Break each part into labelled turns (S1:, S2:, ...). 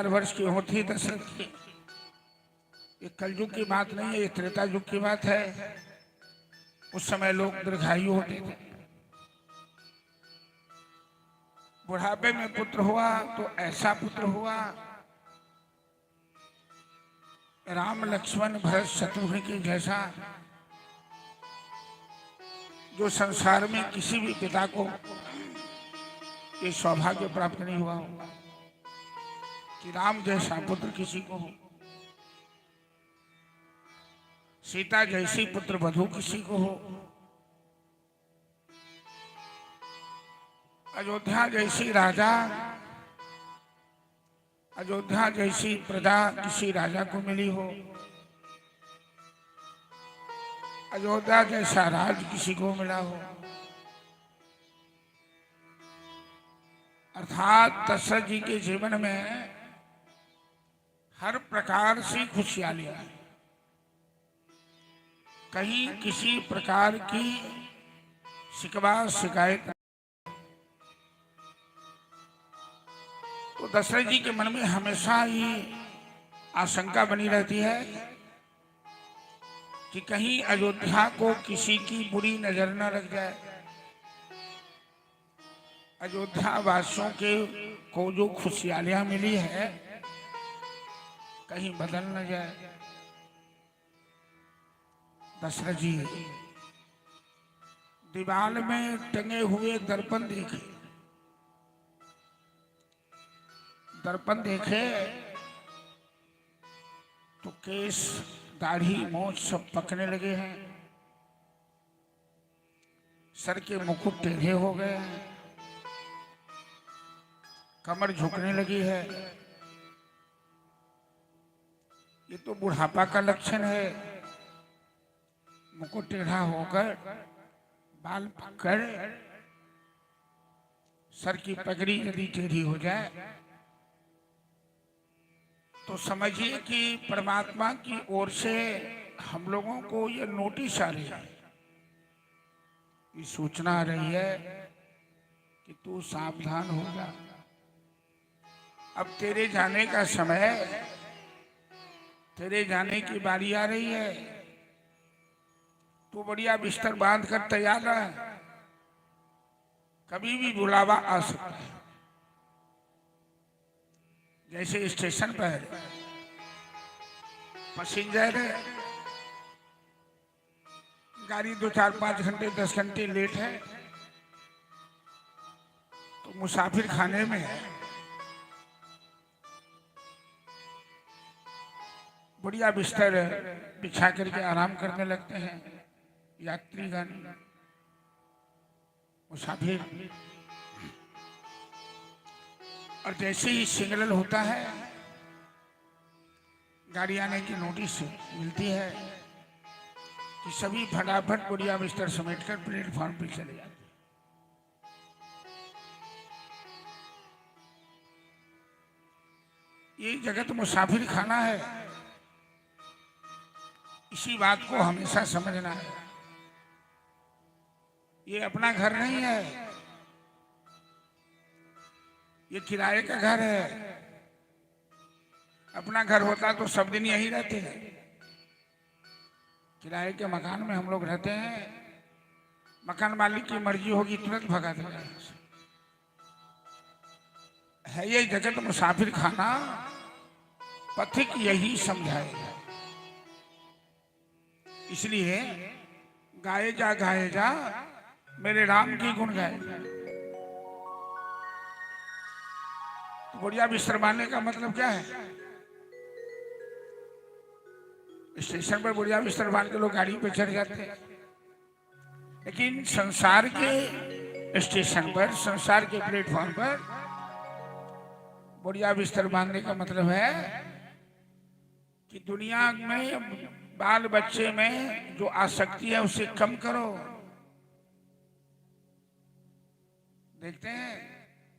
S1: वर्ष की होती दशरथ की। ये कलयुग की बात नहीं है, ये त्रेता युग की बात है। उस समय लोग दीर्घायु होते थे। बुढ़ापे में पुत्र हुआ तो ऐसा पुत्र हुआ, राम लक्ष्मण भरत शत्रुघ्न के जैसा, जो संसार में किसी भी पिता को ये सौभाग्य प्राप्त नहीं हुआ होगा कि राम जैसा पुत्र किसी को हो, सीता जैसी पुत्र वधू किसी को हो, अयोध्या जैसी राजा, अयोध्या जैसी प्रजा किसी राजा को मिली हो, अयोध्या जैसा राज किसी को मिला हो। अर्थात दशरथ जी के जीवन में हर प्रकार से खुशहालियां है, कहीं किसी प्रकार की शिकवा शिकायत। तो दशरथ जी के मन में हमेशा ये आशंका बनी रहती है कि कहीं अयोध्या को किसी की बुरी नजर न लग जाए, अयोध्या वासियों के को जो खुशहालियां मिली है कहीं बदल न जाए। दशरथ जी दीवार में टंगे हुए दर्पण देखे, दर्पण देखे तो केश दाढ़ी मोछ सब पकने लगे हैं, सर के मुकुट टेढ़े हो गए हैं, कमर झुकने लगी है। ये तो बुढ़ापा का लक्षण है। मुकुट टेढ़ा होकर, बाल पकड़, सर की पगड़ी यदि टेढ़ी हो जाए तो समझिए कि परमात्मा की ओर से हम लोगों को ये नोटिस आ रही है, ये सूचना आ रही है कि तू सावधान हो जा, अब तेरे जाने का समय, तेरे जाने की बारी आ रही है। तू बढ़िया बिस्तर बांध कर तैयार रह, कभी भी बुलावा आ सकता है। जैसे स्टेशन पर पैसेंजर गाड़ी 2 4 5 घंटे 10 घंटे लेट है तो मुसाफिर खाने में बढ़िया बिस्तर बिछा करके आराम करने लगते हैं यात्रीगण, मुसाफिर। और जैसे ही सिग्नल होता है, गाड़ी आने की नोटिस मिलती है कि सभी फटाफट बढ़िया बिस्तर समेटकर प्लेटफॉर्म पर चले जाते हैं। ये जगत मुसाफिर खाना है, इसी बात को हमेशा समझना है। ये अपना घर नहीं है, ये किराए का घर है। अपना घर होता तो सब दिन यहीं रहते हैं। किराए के मकान में हम लोग रहते हैं, मकान मालिक की मर्जी होगी तुरंत भगा देगा। है ये जगत मुसाफिर खाना, पथिक यही समझाएगा। इसलिए गाए जा मेरे राम की गुण गाए जा। तो बढ़िया बिस्तर बांधने का मतलब क्या है? स्टेशन पर बढ़िया बिस्तर बांध के लोग गाड़ी पे चढ़ जाते हैं, लेकिन संसार के स्टेशन पर, संसार के प्लेटफॉर्म पर बढ़िया बिस्तर बांधने का मतलब है कि दुनिया में बाल बच्चे में जो आसक्ति है उसे कम करो। देखते हैं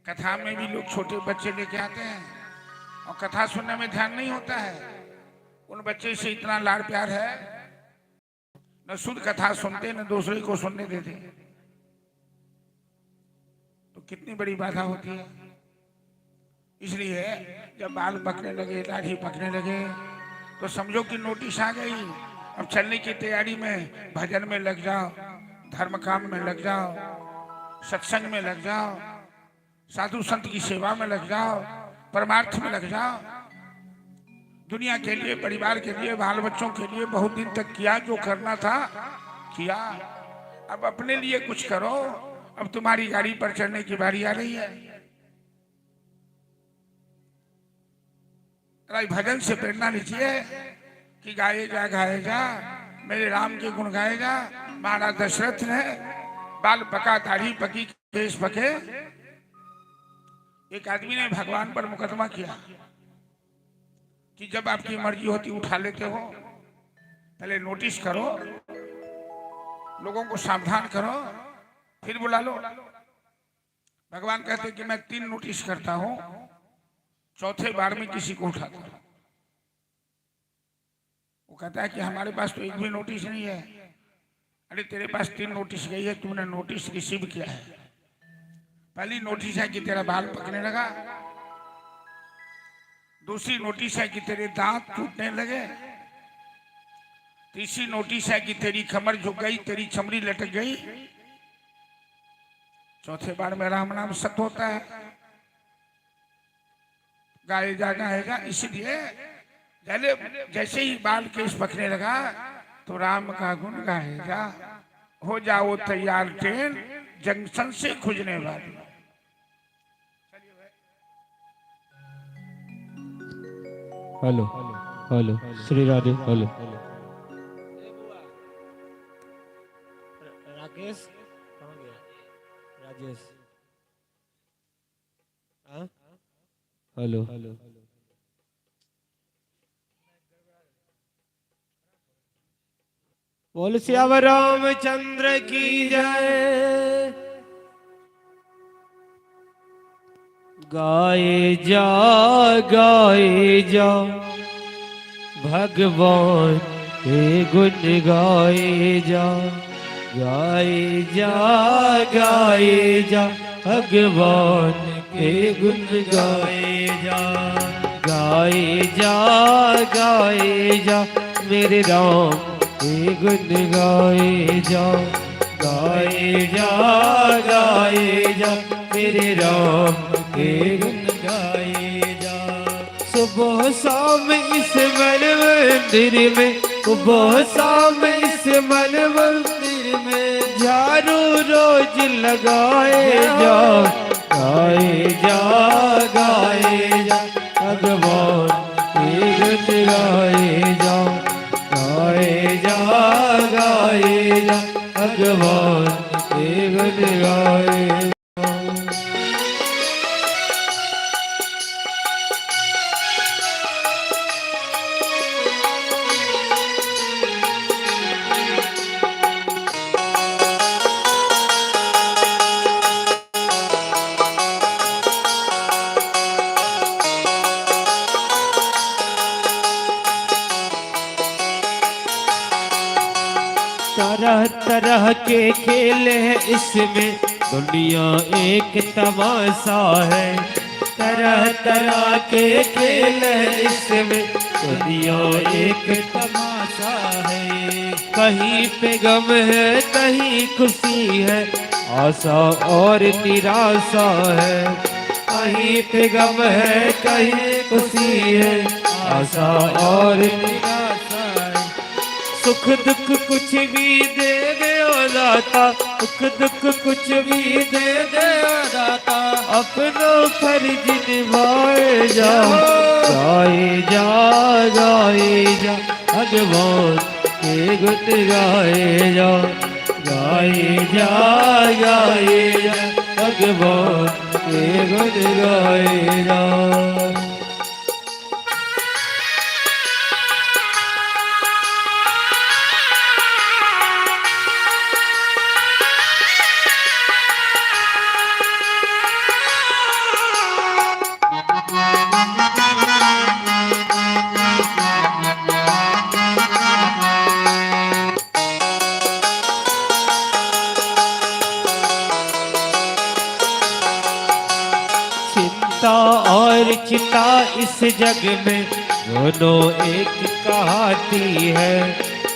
S1: कथा में भी लोग छोटे बच्चे लेके आते हैं और कथा सुनने में ध्यान नहीं होता है। उन बच्चे से इतना लाड़ प्यार है, न शुद्ध कथा सुनते न दूसरे को सुनने देते, तो कितनी बड़ी बाधा होती है। इसलिए जब बाल पकने लगे, दाढ़ी पकने लगे, तो समझो कि नोटिस आ गई। अब चलने की तैयारी में भजन में लग जाओ, धर्म काम में लग जाओ, सत्संग में लग जाओ, साधु संत की सेवा में लग जाओ, परमार्थ में लग जाओ। दुनिया के लिए, परिवार के लिए, बाल बच्चों के लिए बहुत दिन तक किया, जो करना था किया। अब अपने लिए कुछ करो। अब तुम्हारी गाड़ी पर चढ़ने की बारी आ रही है। भजन से प्रेरणा लीजिए कि गाए जा मेरे राम के गुण गाए जा। महाराज दशरथ ने बाल पका, दाढ़ी पकी, केश पके। एक आदमी ने भगवान पर मुकदमा किया कि जब आपकी मर्जी होती उठा लेते हो, पहले नोटिस करो, लोगों को सावधान करो, फिर बुला लो। भगवान कहते कि मैं 3 नोटिस करता हूं, चौथे बार में किसी को उठाता हूं। वो कहता है कि हमारे पास तो एक भी नोटिस नहीं है। अरे तेरे पास 3 नोटिस गई है, तुमने नोटिस रिसीव किया है। पहली नोटिस है कि तेरा बाल पकने लगा, दूसरी नोटिस है कि तेरे दांत टूटने लगे, तीसरी नोटिस है कि तेरी कमर झुक गई, तेरी चमड़ी लटक गई, चौथे बार में राम नाम सत्य होता है। गाए जा। इसलिए जैसे ही बाल केश पकने लगा तो राम का गुण गाए जा। हो जाओ तैयार ट्रेन जंक्शन से खुजने वाली।
S2: Hello hello Shri Radhe. Hello Rakesh कहाँ गया? राजेश। हाँ हेलो हेलो बोल श्याम रामचंद्र की जय। गाए जा भगवान के गुण गाए जा। गाए जा भगवान के गुण गाए जा। गाए जा मेरे राम के गुण गाए जा। गाए जा मेरे राम के गुण गाए जा। सुबह शाम इस मन मंदिर में, सुबह शाम इस मन मंदिर में झाड़ू रोज लगाए जा। गाए जा भगवान के गुण गाए जा। गाए जा भगवान के गुण गाए जा। तरह तरह के खेल है इसमें, दुनिया एक तमाशा है। तरह तरह के खेल है इसमें, दुनिया एक तमाशा है। कहीं पे गम है कहीं खुशी है, आशा और निराशा है। कहीं पे गम है कहीं खुशी है, आशा और निराशा है। सुख दुख कुछ भी दे दे ओ दाता, सुख दुख कुछ भी दे दे ओ दाता। अपना फर्ज निभाए जा। गाए जा भगवान के गुण गाए जा। गाए जा भगवान के गुण गाए जा। चिंता और जग में दोनों एक कहती है।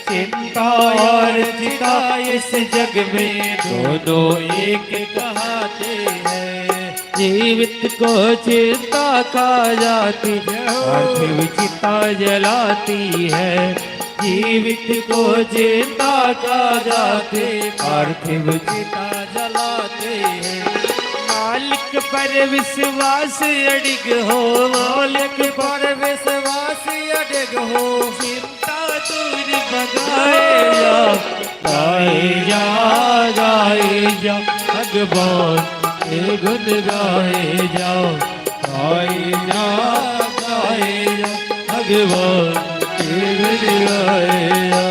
S2: चिंता और चिता इस जग में दोनों एक कहते हैं। जीवित को चिंता खा जाती पार्थिव चिता जलाती है। जीवित को चिंता खा जाते पार्थिव चिता जलाते हैं। मालिक पर विश्वास अडिग हो, मालिक पर विश्वास अडिग हो। चिंता दूर भगाए जा, गाए जा भगवान के गुण गाए जाओ। गाए जा भगवान के गुण गाए जा।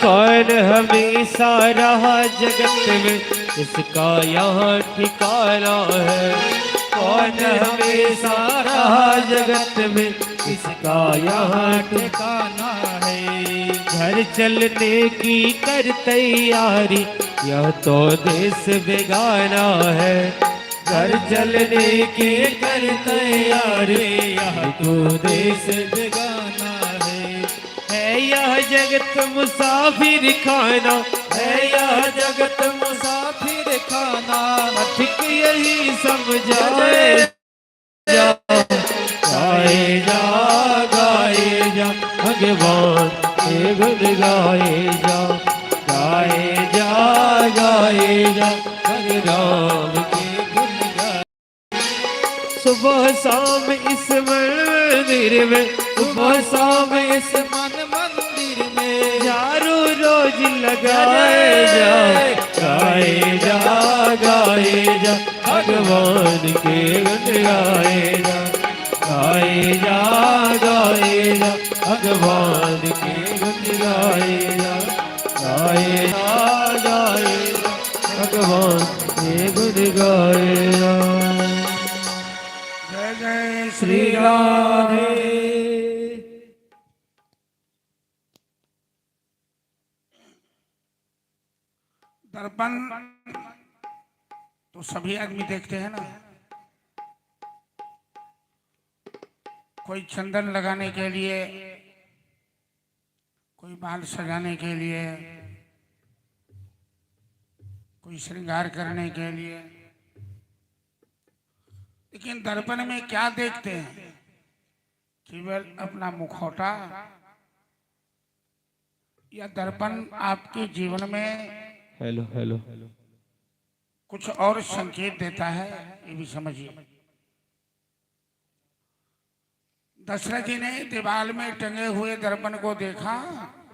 S2: कौन हमेशा रहा जगत में इसका यहाँ ठिकाना है। कौन हमेशा रहा जगत में इसका यहाँ ठिकाना है। घर चलने की कर तैयारी यह तो देश बेगाना है। घर चलने की कर तैयारी यह तो देश बेगाना है। यह जगत मुसाफिर खाना है। यह जगत मुसाफिर खाना ठीक यही समझाए जा। गाए जा भगवान के गुण गाए जा। गाए जा भगवान के गुण गाए। सुबह शाम इस मंदिर में, सुबह शाम इस मंदिर में झाड़ू रोज लगाए जा। गाए जा भगवान के गुण गाए जा। गाए जा भगवान के गुण गाए जा। गाए जा भगवान के गुण गाए जा।
S1: जय जय
S2: श्री राधे।
S1: दर्पण तो सभी आदमी देखते हैं ना। कोई चंदन लगाने के लिए, कोई बाल सजाने के लिए, कोई श्रृंगार करने के लिए। लेकिन दर्पण में क्या देखते हैं? केवल अपना मुखौटा, या दर्पण आपके जीवन में
S2: हेलो हेलो
S1: कुछ और संकेत देता है? ये भी समझिए। दशरथ जी ने दीवार में टंगे हुए दर्पण को देखा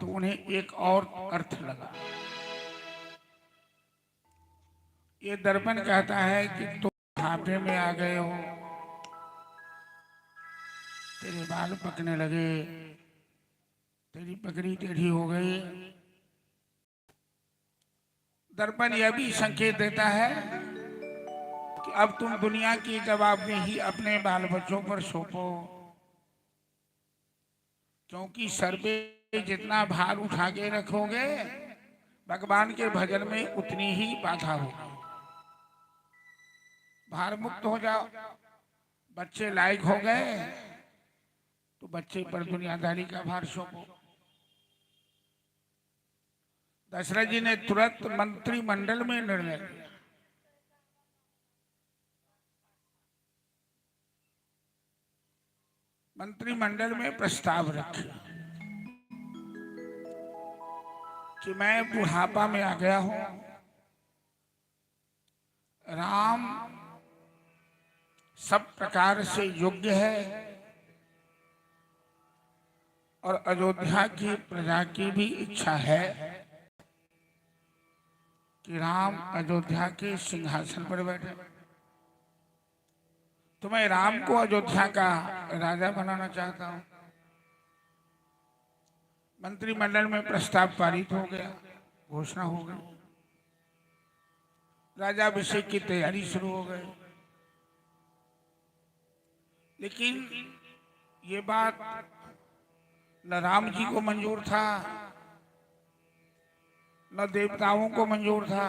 S1: तो उन्हें एक और अर्थ लगा। ये दर्पण कहता है कि तुम बुढ़ापे में आ गए हो, तेरे बाल पकने लगे, तेरी पगड़ी टेढ़ी हो गई। दर्पण यह भी संकेत देता है कि अब तुम दुनिया की जवाबदेही अपने बाल बच्चों पर सौंपो, क्योंकि सर पे जितना भार उठा के रखोगे भगवान के भजन में उतनी ही बाधा होगी। भार मुक्त हो जाओ। बच्चे लायक हो गए तो बच्चे पर दुनियादारी का भार सौंपो। दशरथ जी ने तुरंत मंत्रिमंडल में निर्णय लिया। मंत्रिमंडल में प्रस्ताव रखे कि मैं बुढ़ापा में आ गया हूं, राम सब प्रकार से योग्य है और अयोध्या की प्रजा की भी इच्छा है कि राम अयोध्या के सिंहासन पर बैठे। तो मैं राम को अयोध्या का राजा बनाना चाहता हूं। मंत्रिमंडल में प्रस्ताव पारित हो गया, घोषणा हो गई, राजाभिषेक की तैयारी शुरू हो गई। लेकिन ये बात न राम जी को मंजूर था, न देवताओं को मंजूर था।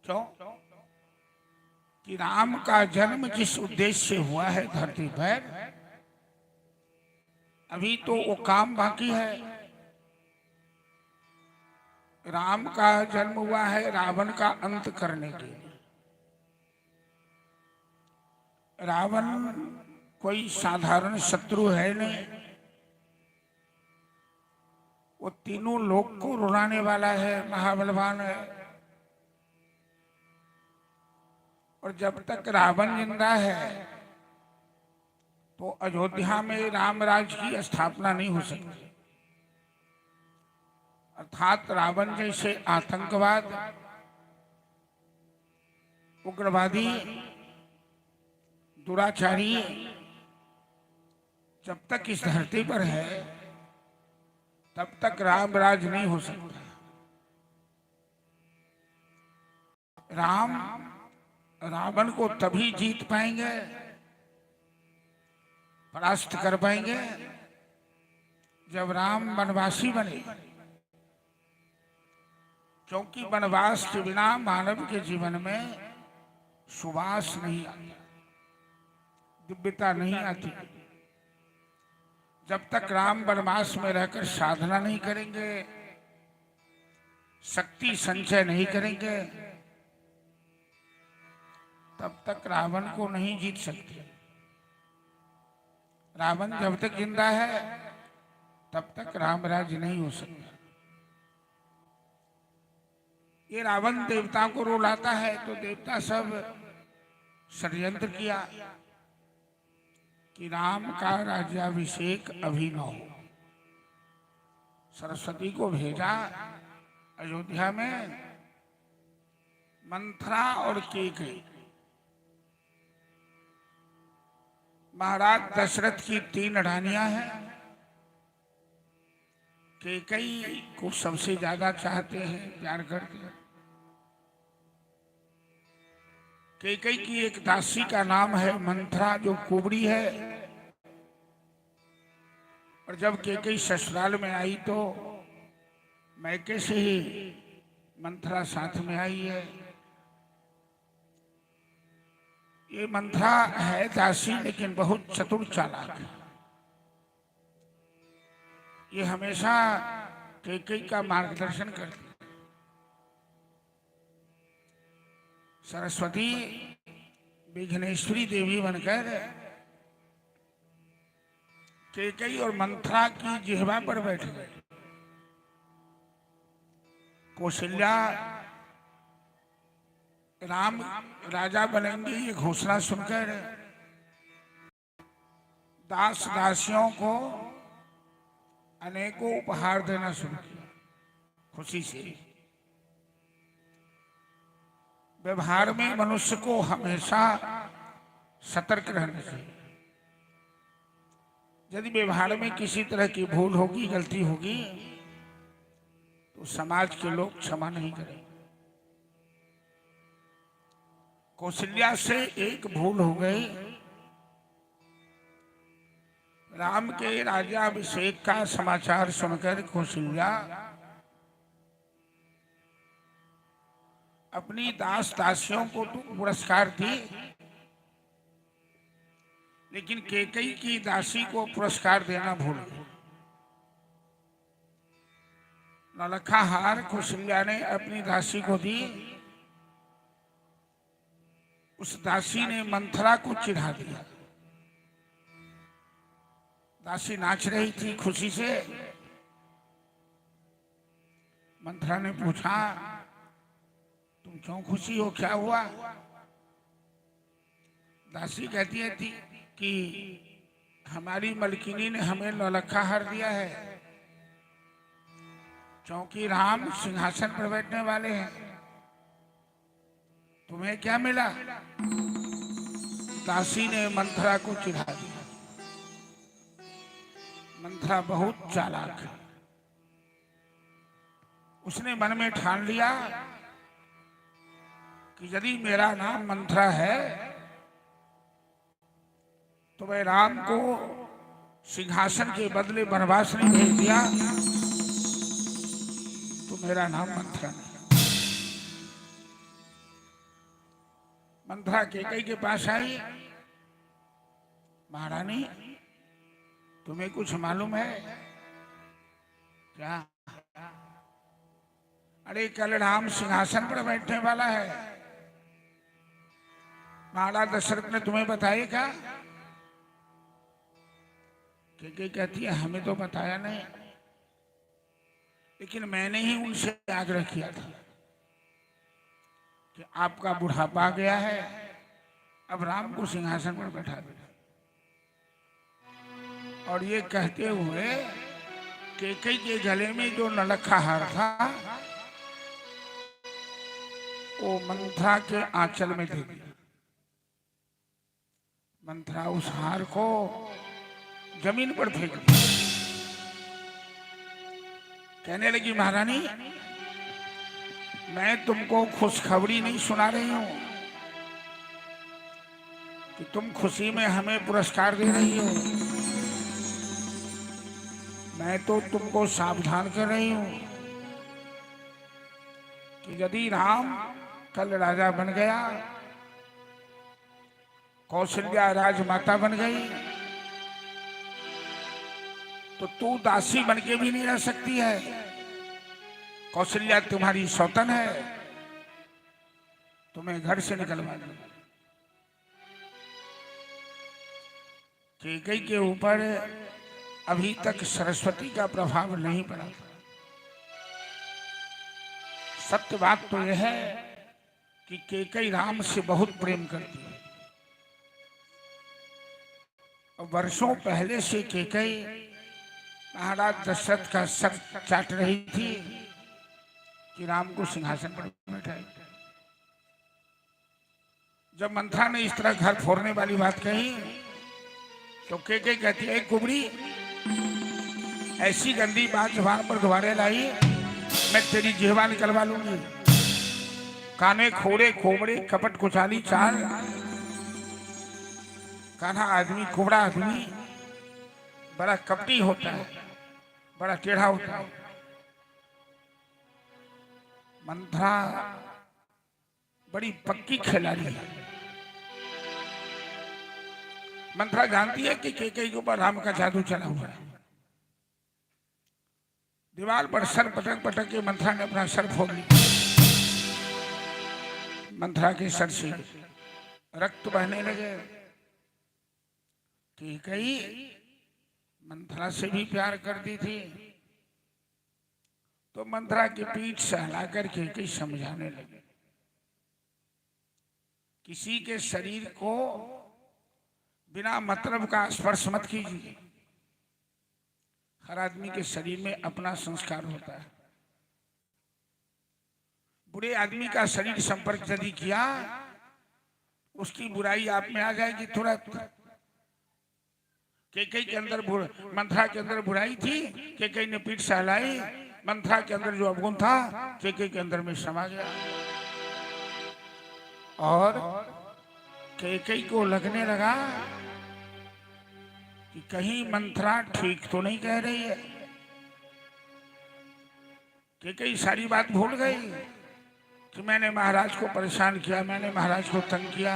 S1: क्यों? कि राम का जन्म जिस उद्देश्य से हुआ है धरती पर, अभी तो वो काम बाकी है। राम का जन्म हुआ है रावण का अंत करने के लिए। रावण कोई साधारण शत्रु है नहीं, वो तीनों लोक को रुलाने वाला है, महाबलवान है। और जब तक रावण जिंदा है तो अयोध्या में रामराज की स्थापना नहीं हो सकती। अर्थात रावण जैसे आतंकवाद, उग्रवादी, दुराचारी जब तक इस धरती पर है तब तक रामराज नहीं हो सकता। राम रावण को तभी जीत पाएंगे, परास्त कर पाएंगे, जब राम वनवासी बने। क्योंकि वनवास के बिना मानव के जीवन में सुवास नहीं आता, दिव्यता नहीं आती। जब तक राम वनवास में रहकर साधना नहीं करेंगे, शक्ति संचय नहीं करेंगे, तब तक रावण को नहीं जीत सकते। रावण जब तक जिंदा है तब तक रामराज नहीं हो सकता। ये रावण देवता को रुलाता है तो देवता सब षड्यंत्र किया कि राम का राज्याभिषेक अभी न हो। सरस्वती को भेजा अयोध्या में, मंथरा और केकई, महाराज दशरथ की 3 रानियां हैं। केकई को सबसे ज्यादा चाहते हैं, प्यार करते हैं। केकई की एक दासी का नाम है मंथरा, जो कुबड़ी है। और जब केकई ससुराल में आई तो मैके से ही मंथरा साथ में आई है। ये मंथरा है दासी, लेकिन बहुत चतुर चालाक है। ये हमेशा केकई का मार्गदर्शन करती है। सरस्वती विघ्नेश्वरी देवी बनकर केकई और मंथरा की जिह्वा पर बैठ गए। कौशल्या राम राजा बनेंगे ये घोषणा सुनकर दास दासियों को अनेकों उपहार देना शुरू किया, खुशी से। व्यवहार में मनुष्य को हमेशा सतर्क रहना चाहिए। यदि व्यवहार में किसी तरह की भूल होगी, गलती होगी, तो समाज के लोग क्षमा नहीं करेंगे। कौशल्या से एक भूल हो गई। राम के राज्याभिषेक का समाचार सुनकर कौशल्या अपनी दास दासियों को तो पुरस्कार दी, लेकिन केकई की दासी को पुरस्कार देना भूल गई। नौलखा हार कौशल्या ने अपनी दासी को दी। उस दासी ने मंथरा को चिढ़ा दिया। दासी नाच रही थी खुशी से। मंथरा ने पूछा, तुम क्यों खुशी हो, क्या हुआ? दासी कहती है थी कि हमारी मलकिनी ने हमें नौलखा हार दिया है, क्योंकि राम सिंहासन पर बैठने वाले हैं। तुम्हें क्या मिला? दासी ने मंथरा को चिढ़ा दिया। मंथरा बहुत चालाक है। उसने मन में ठान लिया कि यदि मेरा नाम मंथरा है तो मैं राम को सिंहासन के बदले वनवास नहीं भेज दिया तो मेरा नाम मंथरा नहीं। मंथरा कैकेयी के पास आई, महारानी तुम्हें कुछ मालूम है क्या? अरे कल राम सिंहासन पर बैठने वाला है। महाराज दशरथ ने तुम्हें बताया क्या? कैकेयी कहती है हमें तो बताया नहीं, लेकिन मैंने ही उनसे आग्रह किया था कि आपका बुढ़ापा आ गया है, अब राम को सिंहासन पर बैठा दे। और ये कहते हुए कैकेयी के गले में जो नलखा हार था वो मंथरा के आंचल में दे दिया। मंथरा उस हार को जमीन पर फेंक दिया। कहने लगी महारानी मैं तुमको खुशखबरी नहीं सुना रही हूं कि तुम खुशी में हमें पुरस्कार दे रही हो, मैं तो तुमको सावधान कर रही हूं कि यदि राम कल राजा बन गया, कौशल्या राजमाता बन गई, तो तू दासी बन के भी नहीं रह सकती है। कौशल्या तुम्हारी सौतन है, तुम्हें घर से निकलवा दूं। कैकेयी के ऊपर अभी तक सरस्वती का प्रभाव नहीं पड़ा। सत्य बात तो यह है कि कैकेयी राम से बहुत प्रेम करती है। और वर्षों पहले से कैकेयी महाराज दशरथ का सर चाट रही थी कि राम को सिंहासन पर बैठाए। जब मंथरा ने इस तरह घर फोड़ने वाली बात कही तो कैकेयी कहती है कुबड़ी ऐसी गंदी बात जुबान पर दोबारा लाई मैं तेरी जिह्वा निकलवा लूंगी। काने खोड़े खोबड़े कपट कुचाली चाल, कान्हा आदमी कुबड़ा आदमी बड़ा कपटी होता है, बड़ा टेढ़ा होता है। मंथरा बड़ी पक्की खिलाड़ी है। मंथरा जानती है कि कैकेयी के ऊपर राम का जादू चला हुआ है। दीवार पर सर पटक पटक के मंथरा ने अपना सर फोड़ लिया। मंथरा के सर से रक्त बहने लगे। कैकेयी मंथरा से भी प्यार करती थी, तो मंथरा की पीठ सहलाकर कैकेयी समझाने लगे किसी के शरीर को बिना मतलब का स्पर्श मत कीजिए। हर आदमी के शरीर में अपना संस्कार होता है। बुरे आदमी का शरीर संपर्क यदि किया उसकी बुराई आप में आ जाएगी तुरंत। कैकेयी के अंदर मंथरा के अंदर बुराई थी, कैकेयी ने पीठ सहलाई, मंथरा के अंदर जो अवगुण था कैकेयी के अंदर में समा गया। और कैकेयी को लगने लगा कि कहीं मंथरा ठीक तो नहीं कह रही है। कैकेयी सारी बात भूल गई कि मैंने महाराज को परेशान किया, मैंने महाराज को तंग किया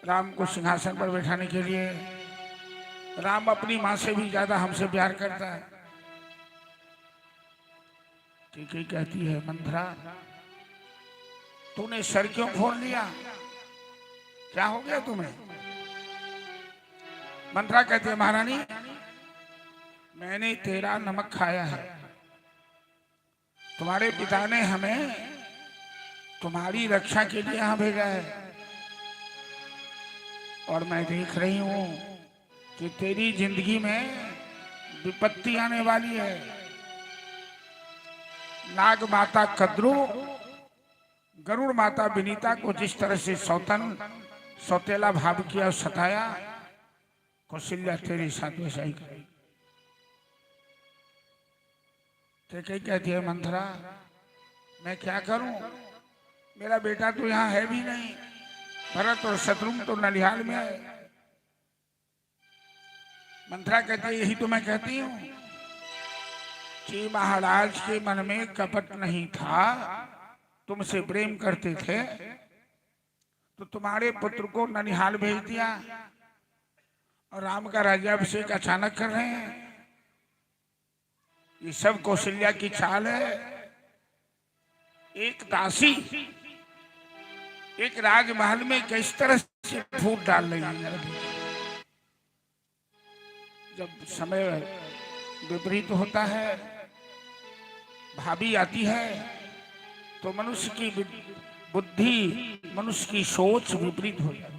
S1: राम को सिंहासन पर बैठाने के लिए। राम अपनी मां से भी ज्यादा हमसे प्यार करता है। कैकेयी कहती है मंथरा तूने सर क्यों फोड़ लिया, क्या हो गया तुम्हें? मंथरा कहती है महारानी मैंने तेरा नमक खाया है। तुम्हारे पिता ने हमें तुम्हारी रक्षा के लिए यहां भेजा है और मैं देख रही हूं कि तेरी जिंदगी में विपत्ति आने वाली है। नाग माता कद्रू गरुड़ माता विनीता को जिस तरह से सौतेला भाव किया और सताया, कौशल्या तेरे साथ वैसा ही करेगी। कैकेयी कहती है मंथरा मैं क्या करूं, मेरा बेटा तो यहाँ है भी नहीं, भरत और शत्रुघ्न तो ननिहाल में है। मंथरा कहती है यही तो मैं कहती हूँ कि महाराज के मन में कपट नहीं था, तुमसे प्रेम करते थे तो तुम्हारे पुत्र को ननिहाल भेज दिया और राम का राज्याभिषेक अचानक कर रहे हैं। ये सब कौशल्या की चाल है। एक दासी एक राजमहल में किस तरह से फूट डाल रही है। जब समय विपरीत होता है, भाभी आती है तो मनुष्य की बुद्धि, मनुष्य की सोच विपरीत हो जाती है।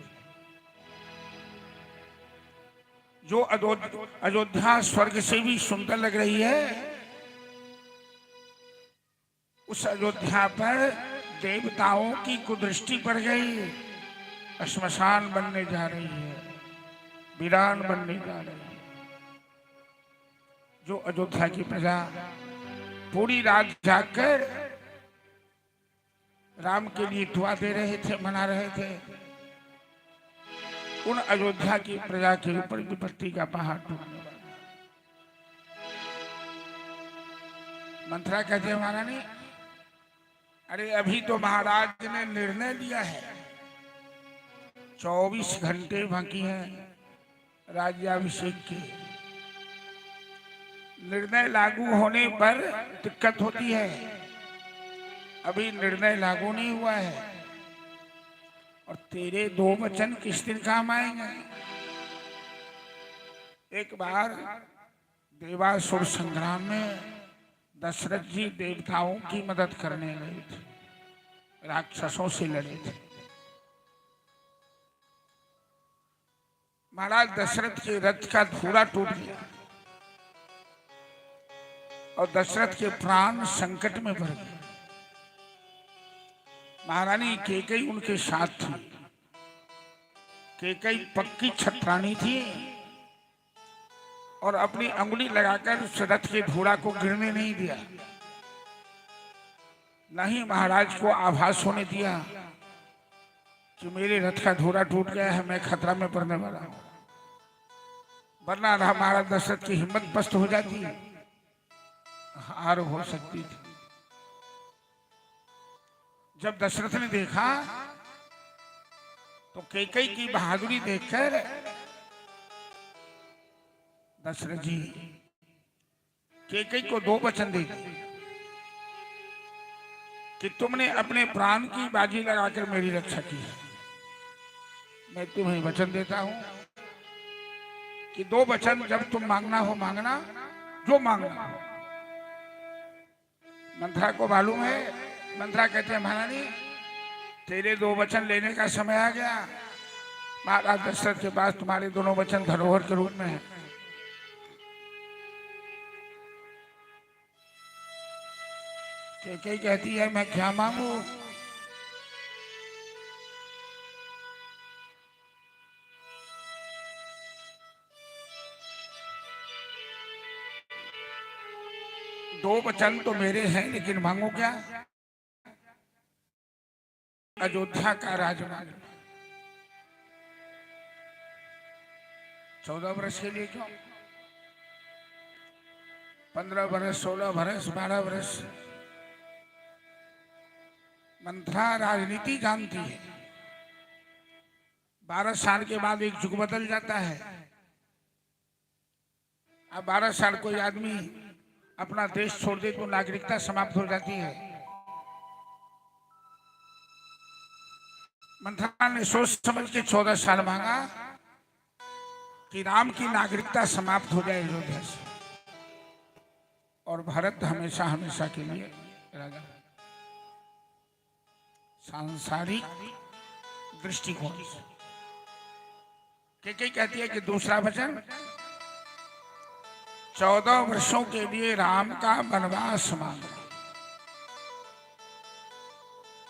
S1: जो अयोध्या स्वर्ग से भी सुंदर लग रही है, उस अयोध्या पर देवताओं की कुदृष्टि पड़ गई। श्मशान बनने जा रही है, वीरान बनने जा रही है। जो अयोध्या की प्रजा पूरी रात जागकर राम के लिए दुआ दे रहे थे, मना रहे थे, उन अयोध्या की प्रजा के ऊपर विपत्ति का पहाड़ टूटने वाला। मंथरा कहते हैं महारानी अरे अभी तो महाराज ने निर्णय लिया है, 24 घंटे बाकी हैं राज्याभिषेक के। निर्णय लागू होने पर दिक्कत होती है, अभी निर्णय लागू नहीं हुआ है। और तेरे 2 वचन किस दिन काम आएंगे। एक बार देवासुर संग्राम में दशरथ जी देवताओं की मदद करने गए थे, राक्षसों से लड़े थे। महाराज दशरथ के रथ का धूरा टूट गया और दशरथ के प्राण संकट में पड़ गए। महारानी कैकेयी उनके साथ थी। कैकेयी पक्की छत्रानी थी और अपनी अंगुली लगाकर उस रथ के धूरा को गिरने नहीं दिया, नहीं महाराज को आभास होने दिया कि मेरे रथ का धूरा टूट गया है, मैं खतरा में पड़ने वाला हूं। वरना महाराज दशरथ की हिम्मत पस्त हो जाती, हार हो सकती थी। जब दशरथ ने देखा तो कैकेयी की बहादुरी देखकर दशरथ जी कैकेयी को 2 वचन दे दिए कि तुमने अपने प्राण की बाजी लगाकर मेरी रक्षा की है। मैं तुम्हें वचन देता हूं कि 2 वचन जब तुम मांगना हो मांगना, जो मांगना हो। मंथरा को मालूम है। मंथरा कहते हैं महारानी तेरे 2 वचन लेने का समय आ गया। महाराज दशरथ के पास तुम्हारे दोनों वचन धरोहर के रूप में है। कैकेयी कहती है मैं क्या मांगू। दो वचन तो मेरे हैं, लेकिन मांगो क्या। अयोध्या का राजमार्ग 14 वर्ष के लिए क्यों, 15 वर्ष, 16 वर्ष, 12 वर्ष। मंथरा राजनीति जानती है। 12 साल के बाद एक युग बदल जाता है। अब 12 साल कोई आदमी अपना देश छोड़ दे तो नागरिकता समाप्त हो जाती है। मंथरा ने सोच समझ के 14 साल मांगा कि राम की नागरिकता समाप्त हो जाए अयोध्या से, और भरत हमेशा हमेशा के लिए राजा। सांसारिक दृष्टिकोण से कैकेयी कहती है कि दूसरा वचन 14 वर्षों के लिए राम का वनवास मांगा।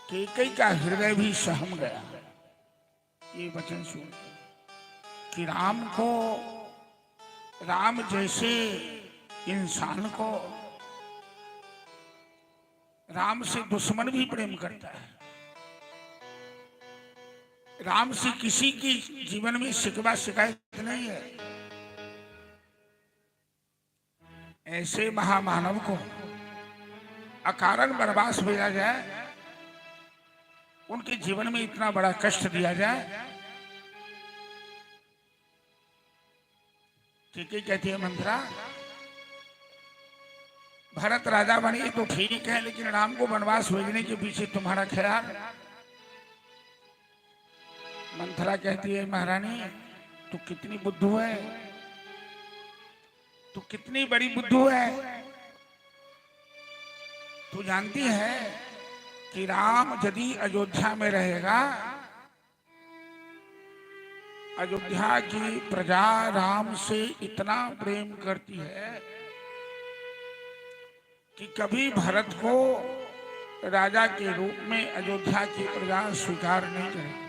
S1: कैकेयी का हृदय भी सहम गया ये वचन सुन। कि राम जैसे इंसान को राम से दुश्मन भी प्रेम करता है। राम से किसी की जीवन में शिकवा शिकायत नहीं है। ऐसे महामानव को अकारण वनवास भेजा जाए, उनके जीवन में इतना बड़ा कष्ट दिया जाए। ठीक है, कहती है मंथरा, भरत राजा बने तो ठीक है, लेकिन राम को वनवास भेजने के पीछे तुम्हारा ख्याल। मंथरा कहती है महारानी, तू कितनी बुद्धू है, तू कितनी बड़ी बुद्धू है। तू जानती है कि राम यदि अयोध्या में रहेगा, अयोध्या की प्रजा राम से इतना प्रेम करती है कि कभी भरत को राजा के रूप में अयोध्या की प्रजा स्वीकार नहीं करेगी,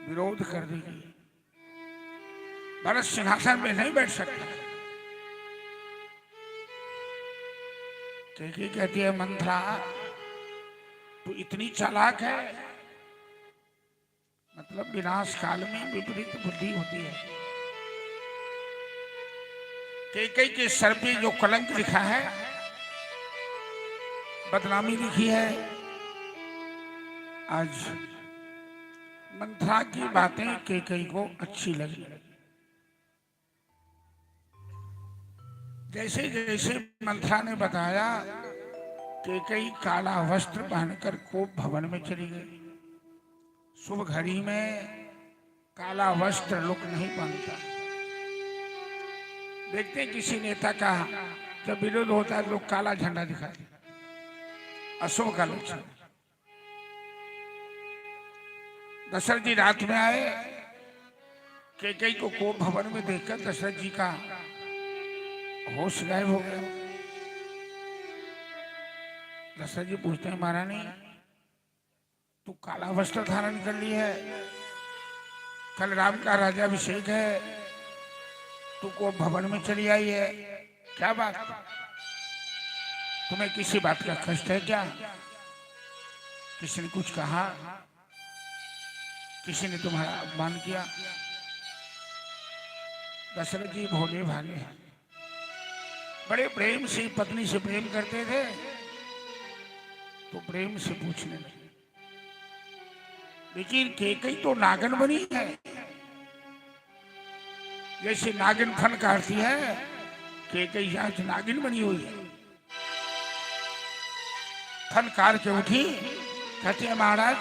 S1: विरोध कर देगी। भरत सिंहासन में नहीं बैठ सकता। कैकेयी कहती है मंथरा, तू इतनी चालाक है, मतलब विनाश काल में विपरीत बुद्धि होती है। कैकेयी के सर पे जो कलंक लिखा है, बदनामी लिखी है, आज मंथरा की बातें कैकेयी को अच्छी लगी। जैसे जैसे मंथरा ने बताया, कैकेयी काला वस्त्र पहनकर कोप भवन में चली गई। शुभ घड़ी में काला वस्त्र लोग नहीं पहनता। देखते हैं किसी नेता का जब विरोध होता है, लोग काला झंडा दिखाते, अशुभ का लक्षण। दशरथ जी रात में आए, कैकेयी को कोप भवन में देखकर दशरथ जी का होश गायब हो गया। दशरथ जी पूछते हैं, महारानी तू काला वस्त्र धारण कर ली है, कल राम का राज्याभिषेक है, तू को भवन में चली आई है, क्या बात? तुम्हें किसी बात का कष्ट है क्या? किसी ने कुछ कहा? किसी ने तुम्हारा अपमान किया? दशरथ जी भोले भाले हैं, बड़े प्रेम से पत्नी से प्रेम करते थे, तो प्रेम से पूछने लगे। लेकिन कैकेयी तो नागिन बनी है, जैसे नागिन फन काटती है, कैकेयी आज नागिन बनी हुई है। फन काट के उठी, कहते हैं महाराज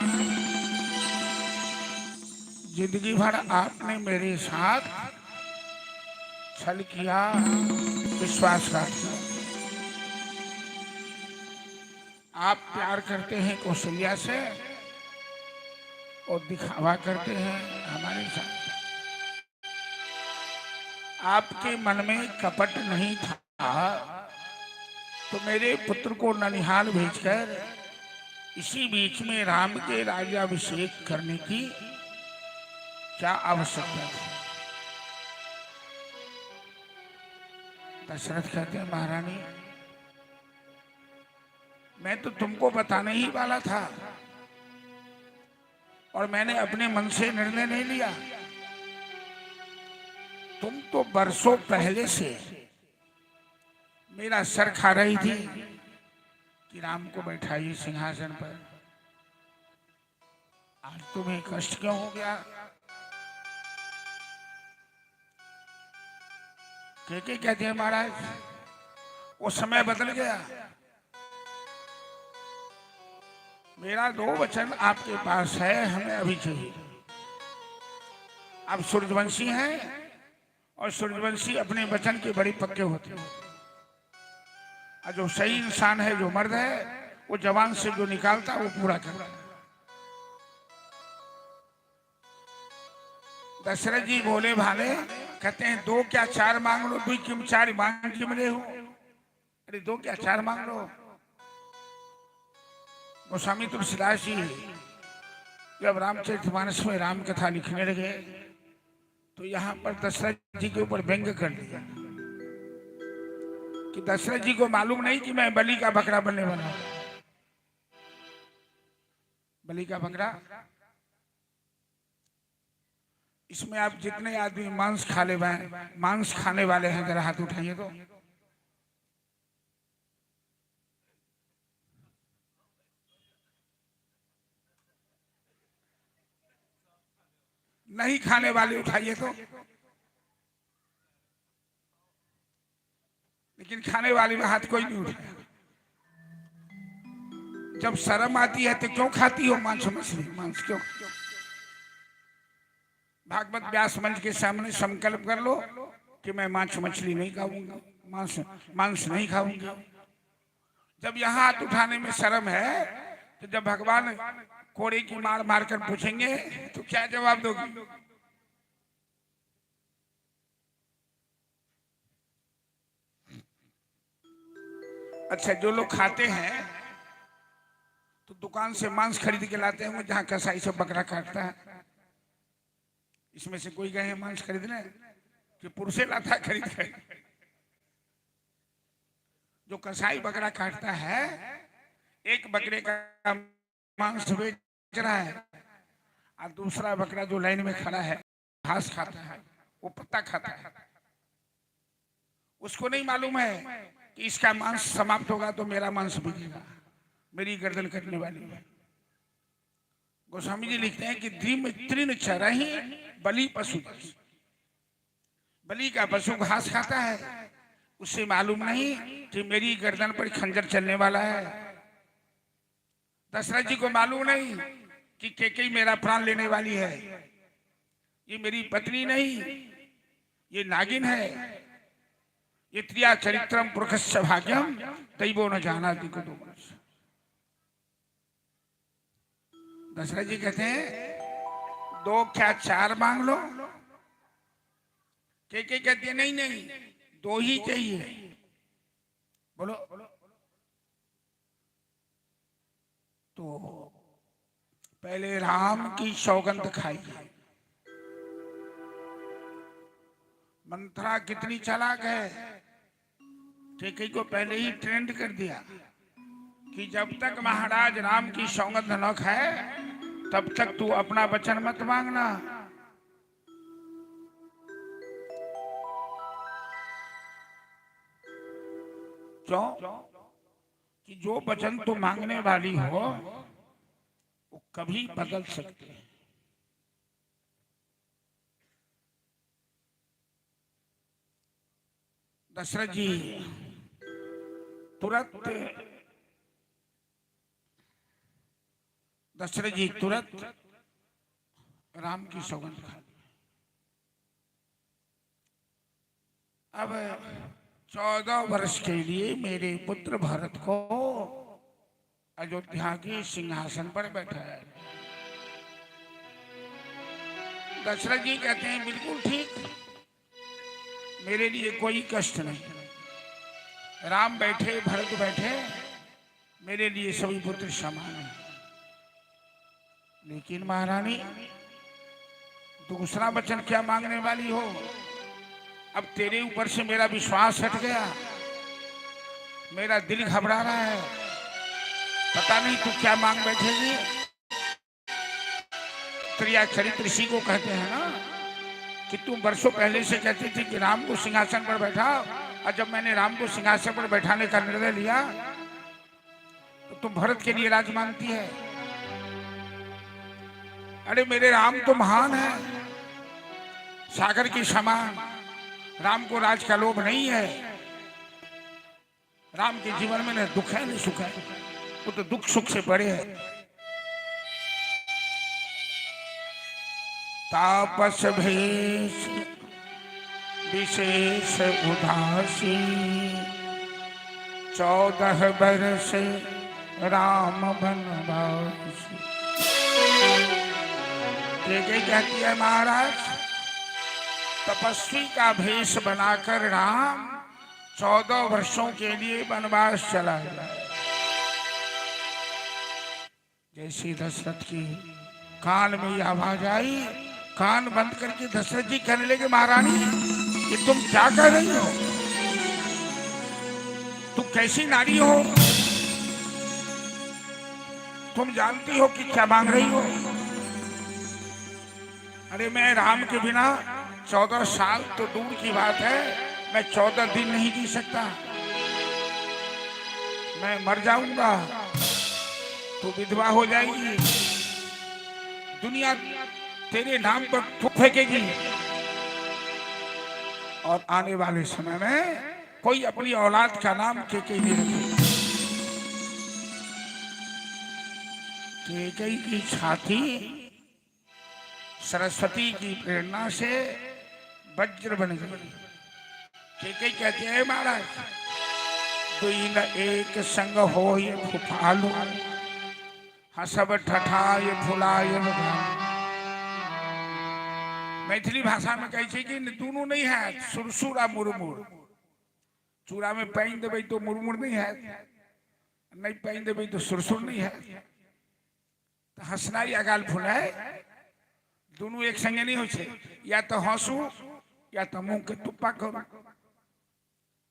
S1: जिंदगी भर आपने मेरे साथ छल किया, विश्वासघात किया। आप प्यार करते हैं कौशल्या से और दिखावा करते हैं हमारे साथ। आपके मन में कपट नहीं था, तो मेरे पुत्र को ननिहाल भेजकर इसी बीच में राम के राज्याभिषेक करने की क्या आवश्यकता थी? दशरथ कहते हैं महारानी, मैं तो तुमको बताने ही वाला था, और मैंने अपने मन से निर्णय नहीं लिया। तुम तो बरसों पहले से मेरा सर खा रही थी कि राम को बैठाइए सिंहासन पर। आज तुम्हें कष्ट क्यों हो गया? कैकेयी कहते हैं महाराज वो समय बदल गया। मेरा 2 वचन आपके पास है, हमें अभी चाहिए। आप सूर्यवंशी हैं, और सूर्यवंशी अपने वचन के बड़े पक्के होते हैं। और जो सही इंसान है, जो मर्द है, वो जवान से जो निकालता वो पूरा करता है। दशरथ जी बोले भाले, कहते हैं 2 क्या 4 मांग लो, 2 क्यों 4 मांग के मिले हो? अरे 2 क्या 4 मांग लो। गोस्वामी तुलसीदास जी जब रामचरितमानस में राम कथा लिखने लगे, तो यहाँ पर दशरथ जी के ऊपर व्यंग कर दिया कि दशरथ जी को मालूम नहीं कि मैं बलि का बकरा बनने वाला हूं। बलि का बकरा, इसमें आप जितने आदमी मांस खाने वाले हैं जरा हाथ उठाइए तो। नहीं खाने वाले उठाइए तो। लेकिन खाने वाले में हाथ कोई नहीं उठाया। जब शर्म आती है तो क्यों खाती हो मांस मछली? मांस क्यों? भागवत व्यास मंच के सामने संकल्प कर लो कि मैं मांस मछली नहीं खाऊंगा, मांस नहीं खाऊंगा। जब यहाँ हाथ उठाने में शर्म है तो जब भगवान कोड़े की मार मार कर पूछेंगे तो क्या जवाब दोगी? अच्छा, जो लोग खाते हैं तो दुकान से मांस खरीद के लाते होंगे जहां कसाई से बकरा काटता है। इसमें से कोई गए हैं मांस खरीदने कि पुरुषे लाता खरीद कर? जो कसाई बकरा काटता है, एक बकरे का मांस बेच रहा है और दूसरा बकरा जो लाइन में खड़ा है घास खाता है, वो पत्ता खाता है। उसको नहीं मालूम है कि इसका मांस समाप्त होगा तो मेरा मांस बिकेगा, मेरी गर्दन कटने वाली है। गोस्वामी जी लिखते हैं कि धीम तृण चरहि बलि पशु। बलि का पशु घास खाता है, उसे मालूम नहीं कि मेरी गर्दन पर खंजर चलने वाला है। दशरथ जी को मालूम नहीं कि कैकेयी मेरा प्राण लेने वाली है। ये मेरी पत्नी नहीं, ये नागिन है। ये त्रिया चरित्रम पुरुषस्य भाग्यम दैवो न जानाति कुतो। दशरथ जी कहते हैं 2 क्या 4 मांग लो? कैकेयी कहती है नहीं नहीं 2 ही चाहिए। बोलो तो पहले राम की सौगंध खाई। मंथरा कितनी चालाक है, कैकेयी को पहले ही ट्रेंड कर दिया कि जब तक महाराज राम की सौगंध न खाए तब तक तू अपना वचन मत मांगना। क्यों? कि जो वचन तू मांगने वाली हो वो कभी बदल सकते हैं। दशरथ जी तुरंत राम की सौगंध खा ली। अब 14 वर्ष के लिए मेरे पुत्र भरत को अयोध्या के सिंहासन पर बैठाया। दशरथ जी कहते हैं बिल्कुल ठीक, मेरे लिए कोई कष्ट नहीं। राम बैठे, भरत बैठे, मेरे लिए सभी पुत्र समान हैं। लेकिन महारानी दूसरा वचन क्या मांगने वाली हो? अब तेरे ऊपर से मेरा विश्वास हट गया, मेरा दिल घबरा रहा है, पता नहीं तू क्या मांग बैठेगी। त्रिया चरित्र इसी को कहते हैं ना कि तुम वर्षों पहले से कहते थे कि राम को सिंहासन पर बैठाओ, और जब मैंने राम को सिंहासन पर बैठाने का निर्णय लिया तो तुम भरत के लिए राज मांगती है। अरे मेरे राम तो महान है, सागर के समान। राम को राज का लोभ नहीं है। राम के जीवन में न दुख है न सुख है, वो तो दुख सुख से बड़े है। तापस भेष विशेष उदासी 14 वर्ष राम बनवासी। कहती है महाराज तपस्वी का भेष बनाकर राम 14 वर्षों के लिए वनवास चला गया। जैसे दशरथ की कान में आवाज आई कान बंद करके दशरथ जी कहने लगे, महारानी ये तुम क्या कह रही हो? तुम कैसी नारी हो? तुम जानती हो कि क्या मांग रही हो? अरे मैं राम के बिना 14 साल तो दूर की बात है, मैं 14 दिन नहीं जी सकता। मैं मर जाऊंगा तो विधवा हो जाएगी, दुनिया तेरे नाम पर थूक फेंकेगी, और आने वाले समय में कोई अपनी औलाद का नाम केकई नहीं रखेगा। केकई की छाती सरस्वती की प्रेरणा से वज्र बन गई। केकई कहते हैं, महाराज दुई न एक संग हो ये फुफालू, हसब ठठाय फुलाय बधान। मैथिली भाषा में कहै छै कि दोनों नहीं है, सुरसुर आ मुरमुर। चूड़ा में पानी देबै तो मुरमुर नहीं है, नहीं पानी देबै तो सुरसुर नहीं है। तो हंसनाई या गाल फुलाय दोनों एक संगे नहीं हो छे। या तो हंसू या तो मुंह के तुप्पा करू।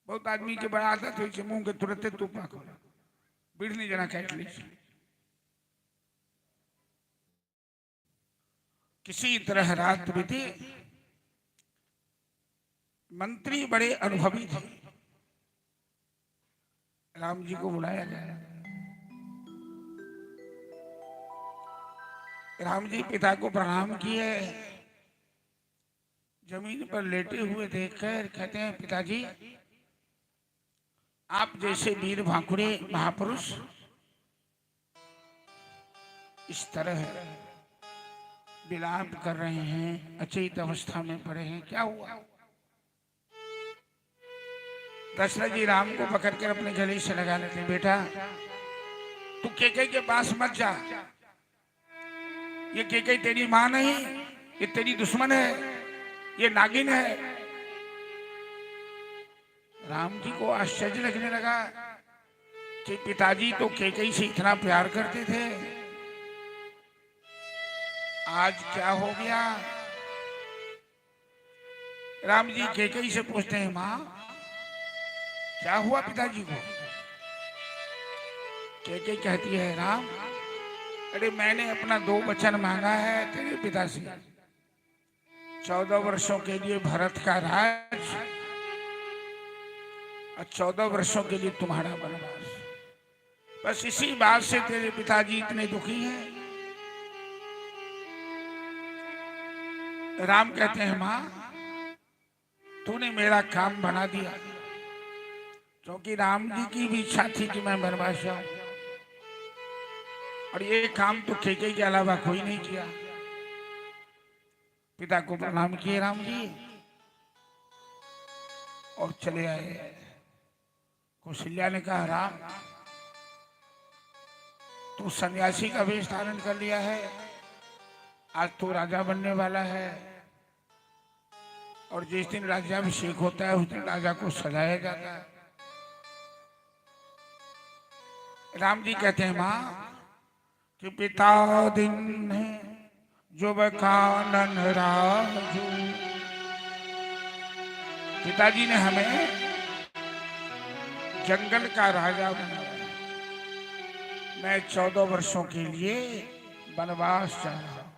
S1: बहुत आदमी के बड़ा आदत हो छे मुंह के तुरंते तुप्पा करू, बिड़नी जना काट ली। किसी तरह रात बीती। मंत्री बड़े अनुभवी थे। राम जी को बुलाया गया। राम जी पिता को प्रणाम किए, जमीन पर लेटे हुए देखकर कहते हैं, पिताजी आप जैसे वीर भाकुड़े महापुरुष इस तरह विलाप कर रहे हैं, अचेत अवस्था में पड़े हैं, क्या हुआ? दशरथ जी राम को पकड़कर अपने गले से लगा लेते हैं, बेटा तू केकई के पास मत जा। ये केकई तेरी मां नहीं, ये तेरी दुश्मन है, ये नागिन है। राम जी को आश्चर्य लगने लगा कि पिताजी तो केकई से इतना प्यार करते थे, आज क्या हो गया? राम जी केकई से पूछते हैं, मां क्या हुआ पिताजी को? केकई कहती है, राम अरे मैंने अपना 2 वचन मांगा है तेरे पिता से, 14 वर्षों के लिए भरत का राज और 14 वर्षों के लिए तुम्हारा वनवास। बस इसी बात से तेरे पिताजी इतने दुखी हैं। राम कहते हैं, मां तूने मेरा काम बना दिया, क्योंकि राम जी की भी इच्छा थी कि मैं वनवास जाऊं, और ये काम तो केकई के अलावा कोई नहीं किया। पिता को प्रणाम किए राम जी और चले आए। कौशल्या ने कहा, राम तू सन्यासी का वेश धारण कर लिया है, आज तो राजा बनने वाला है, और जिस दिन राज्याभिषेक होता है उस दिन राजा को सजाया जाता है। राम जी कहते हैं, मां कि पिता दिन है जो कानन राजू, पिताजी ने हमें जंगल का राजा बनाया, मैं 14 वर्षों के लिए वनवास जा रहा हूं।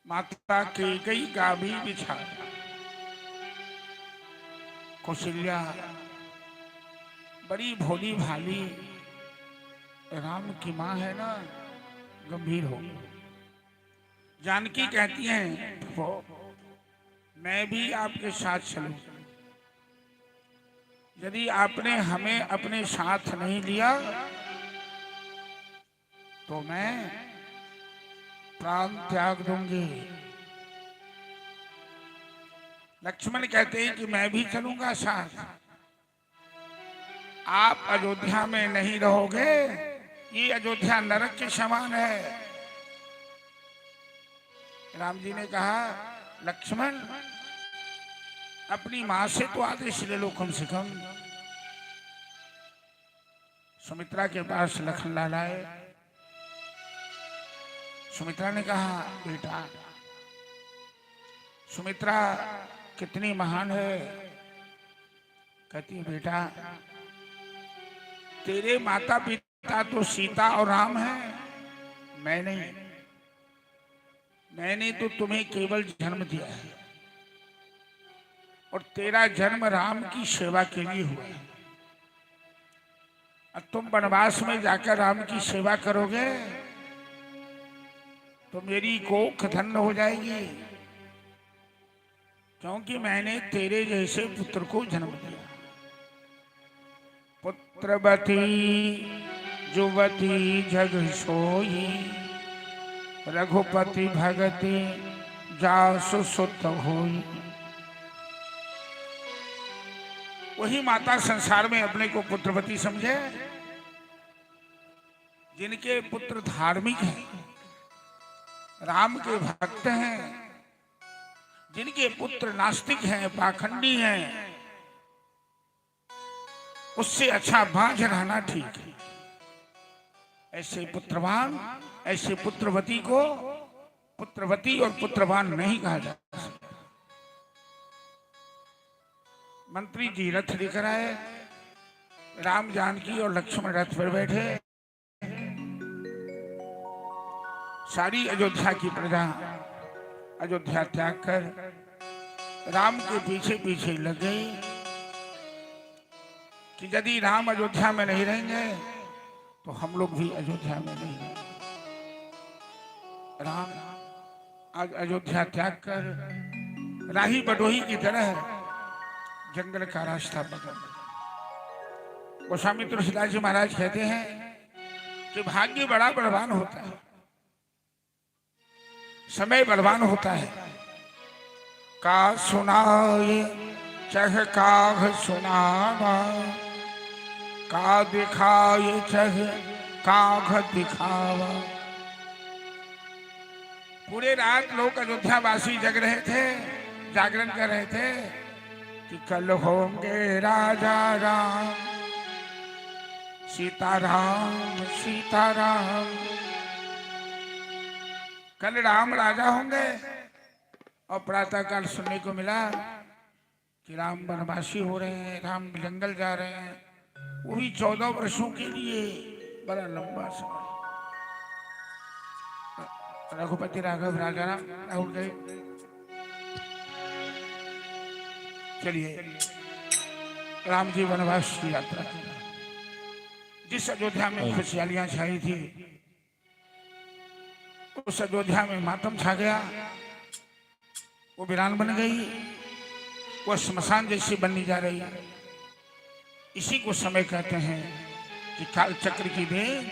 S1: माता केकई का भी बिछा। कौशल्या बड़ी भोली भाली राम की मां है ना, गंभीर हो। जानकी कहती हैं, वो मैं भी आपके साथ चलूं। यदि आपने हमें अपने साथ नहीं लिया तो मैं प्राण त्याग दूंगी। लक्ष्मण कहते हैं कि मैं भी चलूंगा साथ। आप अयोध्या में नहीं रहोगे, ये अयोध्या नरक के समान है। राम जी ने कहा, लक्ष्मण अपनी मां से तो आदेश ले लो कम से कम। सुमित्रा के पास लखन लाल आए। सुमित्रा ने कहा, बेटा सुमित्रा कितनी महान है। कहती है, बेटा तेरे माता पिता तो सीता और राम हैं, मैं नहीं। मैंने तो तुम्हें केवल जन्म दिया है और तेरा जन्म राम की सेवा के लिए हुआ है। अब तुम वनवास में जाकर राम की सेवा करोगे तो मेरी कोख धन्य हो जाएगी, क्योंकि मैंने तेरे जैसे पुत्र को जन्म दिया। पुत्रवती जुवती जग सोई, रघुपति भगति जासु सुत होई। वही माता संसार में अपने को पुत्रवती समझे जिनके पुत्र धार्मिक हैं, राम के भक्त हैं, जिनके पुत्र नास्तिक हैं, पाखंडी हैं, उससे अच्छा बांझ रहना ठीक है। ऐसे पुत्रवान, ऐसे पुत्रवती को पुत्रवती और पुत्रवान नहीं कहा जा सकता। मंत्री जी रथ लेकर आए, राम जानकी और लक्ष्मण रथ पर बैठे। सारी अयोध्या की प्रजा अयोध्या त्याग कर राम के पीछे पीछे लग गई कि यदि राम अयोध्या में नहीं रहेंगे तो हम लोग भी अयोध्या में नहीं रहेंगे। राम आज अयोध्या त्याग कर राही बडोही की तरह जंगल का रास्ता पकड़। गोस्वामी तुलसीदास जी महाराज कहते हैं कि भाग्य बड़ा बलवान होता है, समय बलवान होता है। का सुनाए चह काघ सुनावा, का दिखाए चह काघ दिखावा। पूरे रात लोग अयोध्यावासी जग रहे थे, जागरण कर रहे थे कि कल होंगे राजा राम, सीताराम सीताराम। कल राम राजा होंगे। और प्रातः काल सुनने को मिला कि राम वनवासी हो रहे हैं, राम जंगल जा रहे हैं, वो भी 14 वर्षों के लिए। बड़ा लंबा समय। रघुपति राघव राजा राम गए। चलिए राम जी वनवास की यात्रा की। जिस अयोध्या में खुशहालियां छाई थी उस अयोध्या में मातम छा गया। वो वीरान बन गई, वो श्मशान जैसी बननी जा रही है। इसी को समय कहते हैं कि काल चक्र की देन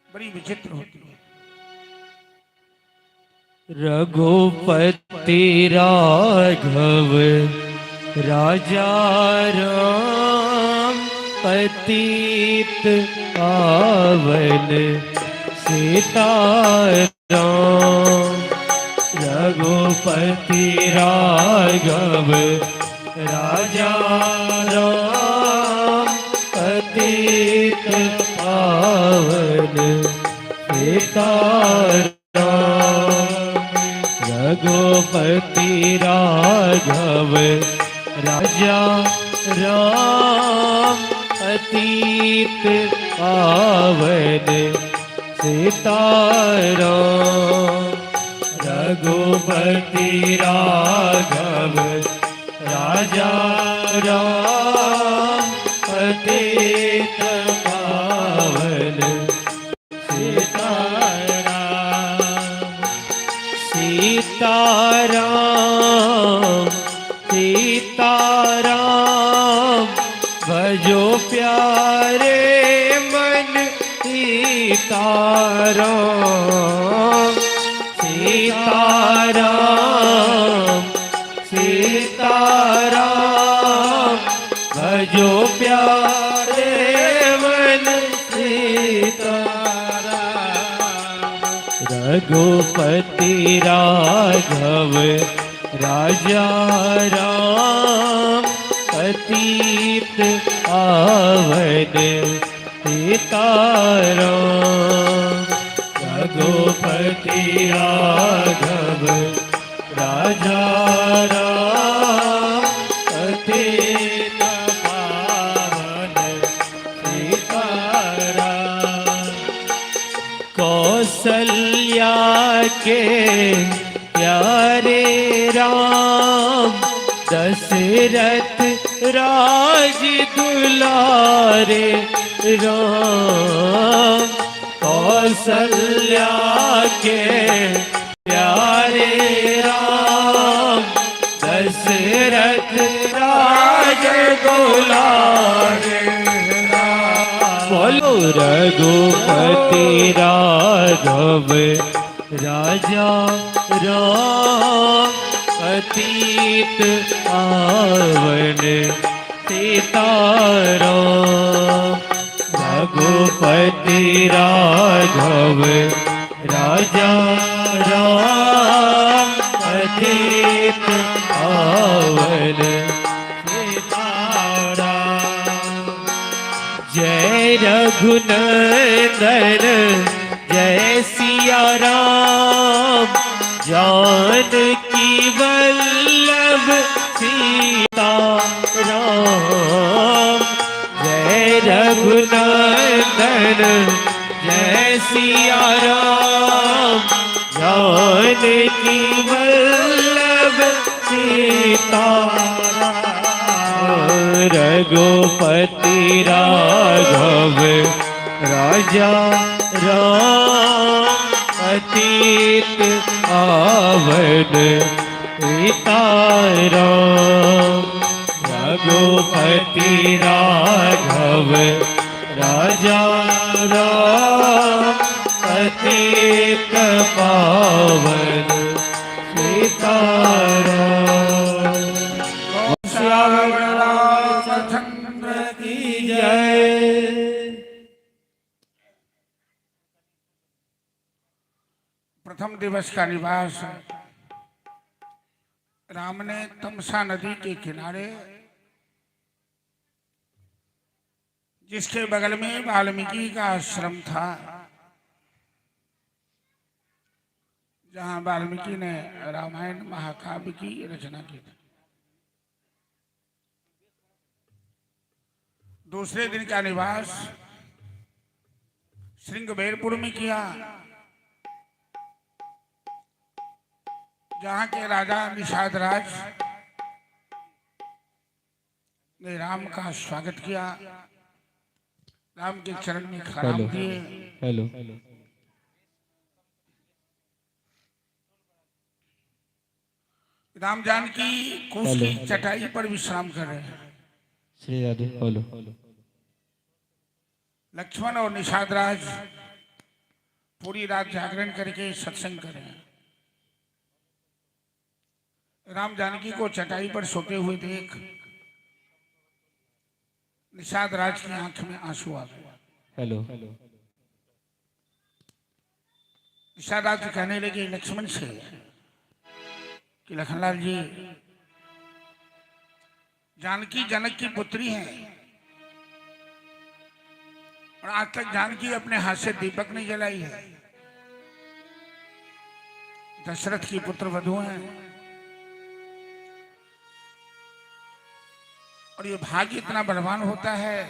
S1: बड़ी विचित्र होती है।
S2: रघुपति राघव राजा राम, पतित पावन सीताराम। रघुपति राघव राजा राम, पतित पावन सीताराम। रघुपति राघव राजा राम, पतित पावन सीताराम। रघुपति राघव राजा राम, पतित पावन सीताराम। सीताराम सीताराम, भजो प्यारे मन सीताराम। सीताराम सीताराम, भजो प्यारे मन सीताराम। रघुपति राघव राजा राम, पतित पावन सीताराम। रघुपति रघुपति राघव राजा राम पतित पावन सीताराम। कौसल्या के प्यारे राम दशरथ राज दुलारे राम। कौसल्या के प्यारे राम दशरथ राज दुलारे राम। बोलो रघुपति राघव राजा राम पतित पावन सीताराम। रघुपति राघव राजा राम पतित पावन सीताराम। जय रघुनंदन जय सिया राम जानकी वल्लभ सीता राम। जय रघुनंदन जय सिया राम जानकी वल्लभ सीता राम। रघुपति राघव राजा राम पतित पावन सीताराम। रघुपति राघव राजा राम पतित पावन सीताराम। श्याम रामचंद्र की जय।
S1: प्रथम दिवस का निवास राम ने तमसा नदी के किनारे, जिसके बगल में वाल्मीकि का आश्रम था, जहां वाल्मीकि ने रामायण महाकाव्य की रचना की थी। दूसरे दिन का निवास श्रृंगबेरपुर में किया, जहां के राजा निषाद राज ने राम का स्वागत किया, राम के चरण में खराम दिए।
S2: हेलो
S1: राम जानकी कुश की चटाई पर विश्राम कर रहे हैं।
S2: श्री राधे। हेलो
S1: लक्ष्मण और निषाद राज पूरी रात जागरण करके सत्संग कर रहे हैं। राम जानकी को चटाई पर सोते हुए देख निषाद राज की आंख में आंसू आ गए।
S2: हेलो
S1: निषाद राज कहने लगे लक्ष्मण से कि लखनलाल जी, जानकी जनक की पुत्री है और आज तक जानकी अपने हाथ से दीपक नहीं जलाई है। दशरथ की पुत्र वधू है और ये भाग्य इतना बलवान होता है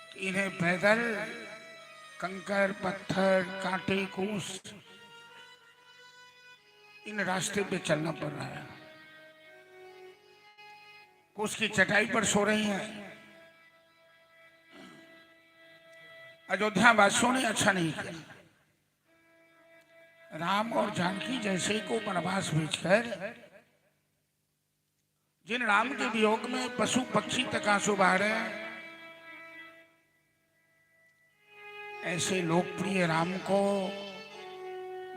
S1: कि इन्हें पैदल कंकर पत्थर कांटे कूस इन रास्ते पे चलना पड़ रहा है। कुश की चटाई पर सो रही हैं। अयोध्या वासियों ने अच्छा नहीं किया। राम और जानकी जैसे को वनवास भेजकर जिन राम के वियोग में पशु पक्षी तक आंसू बहा रहे हैं, ऐसे लोकप्रिय राम को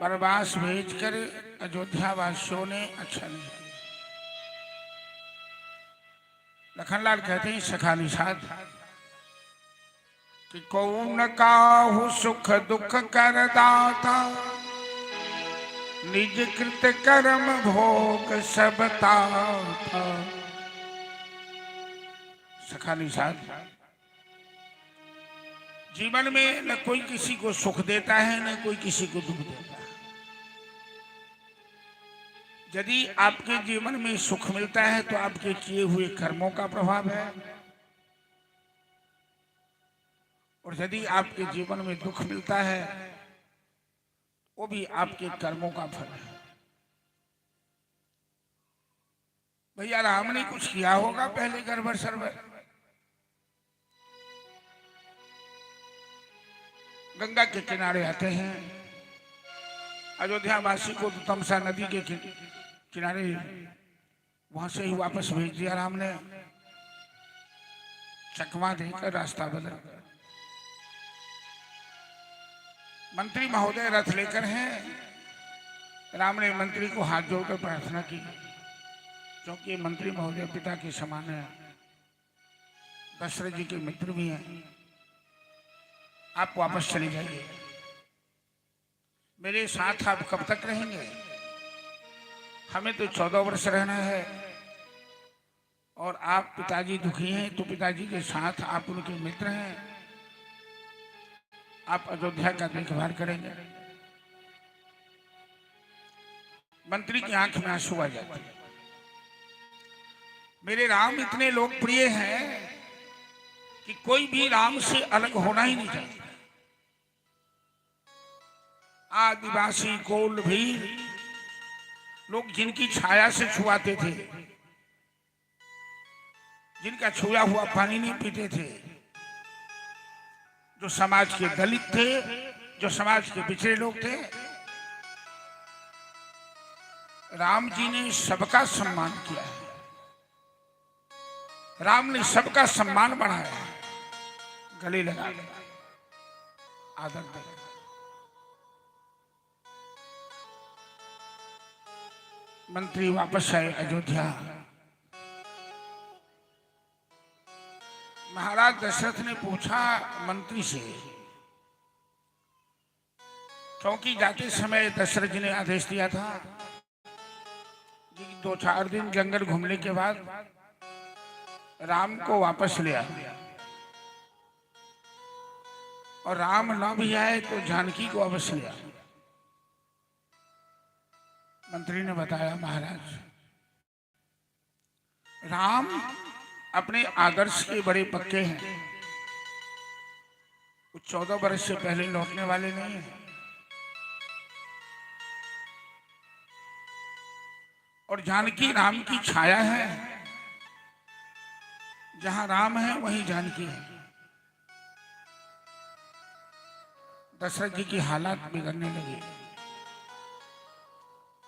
S1: वनवास भेजकर अयोध्या वासियों ने अच्छा नहीं किया। लखनलाल कहते हैं सखा निषाद कि कौन काहू सुख दुख कर दाता, निज कृत कर्म भोग सब ताता। सखा निषाद, जीवन में न कोई किसी को सुख देता है न कोई किसी को दुख देता है। यदि आपके जीवन में सुख मिलता है तो आपके किए हुए कर्मों का प्रभाव है, और यदि आपके जीवन में दुख मिलता है वो भी आपके कर्मों का फल है। भैया राम ने कुछ किया होगा पहले गड़बड़ सरबर। गंगा के किनारे आते हैं, अयोध्या वासी को तो तमसा नदी के किनारे वहां से ही वापस भेज दिया राम ने, चकमा देकर रास्ता बदल। मंत्री महोदय रथ लेकर हैं, राम ने मंत्री को हाथ जोड़कर प्रार्थना की, क्योंकि मंत्री महोदय पिता के समान है, दशरथ जी के मित्र भी हैं। आप वापस चले जाइए, मेरे साथ आप कब तक रहेंगे? हमें तो 14 वर्ष रहना है, और आप पिताजी दुखी हैं तो पिताजी के साथ आप उनके मित्र हैं, आप अयोध्या का देखभाल करेंगे। मंत्री की आंख में आंसू आ जाते हैं। मेरे राम इतने लोकप्रिय हैं कि कोई भी राम से अलग होना ही नहीं चाहता। आदिवासी कोल भी लोग जिनकी छाया से छुआते थे, जिनका छुआ हुआ पानी नहीं पीते थे, जो समाज के दलित थे, जो समाज के पिछड़े लोग थे, राम जी ने सबका सम्मान किया है। राम ने सबका सम्मान बढ़ाया, गले लगा आदर दिया। मंत्री वापस आए अयोध्या। महाराज दशरथ ने पूछा मंत्री से, क्योंकि जाते समय दशरथ जी ने आदेश दिया था कि 2-4 दिन जंगल घूमने के बाद राम को वापस ले आए, और राम न भी आए तो जानकी को अवश्य ले आए। मंत्री ने बताया, महाराज राम अपने आदर्श के बड़े पक्के हैं, वो 14 वर्ष से पहले लौटने वाले नहीं हैं, और जानकी राम की छाया है। जहां राम है वहीं जानकी है। दशरथ जी की हालात बिगड़ने लगी।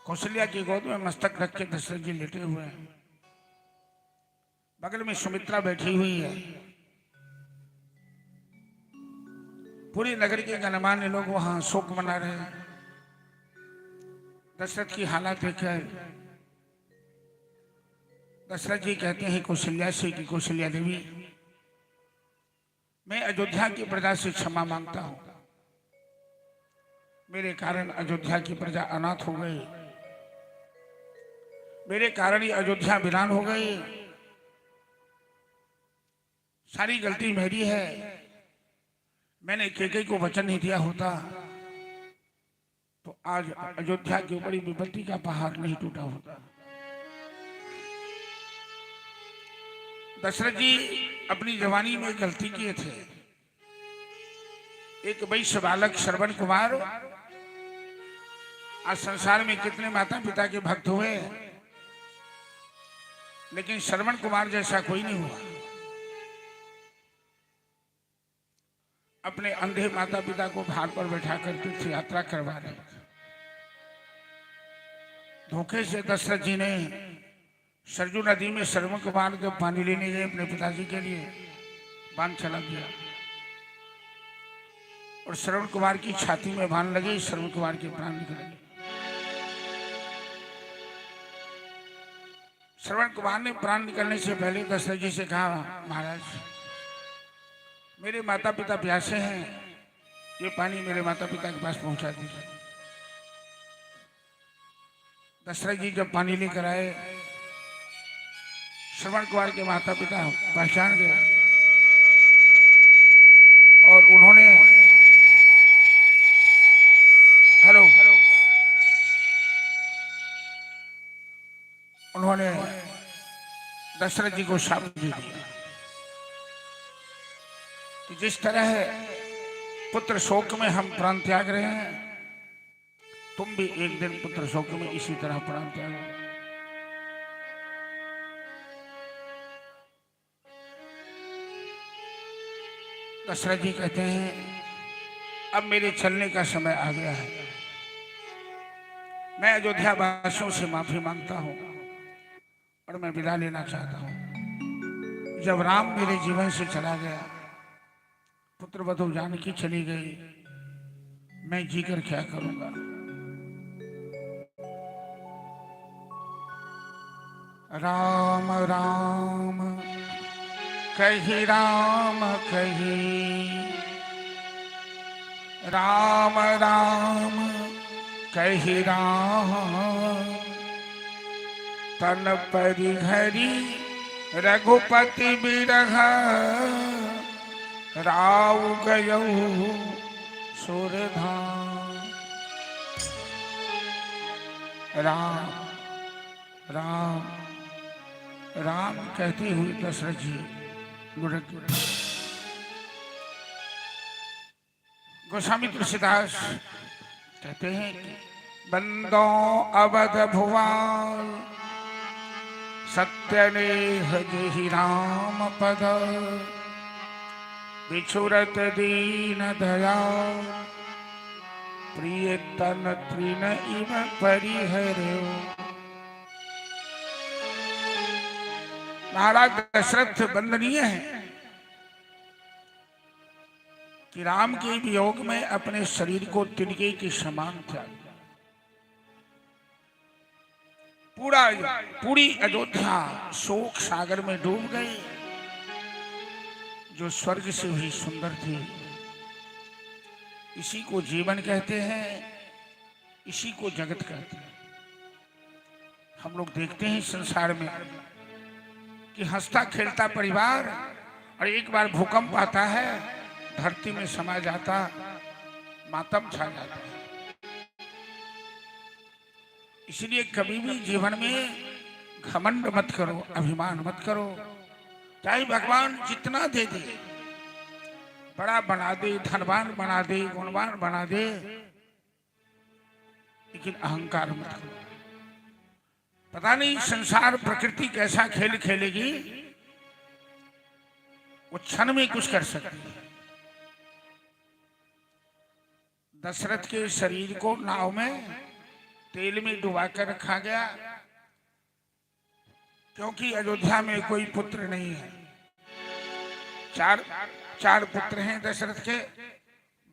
S1: कौशल्या की गोद में मस्तक रख के दशरथ जी लेटे हुए हैं, बगल में सुमित्रा बैठी हुई है। पूरे नगर के गणमान्य लोग वहां शोक मना रहे हैं। दशरथ की हालत देखकर दशरथ जी कहते हैं कौशल्या से कि कौशल्या देवी, मैं अयोध्या की प्रजा से क्षमा मांगता हूं। मेरे कारण अयोध्या की प्रजा अनाथ हो गई, मेरे कारण ही अयोध्या वीरान हो गई। सारी गलती मेरी है। मैंने कैकेयी को वचन नहीं दिया होता तो आज अयोध्या के ऊपर विपत्ति का पहाड़ नहीं टूटा होता। दशरथ जी अपनी जवानी में गलती किए थे। एक वैश्य बालक श्रवण कुमार, आज संसार में कितने माता पिता के भक्त हुए, लेकिन श्रवण कुमार जैसा कोई नहीं हुआ। अपने अंधे माता पिता को भार पर बैठा कर तीर्थ यात्रा करवा रहे थे। धोखे से दशरथ जी ने सरजू नदी में श्रवण कुमार जब पानी लेने गए अपने पिताजी के लिए, बाण चला दिया और श्रवण कुमार की छाती में बाण लगे। श्रवण कुमार के प्राण निकले। श्रवण कुमार ने प्राण निकलने से पहले दशरथ जी से कहा, महाराज मेरे माता पिता प्यासे हैं, ये पानी मेरे माता पिता के पास पहुंचा दीजिए। दशरथ जी जब पानी लेकर आए, श्रवण कुमार के माता पिता पहचान गए और उन्होंने हेलो उन्होंने दशरथ जी को शाप दे दिया कि जिस तरह पुत्र शोक में हम प्राण त्याग रहे हैं, तुम भी एक दिन पुत्र शोक में इसी तरह प्राण त्यागो। दशरथ जी कहते हैं अब मेरे चलने का समय आ गया है, मैं अयोध्या वासियों से माफी मांगता हूं और मैं विदा लेना चाहता हूं। जब राम मेरे जीवन से चला गया, पुत्र वधु जानकी चली गई, मैं जीकर क्या करूंगा। राम राम कही राम कही, राम राम कही राम, तन परिहरी रघुपति बिरह, राव गयऊ सुरधाम। राम राम राम कहती हुई दशरथ जी लुढ़क गए। गोस्वामी तुलसीदास कहते हैं कि बंदो अवध भुवन, सत्य नेह जहि राम पद, बिछुरत दीन दया, प्रिय तन तृण इव परिहर्यो। महाराज दशरथ वंदनीय है कि राम के वियोग में अपने शरीर को तिनके के समान त्याग, पूरी अयोध्या शोक सागर में डूब गई। जो स्वर्ग से भी सुंदर थी, इसी को जीवन कहते हैं, इसी को जगत कहते हैं। हम लोग देखते हैं संसार में कि हंसता खेलता परिवार, और एक बार भूकंप आता है, धरती में समा जाता, मातम छा जाता है। इसलिए कभी भी जीवन में घमंड मत करो, अभिमान मत करो। चाहे भगवान जितना दे दे, बड़ा बना दे, धनवान बना दे, गुणवान बना दे, लेकिन अहंकार मत करो। पता नहीं संसार प्रकृति कैसा खेल खेलेगी, वो क्षण में कुछ कर सकती है। दशरथ के शरीर को नाव में तेल में डुबा कर रखा गया, क्योंकि अयोध्या में कोई पुत्र नहीं है। चार पुत्र हैं दशरथ के,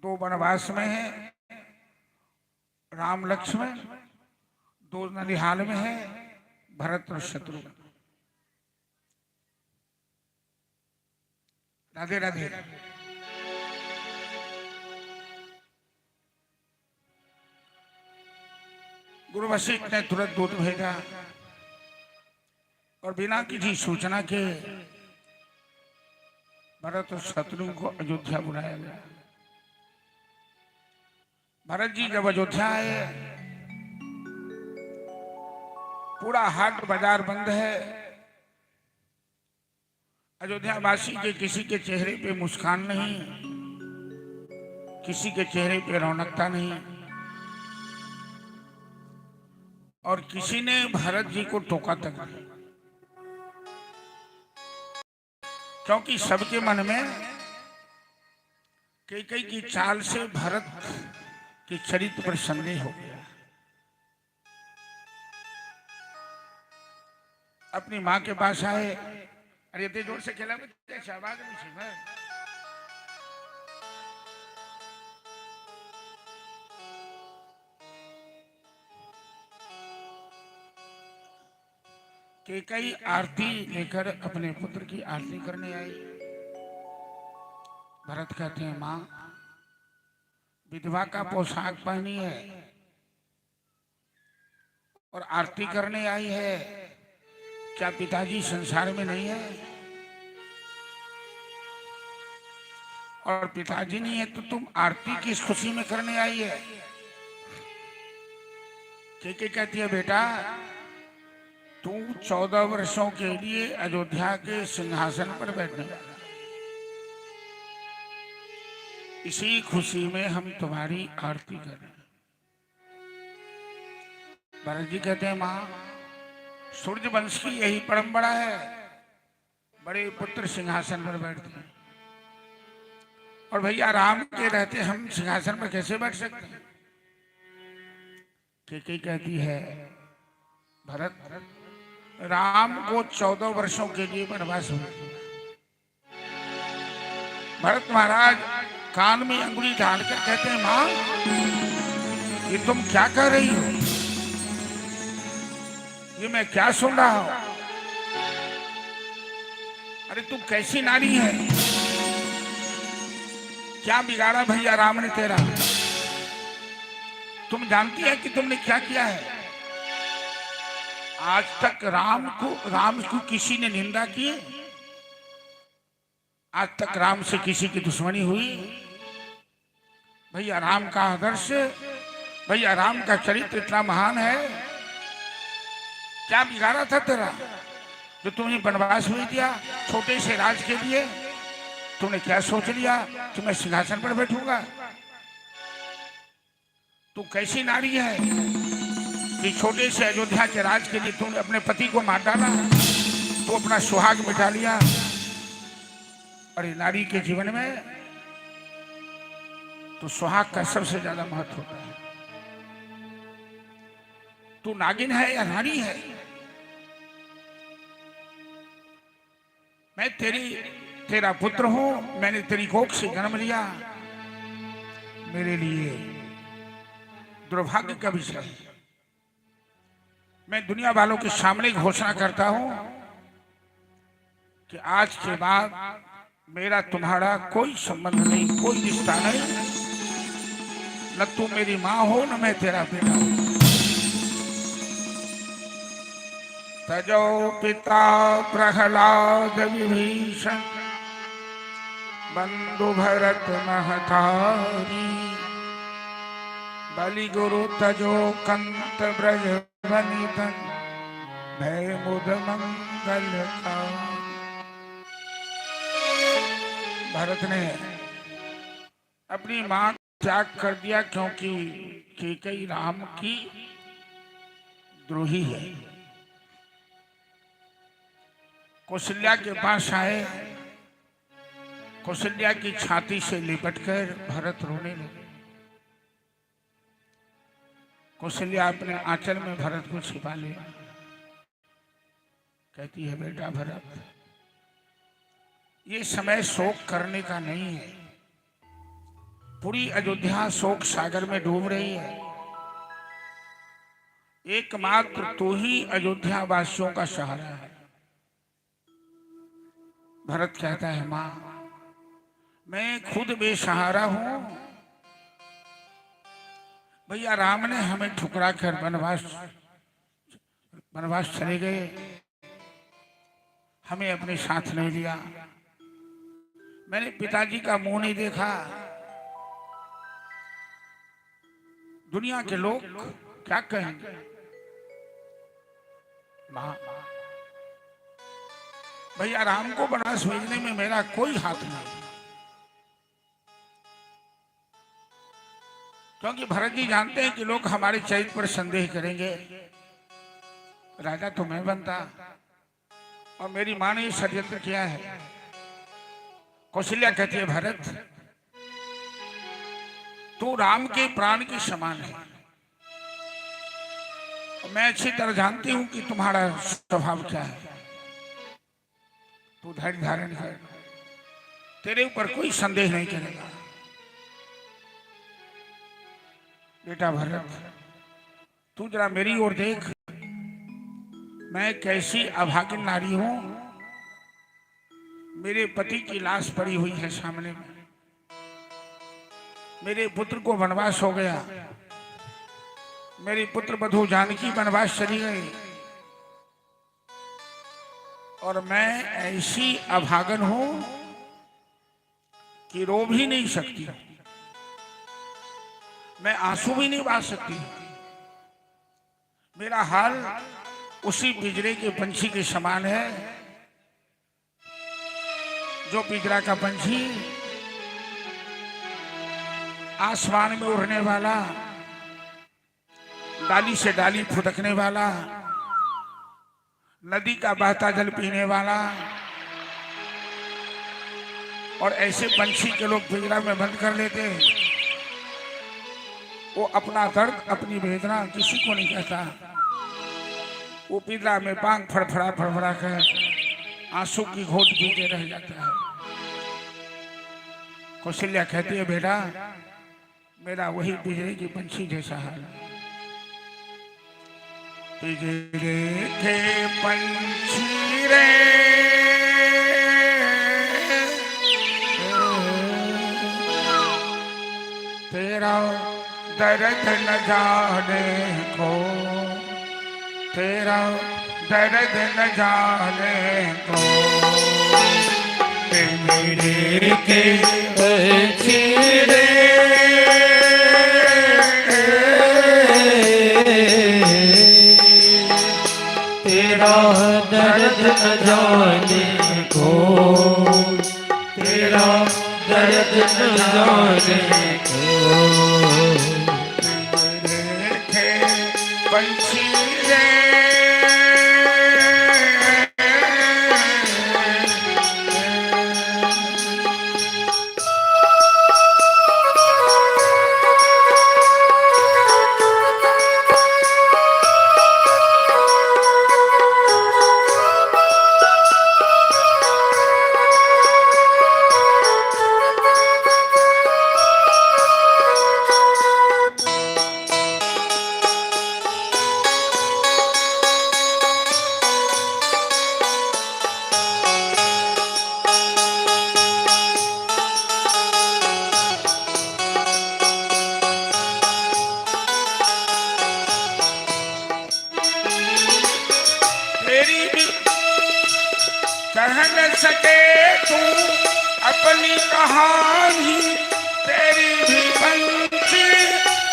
S1: 2 वनवास में हैं, राम लक्ष्मण, 2 ननिहाल में है, भरत और शत्रुघ्न। राधे राधे। गुरु वशिष्ठ ने तुरंत दूत भेजा और बिना किसी सूचना के भरत और शत्रुघ्न को अयोध्या बुलाया गया। भरत जी जब अयोध्या आए, पूरा हाट बाजार बंद है। अयोध्या वासी के किसी के चेहरे पे मुस्कान नहीं, किसी के चेहरे पे रौनकता नहीं, और किसी ने भरत जी को टोका तक नहीं, क्योंकि सबके मन में कैकेयी की चाल से भरत के चरित्र पर संदेह हो गया। अपनी माँ के पास आए, अरे इतने जोर से खेला शाहबाज कैकेयी आरती लेकर अपने पुत्र की आरती करने आई। भरत कहते हैं, माँ विधवा का पोशाक पहनी है और आरती करने आई है, क्या पिताजी संसार में नहीं है? और पिताजी नहीं है तो तुम आरती किस खुशी में करने आई है? कैकेयी कहती है, बेटा तू 14 वर्षों के लिए अयोध्या के सिंहासन पर बैठने वाला। इसी खुशी में हम तुम्हारी आरती कर रहे हैं। भरत जी कहते हैं, माँ, सूर्य वंश की यही परंपरा है, बड़े पुत्र सिंहासन पर बैठते हैं, और भैया राम के रहते हम सिंहासन पर कैसे बैठ सकते हैं? कैकेयी कहती है, भरत, राम को 14 वर्षों के लिए वनवास हुआ। भरत महाराज कान में अंगुली डालकर कहते हैं, मां, ये तुम क्या कह रही हो? ये मैं क्या सुन रहा हूं? अरे तू कैसी नारी है? क्या बिगाड़ा भैया राम ने तेरा? तुम जानती है कि तुमने क्या किया है? आज तक राम को किसी ने निंदा की? आज तक राम से किसी की दुश्मनी हुई? भैया राम का आदर्श, भैया राम का चरित्र इतना महान है, क्या बिगाड़ा था तेरा जो तुम्हें वनवास भेज दिया छोटे से राज के लिए? तूने क्या सोच लिया कि मैं सिंहासन पर बैठूंगा? तू कैसी नारी है कि छोटे से अयोध्या के राज के लिए तूने अपने पति को मार डाला, तू अपना सुहाग मिटा लिया। और नारी के जीवन में तो सुहाग का सबसे ज्यादा महत्व होता है। तू नागिन है या नारी है? मैं तेरा पुत्र हूं, मैंने तेरी कोख से जन्म लिया। मेरे लिए दुर्भाग्य का विषय है। मैं दुनिया वालों के सामने घोषणा करता हूं कि आज के बाद मेरा तुम्हारा कोई संबंध नहीं, कोई रिश्ता नहीं। न तू मेरी माँ हो, न मैं तेरा बेटा हूं। तजो पिता प्रहलाद विभीषण, बंधु भरत महतारी। बलि गुरु तजो कंत ब्रज वनितन, भय मुद मंगल का। भरत ने अपनी मां त्याग कर दिया क्योंकि कैकेयी राम की द्रोही है। कौशल्या के पास आए, कौशल्या की छाती से लिपटकर भरत रोने लगे। कौशल्या अपने आंचल में भरत को छिपा लिया। कहती है, बेटा भरत, ये समय शोक करने का नहीं है। पूरी अयोध्या शोक सागर में डूब रही है। एकमात्र तू ही अयोध्या वासियों का सहारा है। भरत कहता है, मां, मैं खुद बेसहारा हूं। भैया राम ने हमें ठुकरा कर वनवास चले गए, हमें अपने साथ नहीं लिया। मैंने पिताजी का मुंह नहीं देखा। दुनिया के लोग क्या कहेंगे? मां, भैया राम को वनवास भेजने में मेरा कोई हाथ नहीं, क्योंकि भरत जी जानते हैं कि लोग हमारे चरित्र पर संदेह करेंगे। राजा तो मैं बनता, और मेरी मां ने षड्यंत्र किया है। कौशल्या कहती है, भरत, तू राम के प्राण के समान है। मैं अच्छी तरह जानती हूं कि तुम्हारा स्वभाव क्या है। तू धैर्य धारण कर, तेरे ऊपर कोई संदेह नहीं करेगा। बेटा भरत, तू जरा मेरी ओर देख, मैं कैसी अभागिन नारी हूं। मेरे पति की लाश पड़ी हुई है सामने में। मेरे पुत्र को वनवास हो गया। मेरी पुत्र वधू जानकी वनवास चली गई, और मैं ऐसी अभागन हूं कि रो भी नहीं सकती, मैं आंसू भी नहीं बहा सकती। मेरा हाल उसी पिंजरे के पंछी के समान है। जो पिंजरा का पंछी आसमान में उड़ने वाला, डाली से डाली फुदकने वाला, नदी का बहता जल पीने वाला, और ऐसे पंछी के लोग पिंजरा में बंद कर लेते। वो अपना दर्द, अपनी वेदना किसी को नहीं कहता। वो पिंजरा में पांख फड़फड़ा फड़फड़ा कर आंसू की घोट पीते रह जाता है। कौशल्या कहती है, बेटा मेरा वही पिंजरे की पंछी जैसा हाल है। पिंजरे के पंछी रे तेरा दर्द न जाने को, तेरा दर्द न जाने को।
S2: पिंजरे के पंछी रे तेरा दर्द न जाने को, तेरा दर्द न जाने को।
S1: पंछी रे कह न सके तू अपनी कहानी, तेरी भी पंछी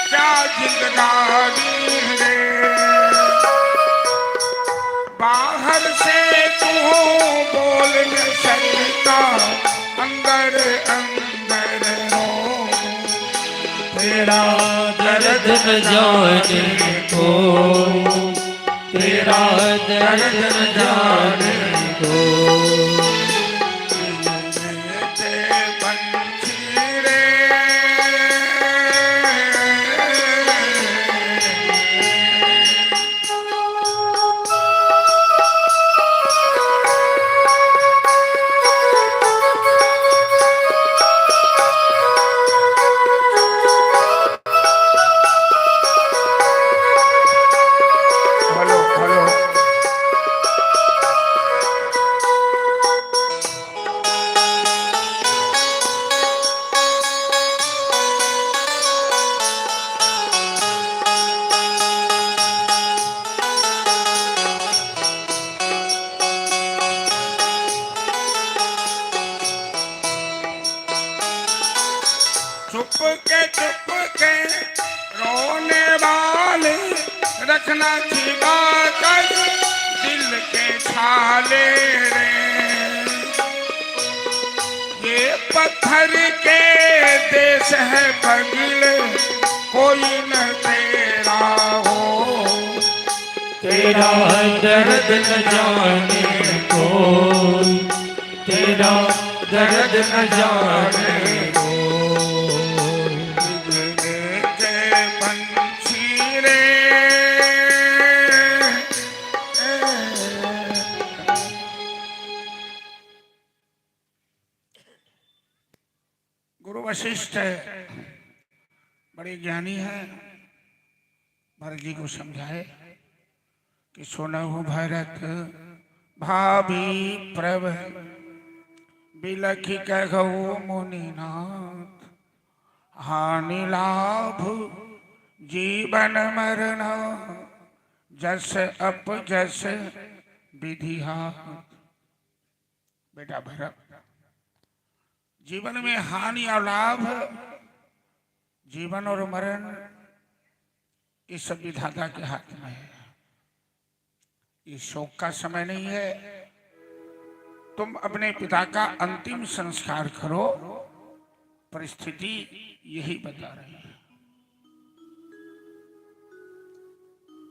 S1: क्या जिंदगानी रे। बाहर से तू बोल न सकता, अंदर अंदर रो।
S2: तेरा दर्द न जाने को, तेरा दर्द न जाने को।
S1: पंछी रे चुप के रोने वाले रखना छिपा कर दिल के छाले रे। ये पत्थर के देश है पगले, कोई न तेरा हो।
S2: तेरा दर्द न जाने को, तेरा दर्द न जाने को।
S1: पंछी रे गुरु वशिष्ठ बड़े ज्ञानी हैं। भरत जी को समझाए कि सुनहु भरत भाभी प्रभ, बिलखी कहु मुनिनाथ। हानि लाभ जीवन मरण, जस अप जस विधि हाथ। बेटा भरत, जीवन में हानि और लाभ, जीवन और मरण, ये सब विधाता के हाथ में है। ये शोक का समय नहीं है। तुम अपने पिता का अंतिम संस्कार करो। परिस्थिति यही बता रही है।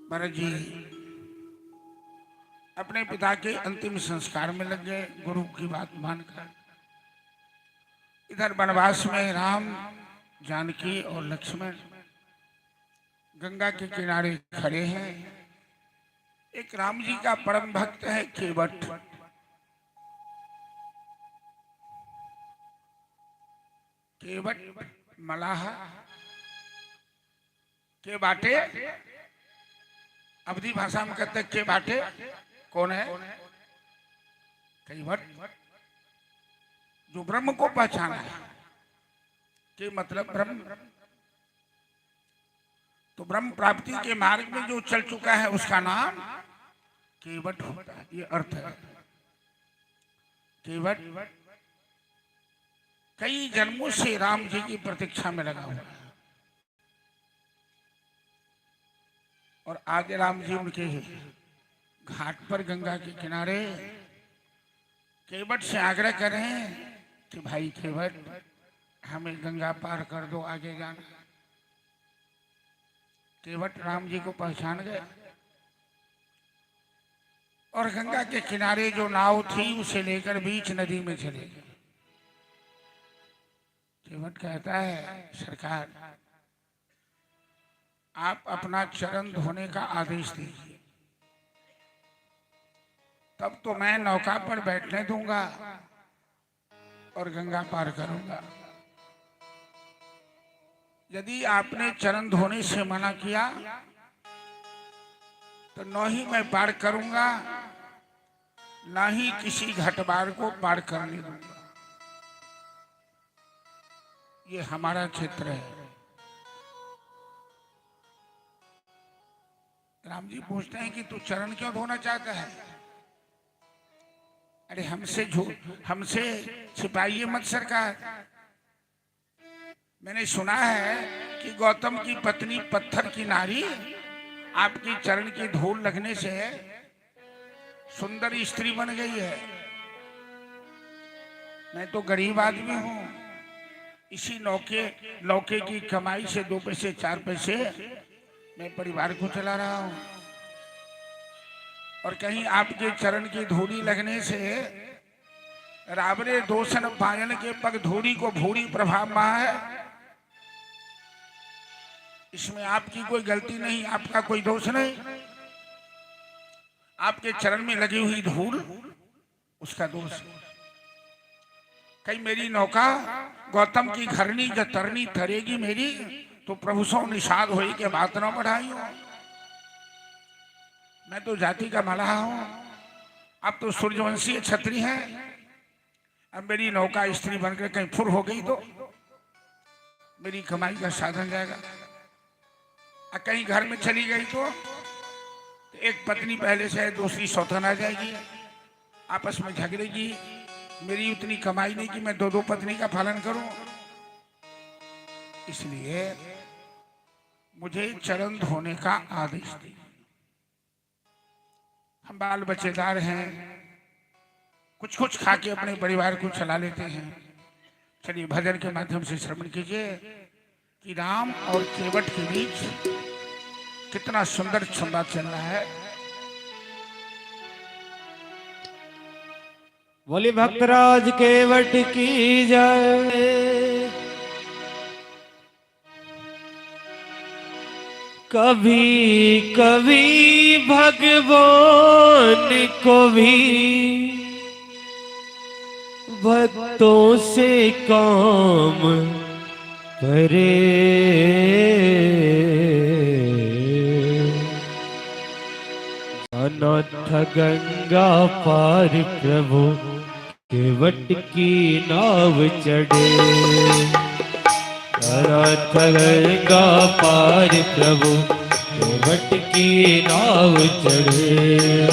S1: भरत जी अपने पिता के अंतिम संस्कार में लग गए, गुरु की बात मानकर। इधर वनवास में राम, जानकी और लक्ष्मण गंगा के किनारे खड़े हैं। एक राम जी का परम भक्त है केवट। केवट मलाह के बाटे, अवधी भाषा में कहते के बाटे। कौन है? केवट, जो ब्रह्म को पहचाना है। के मतलब ब्रह्म। तो ब्रह्म प्राप्ति के मार्ग में जो चल चुका है उसका नाम केवट होता है। ये अर्थ है। केवट कई जन्मों से राम जी की प्रतीक्षा में लगा हुआ है और आज राम जी उनके घाट पर गंगा के किनारे केवट से आग्रह कर रहे हैं कि भाई केवट, हमें गंगा पार कर दो, आगे जाना। केवट राम जी को पहचान गए और गंगा के किनारे जो नाव थी उसे लेकर बीच नदी में चले गए। केवट कहता है, सरकार आप अपना चरण धोने का आदेश दीजिए, तब तो मैं नौका पर बैठने दूंगा और गंगा पार करूंगा। यदि आपने चरण धोने से मना किया तो न ही मैं पार करूंगा, न ही किसी घटबार को पार करने दूंगा। ये हमारा क्षेत्र है। राम जी पूछते हैं कि तू चरण क्यों धोना चाहता है? अरे हमसे छिपाइए मत सरकार। मैंने सुना है कि गौतम की पत्नी पत्थर की नारी आपकी चरण की धूल लगने से सुंदर स्त्री बन गई है। मैं तो गरीब आदमी हूं, इसी लौके की कमाई से 2 पैसे 4 पैसे मैं परिवार को चला रहा हूं और कहीं आपके चरण की धूली लगने से रावरे दोषण पायन के पग धूली को भूरी प्रभाव में है। इसमें आपकी कोई गलती नहीं, आपका कोई दोष नहीं। आपके चरण में लगी हुई धूल उसका दोष है। कहीं मेरी नौका गौतम की घरनी जब तरनी तरेगी मेरी, तो प्रभु सो निषाद होई के बात न बढ़ाई हो। मैं तो जाति का मलाह हूं, अब तो सूर्यवंशी क्षत्रिय हैं। अब मेरी नौका स्त्री बनकर कहीं फुर हो गई तो मेरी कमाई का साधन जाएगा। कहीं घर में चली गई तो एक पत्नी पहले से है, दूसरी सौतन आ जाएगी, आपस में झगड़ेगी। मेरी उतनी कमाई नहीं कि मैं 2 पत्नी का पालन करूं। इसलिए मुझे चरण धोने का आदेश दी। हम बाल बच्चेदार हैं, कुछ खा के अपने परिवार को चला लेते हैं। चलिए भजन के माध्यम से श्रवण कीजिए कि राम और केवट के बीच कितना सुंदर संवाद चल रहा है।
S2: बोली भक्तराज केवट की जय। कभी कभी भगवान को भी भक्तों से काम करे। अनाथ गंगा पार प्रभु केवट की नाव चढ़े। अनाथ गंगा पार प्रभु केवट की नाव चढ़े।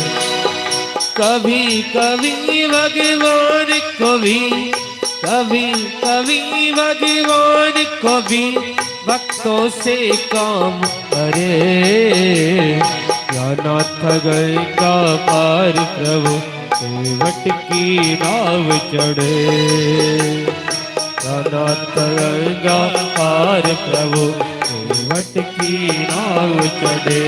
S2: कभी कभी भगवान को भी, कभी कभी भगवान को भी भक्तों से काम करे। नाथ गंगा पार प्रभु केवट की नाव चढ़े। नाथ गंगा पार प्रभु केवट की नाव चढ़े।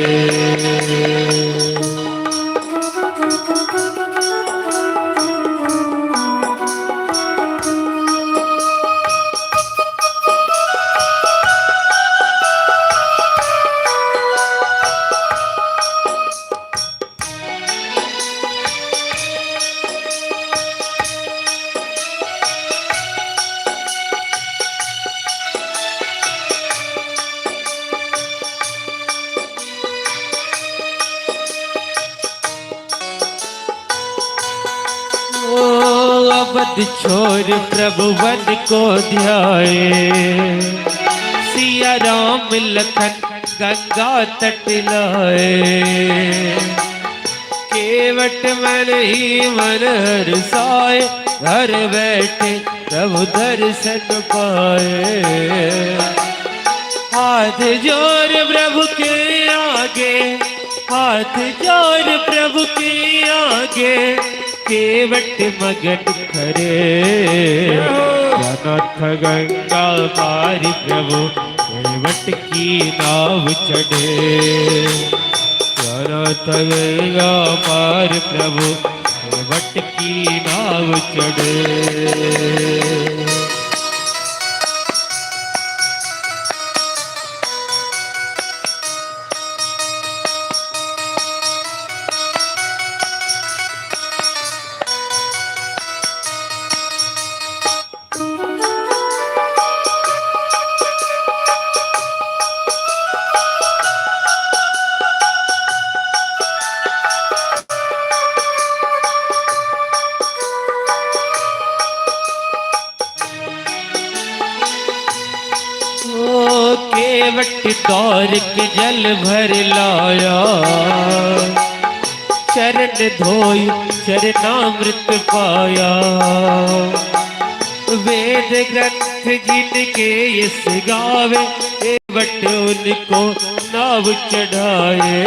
S2: अवध छोर प्रभु वन को ध्याए। सिया राम लखन गंगा तट लाए। केवट मन ही मन हरसाए। घर बैठे प्रभु दर्शन पाए। हाथ जोड़ प्रभु के आगे। हाथ जोड़ प्रभु के आगे। केवट मगन करे। नाथ गंगा पार प्रभु केवट की नाव चढ़े। नाथ गंगा पार प्रभु केवट की नाव चढ़े। केवट दौर के जल भर लाया। चरण धोई चरणामृत पाया। वेद ग्रंथ जिनके यस गावे। केवट उनको नाव चढ़ाए।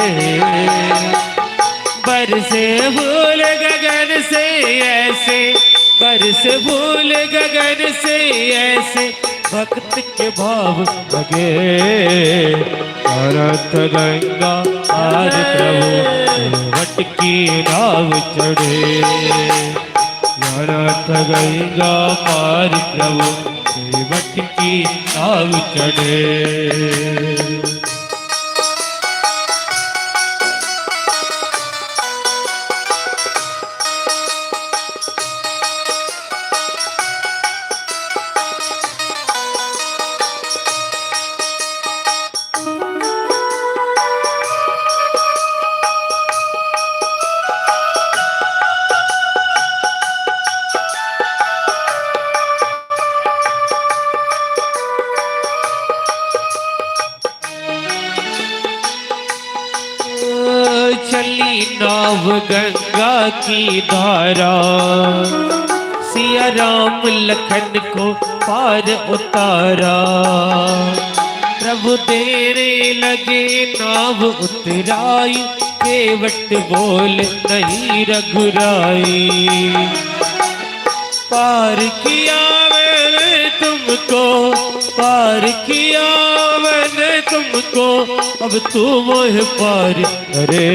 S2: बरसे फूल गगन से ऐसे। बरसे फूल गगन से ऐसे। भक्त के भाव लगे। नाथ गंगा पार प्रभु केवट की नाव चढ़े। नाथ गंगा पार प्रभु केवट की नाव चढ़े। चली नाव गंगा की धारा। सिया राम लखन को पार उतारा। प्रभु तेरे लगे नाव उतराई। केवट बोल नहीं रघुराई। पार किया मैंने तुमको। पार किया मैंने तुमको। अब तू मोह पार करे।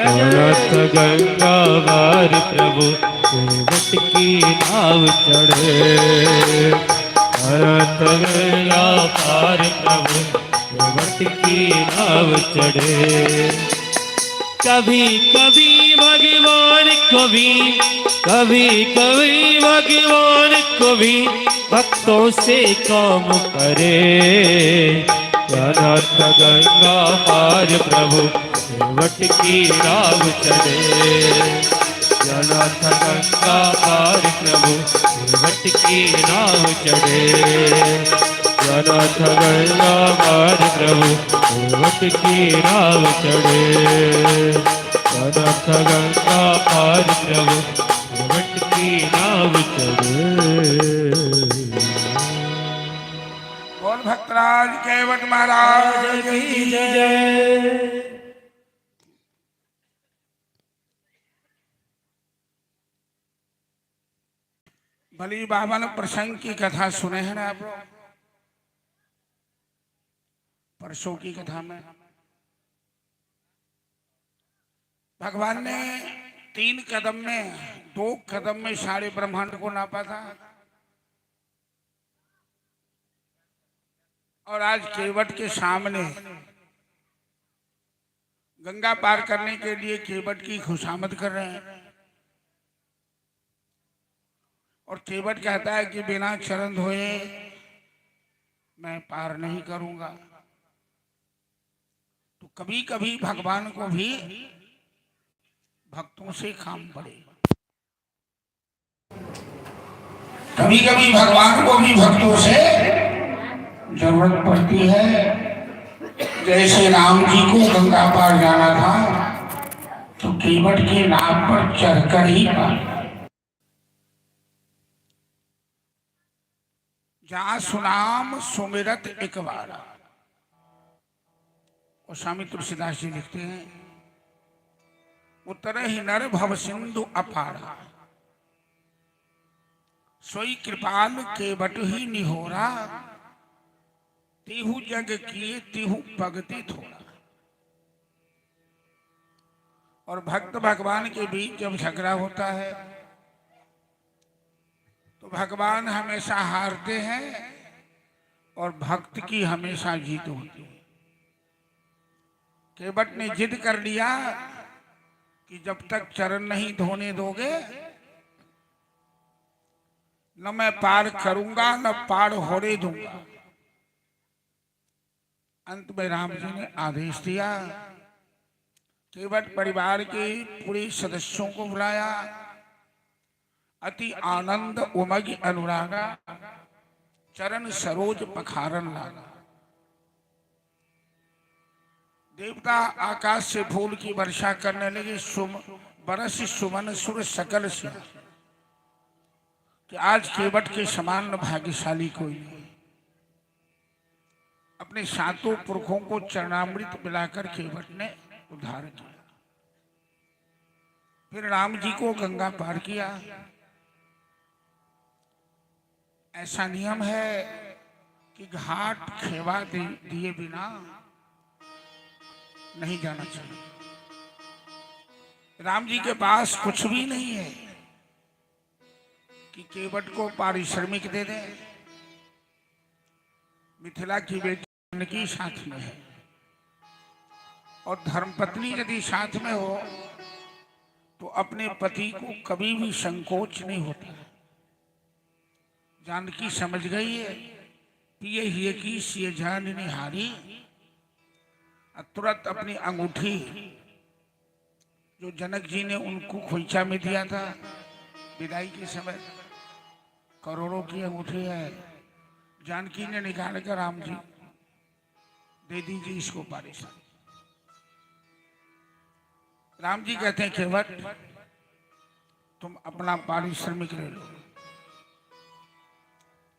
S2: नाथ गंगा पार प्रभु केवट की नाव चढ़े। नाथ गंगा पार प्रभु केवट की नाव चढ़े। कभी कभी भगवान को भी। कभी कभी भगवान को भी भक्तों से काम करे। नाथ गंगा पार प्रभु केवट की नाव चढ़े। नाथ गंगा पार प्रभु केवट की नाव चढ़े। नाथ गंगा पार प्रभु केवट की नाव चढ़े। नाथ गंगा पार प्रभु केवट की नाव चढ़े।
S1: बोल भक्तराज केवट महाराज की जय। बलि बावन प्रसंग की कथा सुने हैं ना आप लोग? परसों की कथा में भगवान ने 3 कदम में 2 कदम में सारे ब्रह्मांड को नापा था। और आज केवट के सामने गंगा पार करने के लिए केवट की खुशामद कर रहे हैं। और केवट कहता है कि बिना चरण धोए मैं पार नहीं करूंगा। तो कभी कभी भगवान को भी भक्तों से काम पड़े, कभी कभी भगवान को भी भक्तों से जरूरत पड़ती है। जैसे राम जी को गंगा पार जाना था तो केवट के नाव पर चढ़कर ही पार। जहां सुनाम सुमिरत एक बार, और स्वामी तुलसीदास जी लिखते हैं, उतर ही नर भव सिंधु अपारा, सोई कृपाल केवट ही निहोरा, तिहु जग किए तिहु भगति थोड़ा। और भक्त भगवान के बीच जब झगड़ा होता है तो भगवान हमेशा हारते हैं और भक्त की हमेशा जीत होती है। केवट ने जिद कर लिया कि जब तक चरण नहीं धोने दोगे न मैं पार करूंगा न पार होने दूंगा। अंत में राम जी ने आदेश दिया, केवट परिवार के पूरे सदस्यों को बुलाया, अति आनंद उमग अनुरागा, चरण सरोज पखारन लागा। देवता आकाश से फूल की वर्षा करने लगे, बरस सुमन सुर सकल से, कि आज केवट के समान भाग्यशाली कोई नहीं। अपने 7 पुरखों को चरणामृत पिलाकर केवट ने उद्धार किया। फिर राम जी को गंगा पार किया। ऐसा नियम है कि घाट खेवा दिए बिना नहीं जाना चाहिए। राम जी के पास कुछ भी नहीं है कि केवट को पारिश्रमिक दे दें। मिथिला की बेटी जानकी साथ में है और धर्मपत्नी यदि साथ में हो तो अपने पति को कभी भी संकोच नहीं होता। जानकी समझ गई है, पिए हिये की सिय जान निहारी, तुरंत अपनी अंगूठी जो जनक जी ने उनको खोइछा में दिया था विदाई के समय, करोड़ों की अंगूठी है, जानकी ने निकाल कर राम जी दे दीजिए इसको पारिश्रमिक। राम जी कहते हैं केवट तुम अपना पारिश्रमिक ले लो।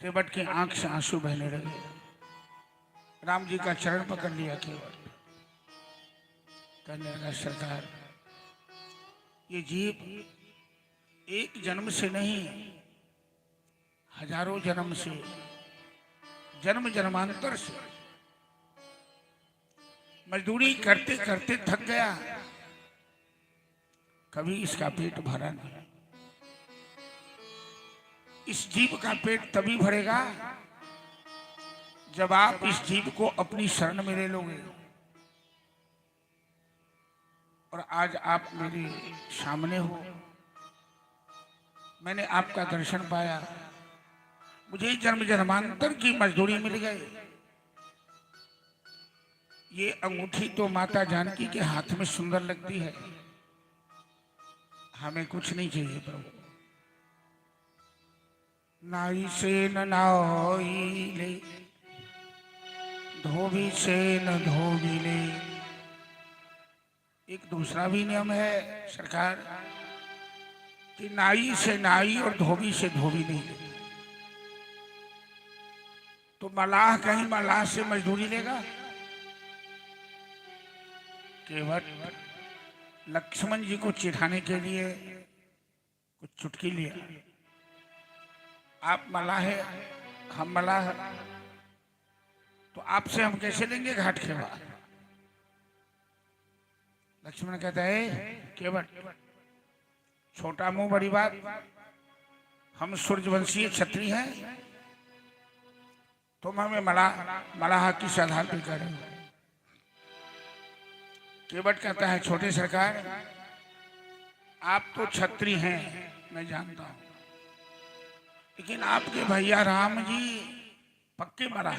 S1: केवट की आंख से आंसू बहने लगे। राम जी का चरण पकड़ लिया केवट, कहने लगा सरकार, ये जीव एक जन्म से नहीं हजारों जन्म से, जन्म जन्मांतर से मजदूरी करते करते थक गया, कभी इसका पेट भरा नहीं। इस जीव का पेट तभी भरेगा जब आप इस जीव को अपनी शरण में ले लोगे। और आज आप मेरे सामने हो, मैंने आपका दर्शन पाया, मुझे जन्म जन्मांतर की मजदूरी मिल गई। ये अंगूठी तो माता जानकी के हाथ में सुंदर लगती है, हमें कुछ नहीं चाहिए प्रभु। नाई से न नाई ले, धोबी से न धोबी ले। एक दूसरा भी नियम है सरकार कि नाई से नाई और धोबी से धोबी नहीं लेती। तो मलाह कहीं मलाह से मजदूरी लेगा? केवट लक्ष्मण जी को चिढ़ाने के लिए कुछ चुटकी लिया आप मलाह है, हम मलाह, तो आपसे हम कैसे लेंगे घाट खेवा? लक्ष्मण कहता है केवट, छोटा मुंह बड़ी बात, हम सूर्यवंशीय क्षत्रिय हैं, तुम हमें मलाह किस आधार पर कर रहे हो? केवट कहता है छोटे सरकार, आप तो क्षत्रिय हैं मैं जानता हूं, लेकिन आपके भैया राम जी पक्के मलाह,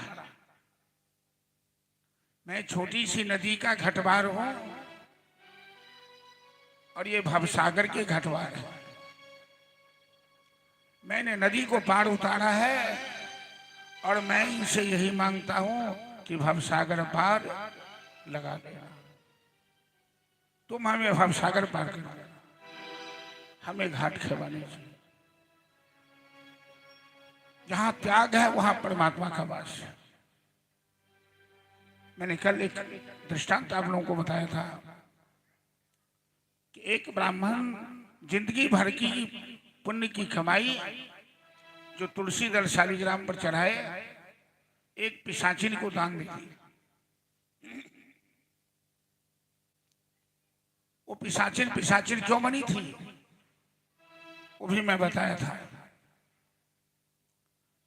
S1: मैं छोटी सी नदी का घटवार हूं और ये भवसागर के घटवार है। मैंने नदी को पार उतारा है और मैं इनसे यही मांगता हूं कि भवसागर पार लगा देना। तुम हमें भवसागर पार कर देना, हमें घाट खेवाने चाहिए। जहां त्याग है वहां परमात्मा का वास है। मैंने कल एक दृष्टांत आप लोगों को बताया था कि एक ब्राह्मण जिंदगी भर की पुण्य की कमाई जो तुलसी दल शालिग्राम पर चढ़ाए, एक पिशाचिनी को दान दे दी। वो पिशाचिन क्यों बनी थी वो भी मैं बताया था।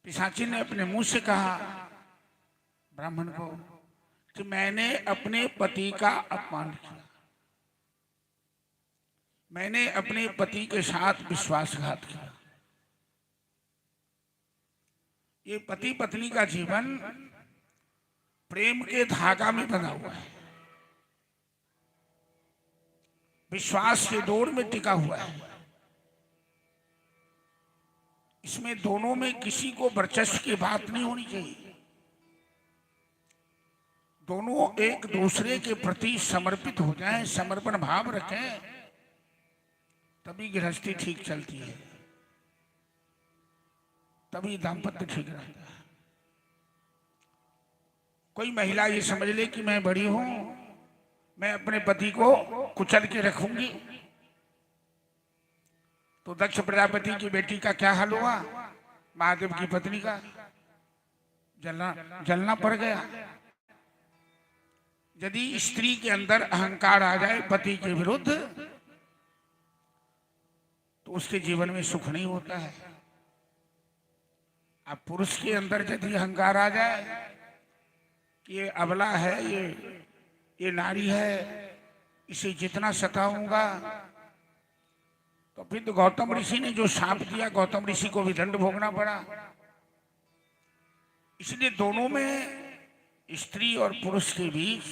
S1: पिशाचिन ने अपने मुंह से कहा ब्राह्मण को कि मैंने अपने पति का अपमान किया, मैंने अपने पति के साथ विश्वासघात किया। ये पति पत्नी का जीवन प्रेम के धागा में बंधा हुआ है, विश्वास के डोर में टिका हुआ है। इसमें दोनों में किसी को वर्चस्व की बात नहीं होनी चाहिए। दोनों एक दूसरे के प्रति समर्पित हो जाएं, समर्पण भाव रखें, तभी गृहस्थी ठीक चलती है, तभी दाम्पत्य ठीक रहता है। कोई महिला ये समझ ले कि मैं बड़ी हूं, मैं अपने पति को कुचल के रखूंगी, तो दक्ष प्रजापति की बेटी का क्या हाल हुआ? महादेव की पत्नी का जलना पड़ गया। यदि स्त्री के अंदर अहंकार आ जाए पति के विरुद्ध, तो उसके जीवन में सुख नहीं होता है। अब पुरुष के अंदर यदि अहंकार आ जाए कि ये अबला है, ये नारी है, इसे जितना सताऊंगा, तो फिर तो गौतम ऋषि ने जो शाप दिया, गौतम ऋषि को भी दंड भोगना पड़ा। इसलिए दोनों में, स्त्री और पुरुष के बीच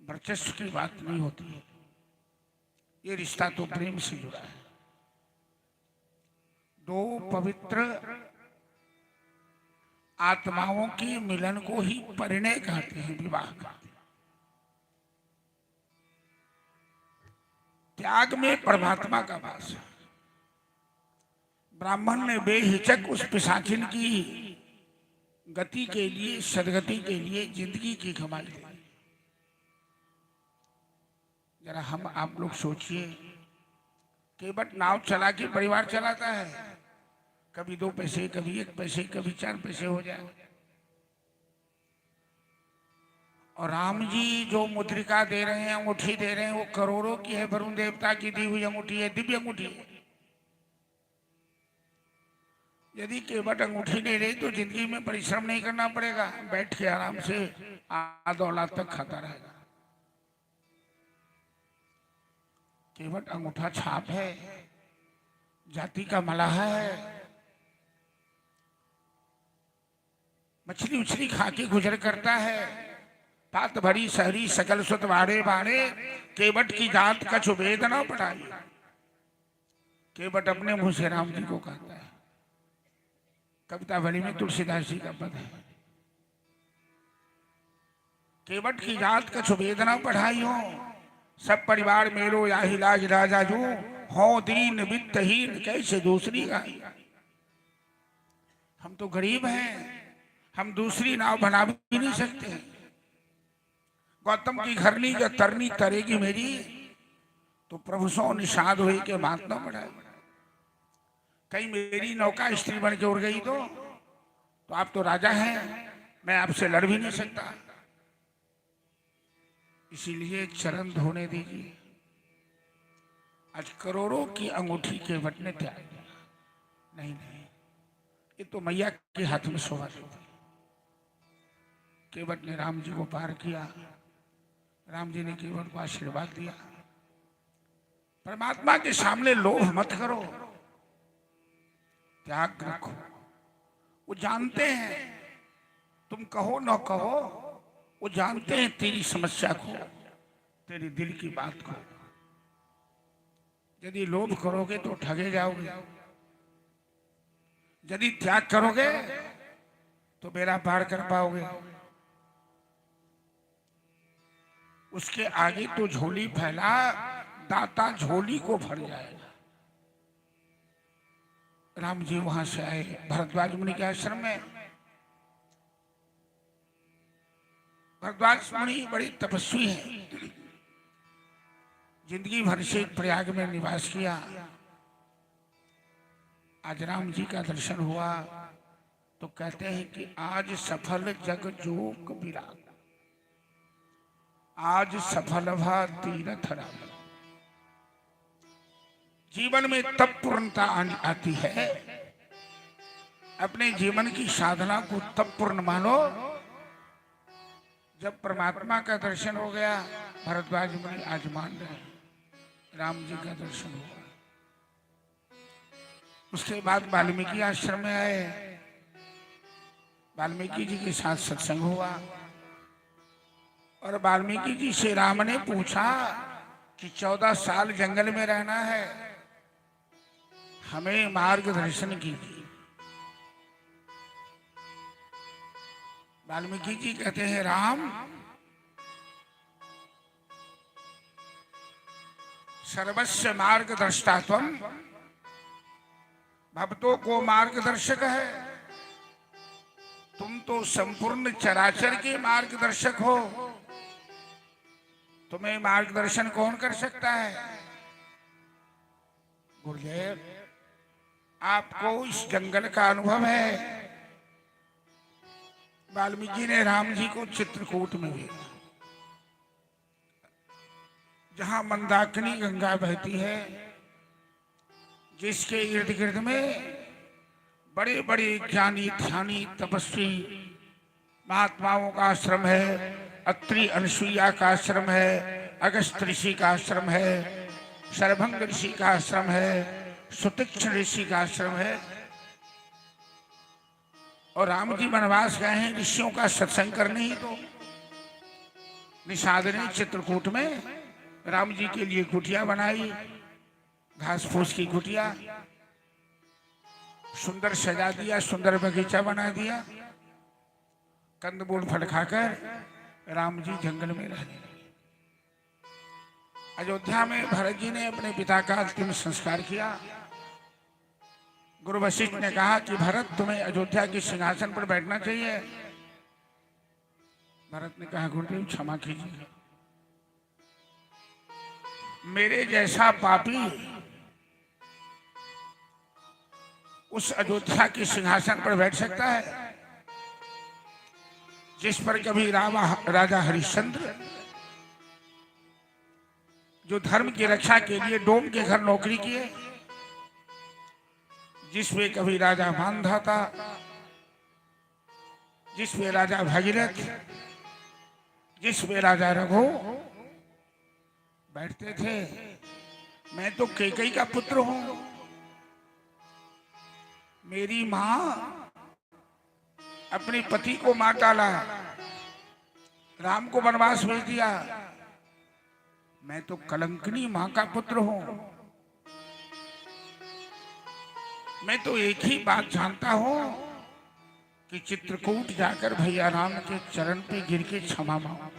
S1: वर्चस्व की बात नहीं होती है। ये रिश्ता तो प्रेम से जुड़ा है। दो पवित्र आत्माओं के मिलन को ही परिणय कहते हैं, विवाह कहते हैं। त्याग में परमात्मा का वास है। ब्राह्मण ने बेहिचक उस पिशाचिन की गति के लिए, सदगति के लिए जिंदगी की कमाई दी। जरा हम आप लोग सोचिए, केवट नाव चला के परिवार चलाता है, कभी 2 पैसे, कभी 1 पैसे, कभी 4 पैसे हो जाए। और राम जी जो मुद्रिका दे रहे हैं, अंगूठी दे रहे हैं, वो करोड़ों की है, वरुण देवता की दी हुई अंगूठी है, दिव्य अंगूठी है। यदि केवट अंगूठी नहीं रही तो जिंदगी में परिश्रम नहीं करना पड़ेगा, बैठ के आराम से आध औलाद तक खाता रहेगा। केवट अंगूठा छाप है, जाति का मलाह है, मछली उछली खा के गुजर करता है, पात भरी शहरी सकल सुत बाड़े बाड़े, केवट की जात कछु वेद न पढ़ाई। केवट अपने मुंह से राम जी को कहता है। कविता भली में तुलसीदास जी का पद है, केवट की जात कछु वेद न पढ़ाई हो, सब परिवार मेरो याहि लाज राजा जो, हो दीन वित्तहीन कैसे दूसरी गाई। हम तो गरीब हैं, हम दूसरी नाव बना भी नहीं सकते। गौतम की घरनी जो तरनी तरेगी मेरी, तो प्रभु सो निषाद हुई के बात न बढ़ाए। कहीं मेरी नौका स्त्री बन के उड़ गई तो आप तो राजा हैं, मैं आपसे लड़ भी नहीं सकता। इसीलिए चरण धोने दीजिए। आज करोड़ों की अंगूठी केवट ने त्याग दिया। नहीं नहीं, ये तो मैया के हाथ में शोभा देती। केवट ने राम जी को पार किया, राम जी ने केवट को आशीर्वाद दिया। परमात्मा के सामने लोभ मत करो, त्याग रखो। वो जानते हैं, तुम कहो न कहो, वो जानते हैं तेरी समस्या को, तेरी दिल की बात को। यदि लोभ करोगे तो ठगे जाओगे, यदि त्याग करोगे तो बेड़ा पार कर पाओगे। उसके आगे तो झोली फैला, दाता झोली को भर जाएगा। राम जी वहां से आए भरद्वाज मुनि के आश्रम में। भरद्वाज मुनि बड़ी तपस्वी है, जिंदगी भर से प्रयाग में निवास किया। आज राम जी का दर्शन हुआ तो कहते हैं कि आज सफल जग जोग विराग, आज सफल भा तीरथ राम। जीवन में तब पूर्णता आती है, अपने जीवन की साधना को तब पूर्ण मानो जब परमात्मा का दर्शन हो गया। भरद्वाज मुनि आज मान रहे हैं, राम जी का दर्शन हुआ। उसके बाद वाल्मीकि आश्रम में आए, वाल्मीकि जी के साथ सत्संग हुआ और वाल्मीकि जी से राम ने पूछा कि 14 साल जंगल में रहना है, हमें मार्गदर्शन कीजिए। वाल्मीकि जी कहते हैं, राम सर्वस्व मार्गदर्शिता त्वम, भक्तों को मार्गदर्शक है। तुम तो संपूर्ण चराचर के मार्गदर्शक हो, तुम्हें मार्गदर्शन कौन कर सकता है? गुरुदेव, आपको इस जंगल का अनुभव है। वाल्मीकि ने राम जी को चित्रकूट में भेजा, जहां मंदाकिनी गंगा बहती है, जिसके इर्द गिर्द में बड़े बड़े ज्ञानी ध्यानी तपस्वी महात्माओं का आश्रम है। अत्रि अनसुईया का आश्रम है, अगस्त ऋषि का आश्रम है, शरभंग ऋषि का आश्रम है, सुतीक्ष्ण ऋषि का आश्रम है। और राम जी वनवास गए हैं ऋषियों का सत्संग करने ही। तो निषाद ने चित्रकूट में राम जी के लिए कुटिया बनाई, घास फूस की कुटिया, सुंदर सजा दिया, सुंदर बगीचा बना दिया। कंदमूल फल खाकर राम जी जंगल में रहने लगे। अयोध्या में भरत जी ने अपने पिता का अंतिम संस्कार किया। गुरु वशिष्ठ ने कहा कि भरत, तुम्हें अयोध्या के सिंहासन पर बैठना चाहिए। भरत ने कहा, गुरुदेव क्षमा कीजिए, मेरे जैसा पापी उस अयोध्या के सिंहासन पर बैठ सकता है जिस पर कभी राजा हरिश्चंद्र, जो धर्म की रक्षा के लिए डोम के घर नौकरी किए, जिसमें कभी राजा मानधाता, जिसमें राजा भगीरथ, जिसमें राजा रघु बैठते थे। मैं तो कैकेयी का पुत्र हूं। मेरी मां अपने पति को मार डाला, राम को वनवास भेज दिया। मैं तो कलंकनी मां का पुत्र हूं। मैं तो एक ही बात जानता हूं कि चित्रकूट जाकर भैया राम के चरण पे गिर के क्षमा मांगो।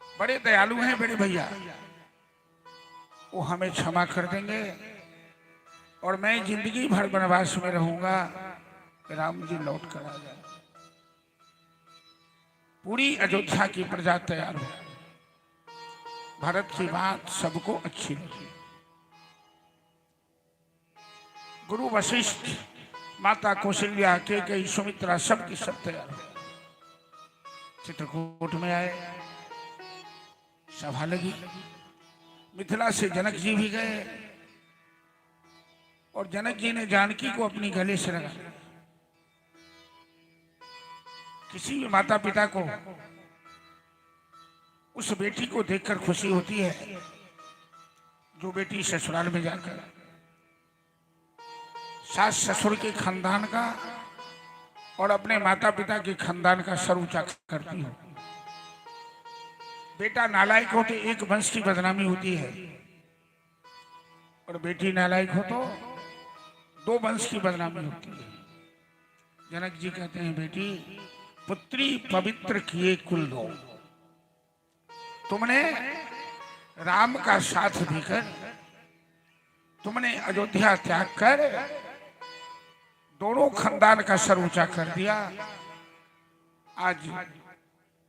S1: बड़े दयालु हैं बड़े भैया, वो हमें क्षमा कर देंगे और मैं जिंदगी भर वनवास में रहूंगा। राम जी लौट कर आ जाए। पूरी अयोध्या की प्रजा तैयार हो। भरत की बात सबको अच्छी लगी। गुरु वशिष्ठ, माता कौशल्या, कैकेयी, सुमित्रा सब की सब तैयार हो चित्रकूट में आए। सभा लगी। मिथिला से जनक जी भी गए और जनक जी ने जानकी को अपनी गले से लगा। किसी भी माता पिता को उस बेटी को देखकर खुशी होती है जो बेटी ससुराल में जाकर सास ससुर के खानदान का और अपने माता पिता के खानदान का सर ऊंचा करती हो। बेटा नालायक हो तो एक वंश की बदनामी होती है और बेटी नालायक हो तो दो वंश की बदनामी होती है। जनक जी कहते हैं, बेटी पुत्री पवित्र किए कुल दो। तुमने राम का साथ देकर, तुमने अयोध्या त्याग कर दोनों खानदान का सर ऊंचा कर दिया। आज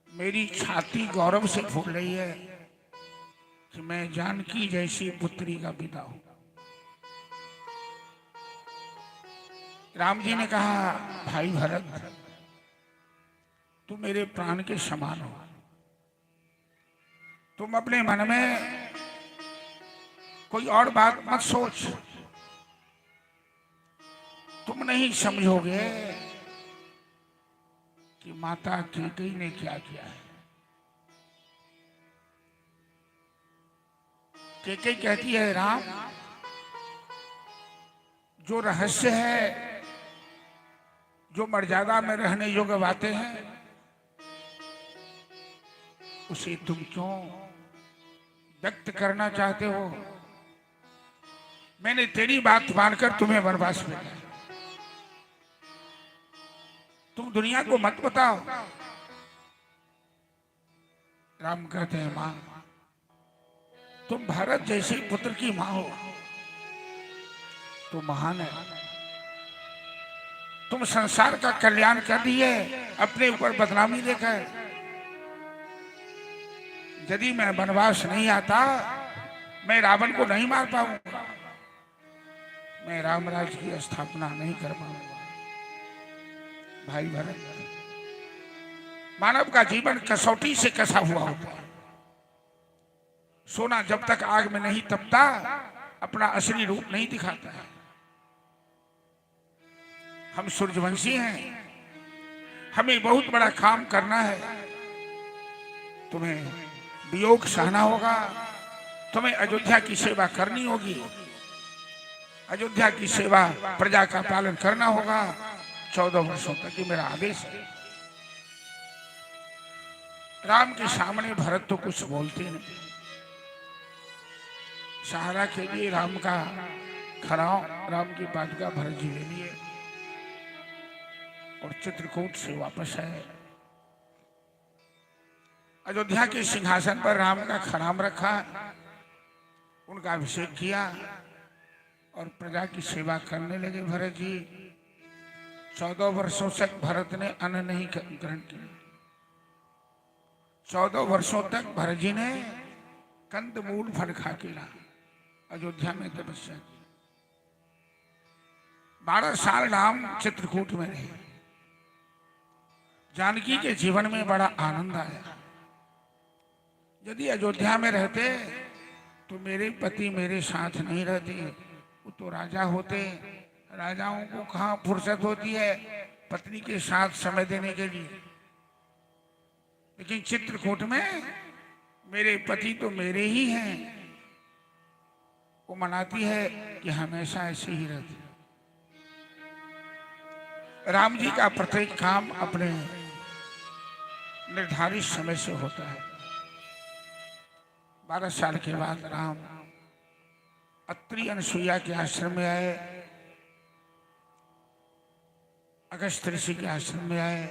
S1: मेरी छाती गौरव से फूल रही है कि मैं जानकी जैसी पुत्री का पिता हूं। राम जी ने कहा, भाई भरत, तू मेरे प्राण के समान हो। तुम अपने मन में कोई और बात मत सोच। तुम नहीं समझोगे कि माता कैकेयी ने क्या किया है। कैकेयी कहती है, राम, जो रहस्य है, जो मर्यादा में रहने योग्य बातें हैं, उसे तुम क्यों व्यक्त करना चाहते हो? मैंने तेरी बात मानकर तुम्हें वनवास भेजा। तुम दुनिया को मत बताओ। राम कहते हैं, मां, तुम भरत जैसे पुत्र की मां हो तो महान है। तुम संसार का कल्याण कर दिए अपने ऊपर बदनामी देकर। यदि मैं वनवास नहीं आता, मैं रावण को नहीं मार पाऊंगा, मैं रामराज की स्थापना नहीं कर पाऊंगा। भाई भरत, मानव का जीवन कसौटी से कसा हुआ होता है। सोना जब तक आग में नहीं तपता, अपना असली रूप नहीं दिखाता है। हम सूर्यवंशी हैं, हमें बहुत बड़ा काम करना है। तुम्हें वियोग सहना होगा, तुम्हें अयोध्या की सेवा करनी होगी, अयोध्या की सेवा, प्रजा का पालन करना होगा 14 वर्षों तक। ये मेरा आदेश है। राम के सामने भरत तो कुछ बोलते नहीं। सहारा के लिए राम का खड़ाव, राम की पादुका भरत जी ले लिए और चित्रकूट से वापस आए। अयोध्या के सिंहासन पर राम का खड़ाम रखा, उनका अभिषेक किया और प्रजा की सेवा करने लगे भरत जी। 14 वर्षों तक भरत ने अन्न नहीं ग्रहण किया। 14 वर्षों तक भरत जी ने कंद मूल फल खा के रहा, अयोध्या में तपस्या की। 12 साल राम चित्रकूट में रहे। जानकी के जीवन में बड़ा आनंद आया। यदि अयोध्या में रहते तो मेरे पति मेरे साथ नहीं रहते, वो तो राजा होते। राजाओं को कहाँ फुर्सत होती है पत्नी के साथ समय देने के लिए। लेकिन चित्रकूट में मेरे पति तो मेरे ही हैं। वो मनाती है कि हमेशा ऐसे ही रहते। राम जी का प्रत्येक काम अपने निर्धारित समय से होता है। 12 साल के बाद राम अत्रि अनसुईया के आश्रम में आए, अगस्त ऋषि के आश्रम में आए,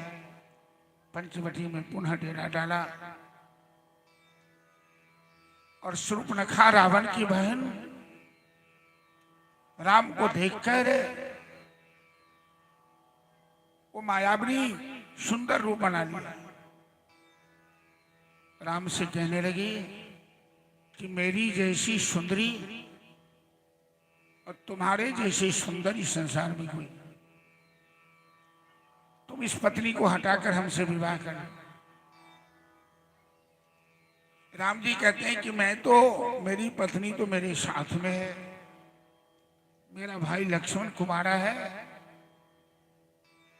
S1: पंचवटी में पुनः डेरा डाला और शूर्पणखा रावण की बहन राम को देखकर वो मायावी सुंदर रूप बना लिया। राम से कहने लगी कि मेरी जैसी सुंदरी और तुम्हारे जैसे सुंदर इस संसार में कोई, तुम इस पत्नी को हटाकर हमसे विवाह करना। राम जी कहते हैं कि मैं तो, मेरी पत्नी तो मेरे साथ में है, मेरा भाई लक्ष्मण कुमारा है,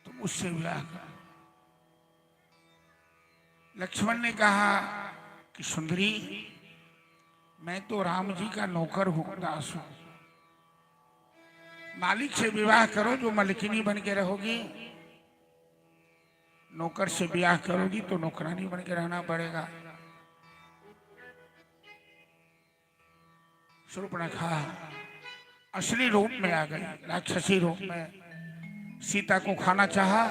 S1: तुम उससे विवाह करो। लक्ष्मण ने कहा कि सुंदरी, मैं तो राम जी का नौकर हूं, दास हूं, मालिक से विवाह करो जो मलकिनी बन के रहोगी, नौकर से विवाह करोगी तो नौकरानी बन के रहना पड़ेगा। शूर्पणखा असली रूप में आ गई, राक्षसी रूप में सीता को खाना चाहा।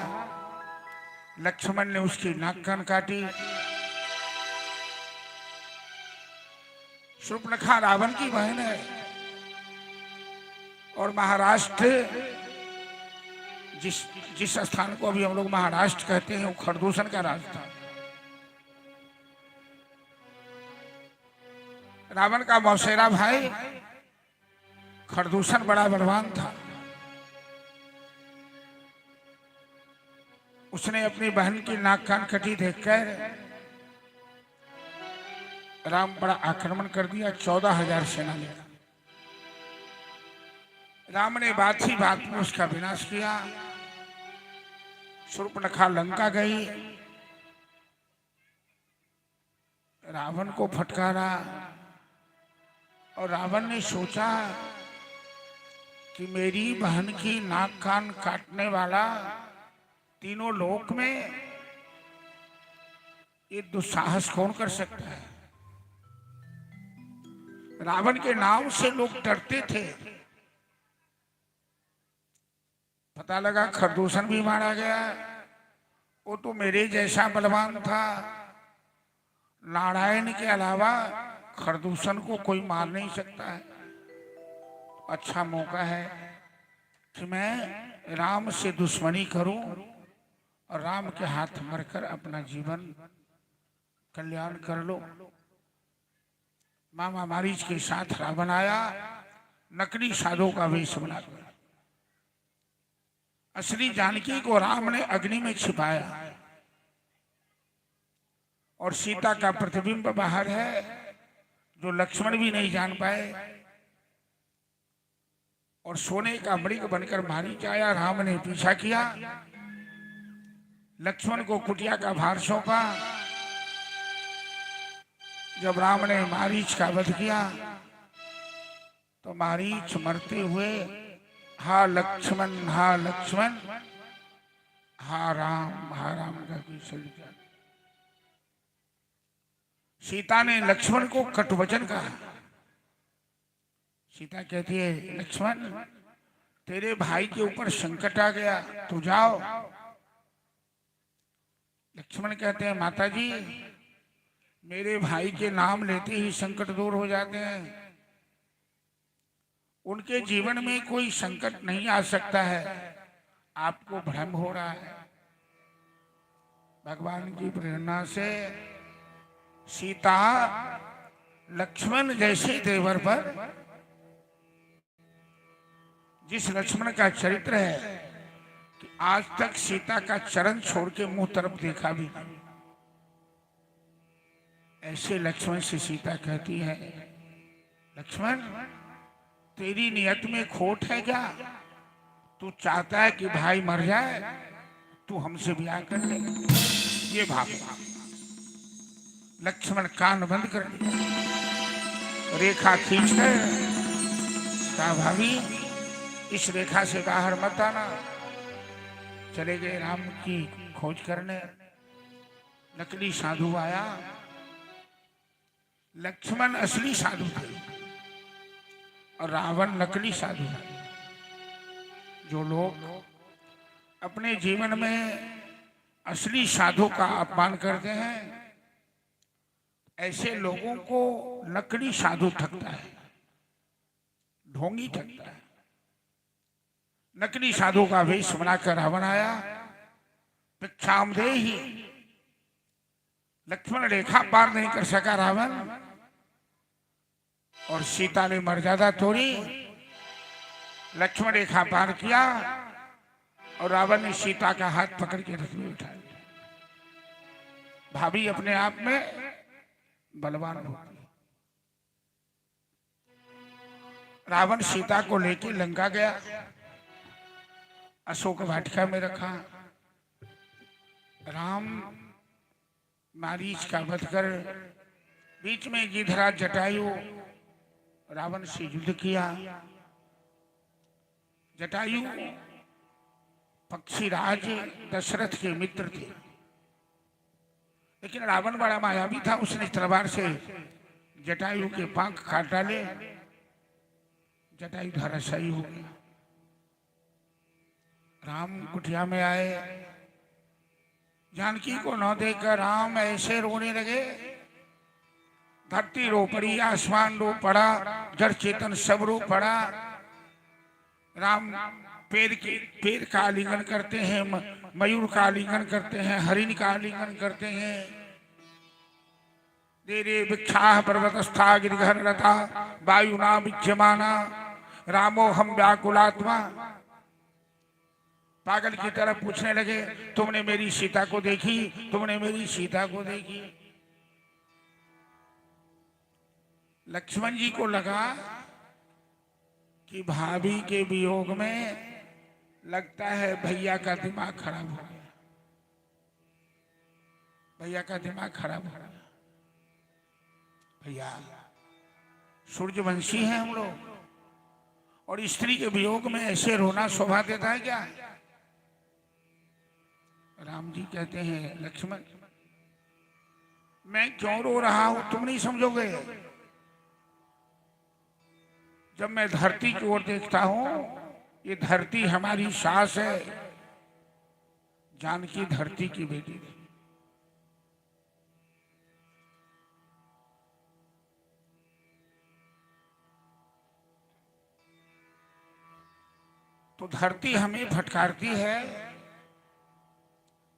S1: लक्ष्मण ने उसकी नाक कान काटी। शूर्पणखा रावण की बहन है और महाराष्ट्र, जिस स्थान को अभी हम लोग महाराष्ट्र कहते हैं, वो खरदूषण का राज था। रावण का मौसेरा भाई खरदूषण बड़ा बलवान था। उसने अपनी बहन की नाक कान कटी देखकर राम बड़ा आक्रमण कर दिया, 14,000 सेना लेकर। राम ने बात ही बात में उसका विनाश किया। शूर्पणखा लंका गई, रावण को फटकारा और रावण ने सोचा कि मेरी बहन की नाक कान काटने वाला तीनों लोक में ये दुस्साहस कौन कर सकता है। रावण के नाम से लोग डरते थे। पता लगा खरदूषण भी मारा गया, वो तो मेरे जैसा बलवान था। नारायण के अलावा खरदूषण को कोई मार नहीं सकता है। अच्छा मौका है कि मैं राम से दुश्मनी करूं और राम के हाथ मरकर अपना जीवन कल्याण कर लो। मामा मारीच के साथ रावण आया, नकली साधु का वेश बनाकर। असली जानकी को राम ने अग्नि में छिपाया और सीता का प्रतिबिंब बाहर है, जो लक्ष्मण भी नहीं जान पाए। और सोने का मृग बनकर मारीच आया। राम ने पीछा किया, लक्ष्मण को कुटिया का भार सौंपा। जब राम ने मारीच का वध किया तो मारीच मरते हुए हा लक्ष्मण, हा लक्ष्मण, हा राम करके चली जा। सीता ने लक्ष्मण को कटुवचन कहा। सीता कहती है, लक्ष्मण तेरे भाई के ऊपर संकट आ गया, तू जाओ। लक्ष्मण कहते हैं, माता जी मेरे भाई के नाम लेते ही संकट दूर हो जाते हैं। उनके जीवन में कोई संकट नहीं आ सकता है, आपको भ्रम हो रहा है। भगवान की प्रेरणा से सीता लक्ष्मण जैसे देवर पर, जिस लक्ष्मण का चरित्र है कि आज तक सीता का चरण छोड़ के मुंह तरफ देखा भी नहीं, ऐसे लक्ष्मण से सीता कहती है, लक्ष्मण तेरी नियत में खोट है क्या? तू चाहता है कि भाई मर जाए, तू हमसे ब्याह कर ले। ये भाव लक्ष्मण कान बंद कर लिया, रेखा खींच कर कहा, भाभी इस रेखा से बाहर मत आना। चले गए राम की खोज करने। नकली साधु आया। लक्ष्मण असली साधु थे और रावण नकली साधु था। जो लोग अपने जीवन में असली साधु का अपमान करते हैं, ऐसे लोगों को नकली साधु ठगता है, ढोंगी ठगता है। नकली साधु का वेश बनाकर रावण आया। भिक्षामदेहि, लक्ष्मण रेखा पार नहीं कर सका रावण, और सीता ने मर्यादा तोड़ी। लक्ष्मण रेखा पार किया और रावण ने सीता का हाथ पकड़ के रथ में उठा लिया। भाभी अपने आप में बलवान होती है। रावण सीता को लेके लंका गया, अशोक वाटिका में रखा। राम मारीच का वध कर बीच में गिधराज जटायु रावण से युद्ध किया। जटायु पक्षीराज दशरथ के मित्र थे, लेकिन रावण बड़ा मायावी था। उसने तलवार से जटायु के पंख काट डाले, जटायु धराशायी हो गया। राम कुटिया में आए, जानकी को न देखकर राम ऐसे रोने लगे, धरती रो पड़ी, आसमान रो पड़ा, जड़ चेतन सब रो पड़ा। राम पेड़ का आलिंगन करते हैं, मयूर का आलिंगन करते हैं, हरिण का आलिंगन करते हैं। देरे भिक्षा पर्वतस्था गिरिघर रता वायुना विज्यमाना रामो हम व्याकुलात्मा। पागल की तरह पूछने लगे, तुमने मेरी सीता को देखी, तुमने मेरी सीता को देखी। लक्ष्मण जी को लगा कि भाभी के वियोग में लगता है भैया का दिमाग खराब हो गया, भैया का दिमाग खराब हो गया। भैया सूर्यवंशी हैं हम लोग, और स्त्री के वियोग में ऐसे रोना शोभा देता है क्या? राम जी कहते हैं, लक्ष्मण मैं क्यों रो रहा हूं तुम नहीं समझोगे। जब मैं धरती की ओर देखता हूं, ये धरती हमारी सास है। जानकी धरती की बेटी थी। तो धरती हमें फटकारती है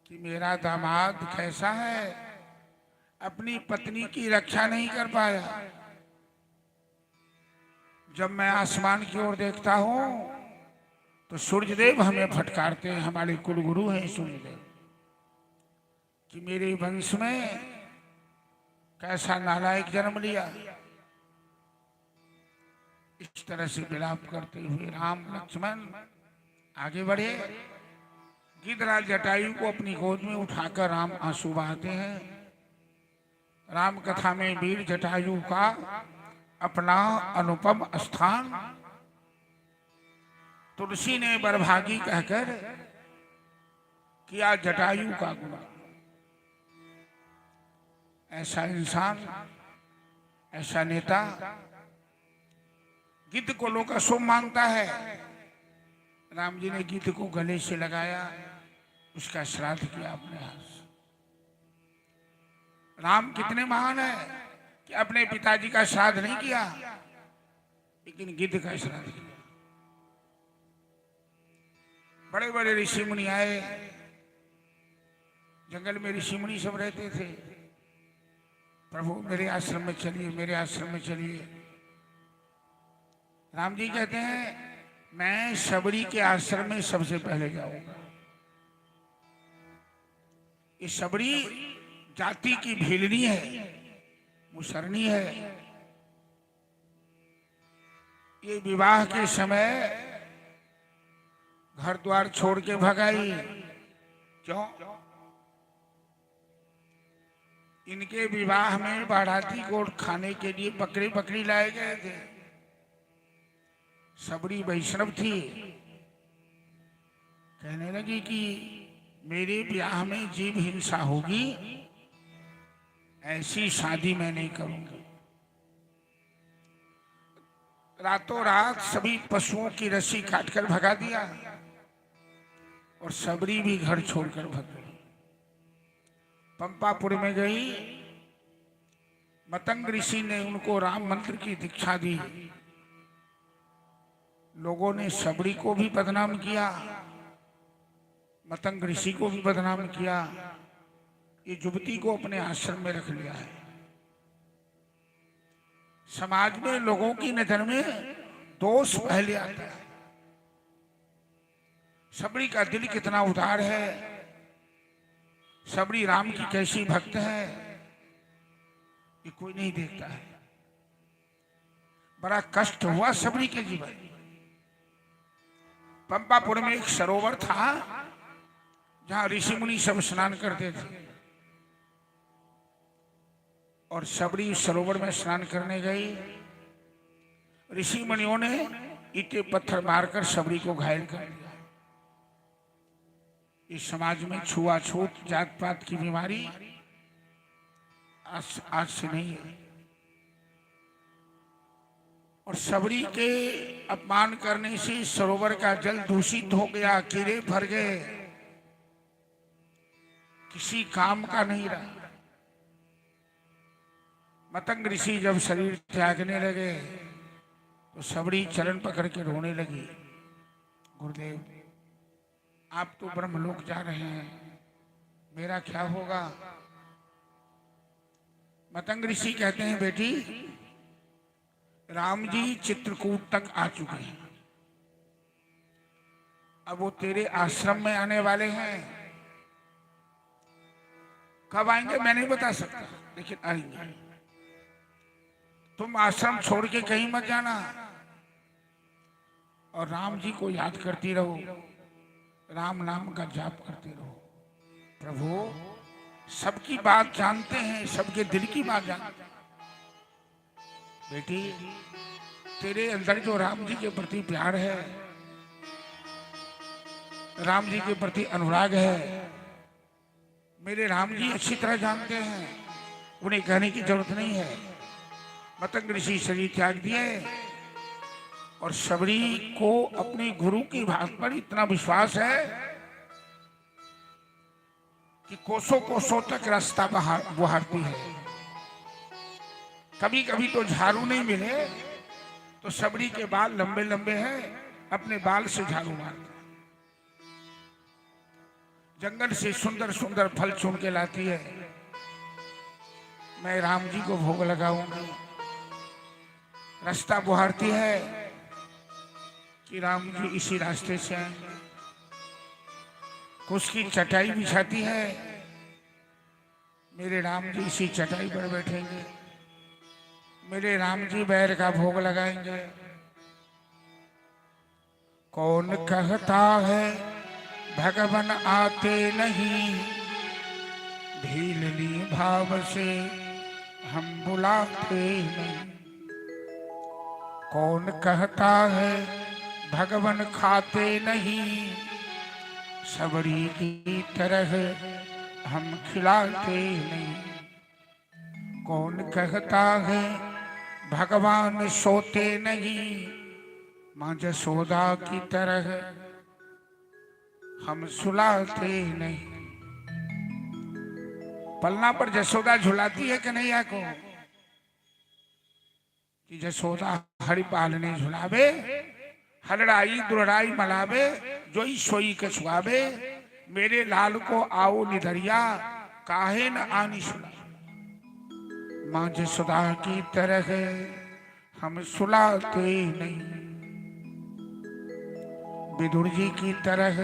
S1: कि मेरा दामाद कैसा है, अपनी पत्नी की रक्षा नहीं कर पाया। जब मैं आसमान की ओर देखता हूं तो सूर्यदेव हमें फटकारते हैं, हमारे कुलगुरु हैं सूर्यदेव, कि मेरे वंश में कैसा नालायक जन्म लिया। इस तरह से विलाप करते हुए राम लक्ष्मण आगे बढ़े। गिद्धराज जटायु को अपनी गोद में उठाकर राम आंसू बहाते हैं। राम कथा में वीर जटायु का अपना अनुपम स्थान तुलसी ने बरभागी कहकर किया जटायु का गुण। ऐसा इंसान, ऐसा नेता गिद्ध को लोग अशुभ मानता है। राम जी ने गिद्ध को गले से लगाया, उसका श्राद्ध किया अपने हाथ से। राम कितने महान है कि अपने पिताजी का श्राद्ध नहीं किया, लेकिन गिद्ध का श्राद्ध किया। बड़े बड़े ऋषि मुनि आए, जंगल में ऋषि मुनि सब रहते थे। प्रभु मेरे आश्रम में चलिए, मेरे आश्रम में चलिए। राम जी कहते हैं, मैं शबरी के आश्रम में सबसे पहले जाऊंगा। ये शबरी जाति की भीलनी है, मुसरनी है। ये विवाह के समय घर द्वार छोड़ के भगाई। क्यों? इनके विवाह में बाराती को खाने के लिए बकरी बकरी लाए गए थे। सबरी वैष्णव थी, कहने लगी कि मेरे ब्याह में जीव हिंसा होगी, ऐसी शादी मैं नहीं करूंगी। रातों रात सभी पशुओं की रस्सी काटकर भगा दिया और सबरी भी घर छोड़कर भग गई। पंपापुर में गई, मतंग ऋषि ने उनको राम मंत्र की दीक्षा दी। लोगों ने सबरी को भी बदनाम किया, मतंग ऋषि को भी बदनाम किया। ये युवती को अपने आश्रम में रख लिया है। समाज में लोगों की नजर में दोष पहले आता है। सबरी का दिल कितना उदार है, सबरी राम की कैसी भक्त है, ये कोई नहीं देखता है। बड़ा कष्ट हुआ सबरी के जीवन। पंपापुर में एक सरोवर था जहां ऋषि मुनि सब स्नान करते थे, और सबरी उस सरोवर में स्नान करने गई। ऋषि मुनियों ने ईंटे पत्थर मारकर सबरी को घायल कर दिया। इस समाज में छुआछूत जात पात की बीमारी आज से नहीं है। और सबरी के अपमान करने से सरोवर का जल दूषित हो गया, कीड़े भर गए, किसी काम का नहीं रहा। मतंग ऋषि जब शरीर त्यागने लगे तो सबरी चरण पकड़ के रोने लगी, गुरुदेव आप तो ब्रह्मलोक जा रहे हैं, मेरा क्या होगा। मतंग ऋषि कहते हैं, बेटी राम जी चित्रकूट तक आ चुके हैं, अब वो तेरे आश्रम में आने वाले हैं। कब आएंगे मैं नहीं बता सकता, लेकिन आएंगे। तुम आश्रम छोड़ के कहीं मत जाना, और राम जी को याद करती रहो, राम नाम का जाप करते रहो। प्रभु सबकी बात जानते हैं, सबके दिल की बात जानते हैं। बेटी तेरे अंदर जो राम जी के प्रति प्यार है, राम जी के प्रति अनुराग है, मेरे राम जी अच्छी तरह जानते हैं, उन्हें कहने की जरूरत नहीं है। मतंग ऋषि शरीर त्याग दिए, और सबरी को अपने गुरु की बात पर इतना विश्वास है कि कोसों कोसों तक रास्ता बुहारती है। कभी कभी तो झाड़ू नहीं मिले तो सबरी के बाल लंबे लंबे हैं, अपने बाल से झाड़ू मारता। जंगल से सुंदर सुंदर फल चुन के लाती है, मैं राम जी को भोग लगाऊंगी। रास्ता बुहारती है कि राम जी इसी रास्ते से आएंगे। उसकी चटाई बिछाती है, मेरे राम जी इसी चटाई पर बैठेंगे, मेरे राम जी बैर का भोग लगाएंगे। कौन कहता है भगवान आते नहीं, ढील ली भाव से हम बुलाते नहीं। कौन कहता है भगवान खाते नहीं, सबरी की तरह हम खिलाते नहीं। कौन कहता है भगवान सोते नहीं, मां जसोदा की तरह हम सुलाते नहीं। पलना पर जसोदा झुलाती है कन्हैया को, कि जसोदा हरि पालने झुलावे, हलड़ाई दुलड़ाई मलावे, जोई सोई कछुआवे। मेरे लाल को आओ निधरिया, काहे न आनी सुना। मां जसोदा की तरह हम सुलाते नहीं, विदुर जी की तरह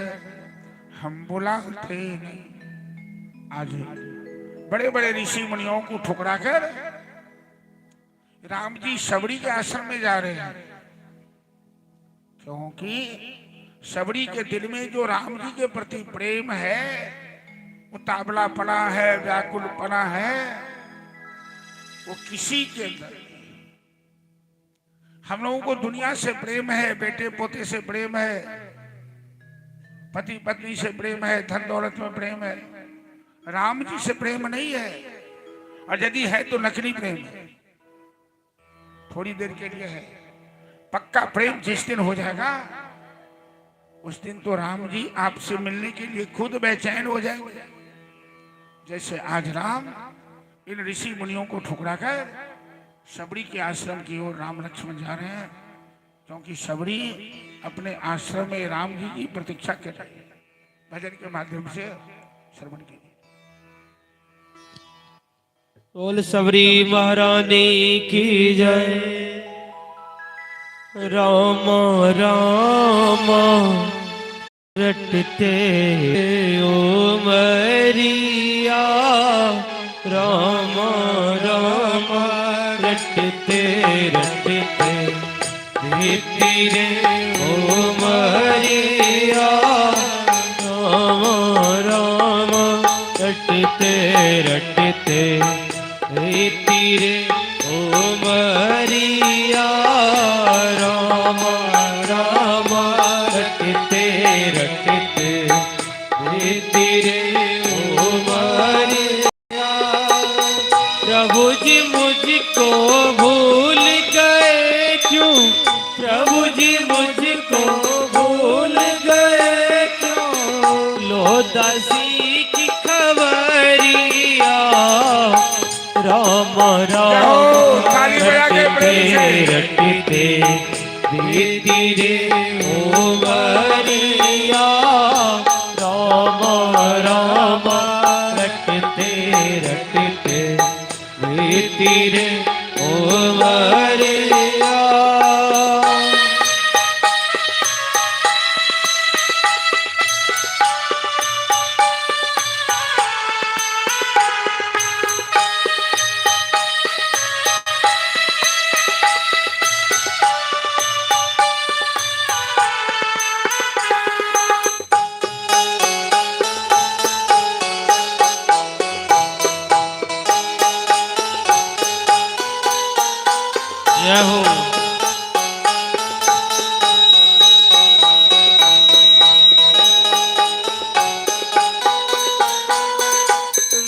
S1: हम बुलाते नहीं। आज बड़े बड़े ऋषि मुनियों को ठुकरा कर राम जी सबरी के आश्रम में जा रहे हैं, क्योंकि सबरी के दिल में जो राम जी के प्रति प्रेम है, उतावला पना है, व्याकुल पना है, वो किसी के अंदर। हम लोगों को दुनिया से प्रेम है, बेटे पोते से प्रेम है, पति पत्नी से प्रेम है, धन दौलत में प्रेम है, राम जी से प्रेम नहीं है। और यदि है तो नकली प्रेम है, थोड़ी देर के लिए है। पक्का प्रेम जिस दिन हो जाएगा, उस दिन तो राम जी आपसे मिलने के लिए खुद बेचैन हो जाएंगे। जैसे आज राम इन ऋषि मुनियों को ठुकरा कर सबरी के आश्रम की ओर राम लक्ष्मण जा रहे हैं, क्योंकि सबरी अपने आश्रम में राम जी की प्रतीक्षा कर रहे हैं। भजन के माध्यम से श्रवण कीजिए।
S2: बोल सबरी महारानी की जय। राम राम रटते ओ मरिया राम राम रटते रटते तेरे ओ मरिया राम राम रटते रटते तेरे ओ मरिया राम राम रटते रटते तेरे ओ मरिया। प्रभु जी मुझको भूल गए क्यों, प्रभु जी मुझको भूल गए क्यों, लो दासी की खबरिया राम राम रटते रटते धीरे ओ मरिया राम राम रटते रटते धीरे ओ मरिया। जय हो।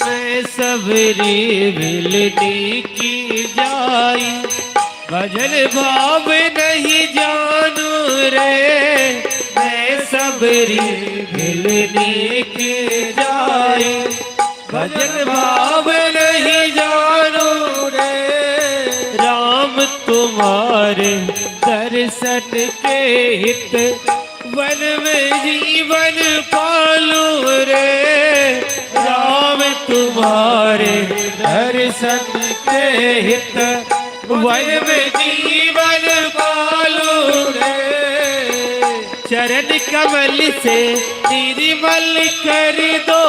S2: मैं सबरी मिलनी की जाई, भजन भाव नहीं जानू रे, मैं सबरी मिलनी की जाई, भजन भाव नहीं जानू रे, राम तुम्हारे दर्शन के हित वन में जीवन पालू रे, राम तुम्हारे दर्शन के हित वन में जीवन पालू रे, चरण कमल से निर्मल कर दो,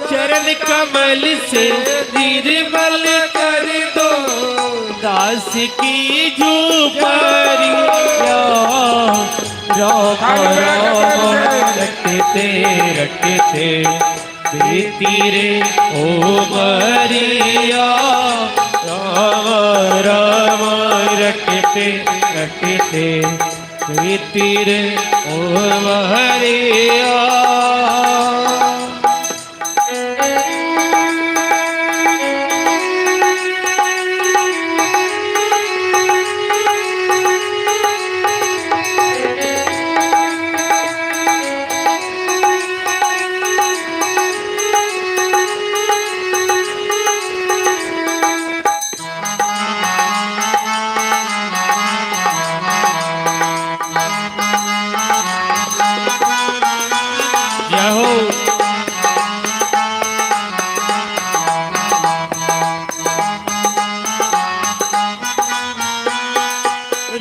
S2: चरण कमल से निर्मल कर दो, दास की झूपड़िया राम राम रटते रटते तीरे ओ मरिया राम राम रटते रटते तीरे ओ मरिया।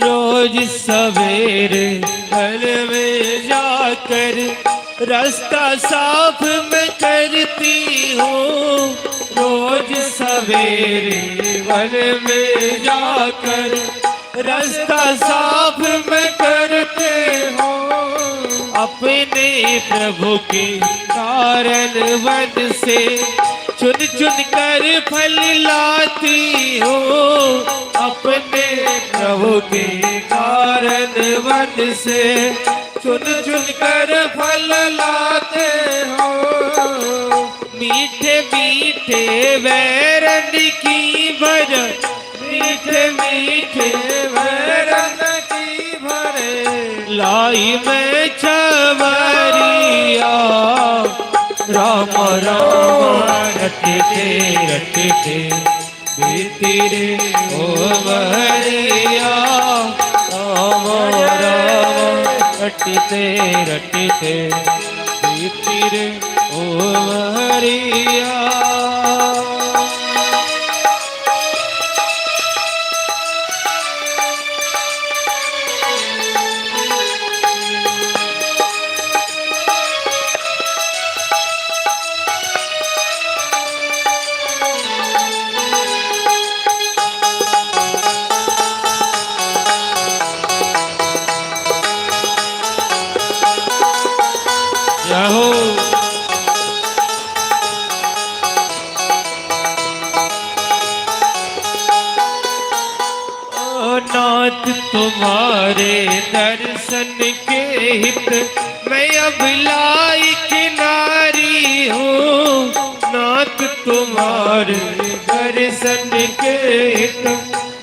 S2: रोज सवेरे घर में जाकर रास्ता साफ मैं करती हूँ, रोज सवेरे घर में जाकर रास्ता साफ मैं करती हूँ, अपने प्रभु के कारण वन से चुन चुन कर फल लाती हूँ, अपने प्रभु के कारण वन से चुन चुन कर फल लाते हो, मीठे मीठे वैरन की भजन, मीठे मीठे वैरन की भरे, लाई मैं छवरिया राम राम रटते रटते तेरे ओ मरिया राम राम रटते रटते तेरे ओ मरिया। रहो। ओ नाथ तुम्हारे दर्शन के हित मैं अब लायक नारी हूँ। नाथ तुम्हारे दर्शन के हित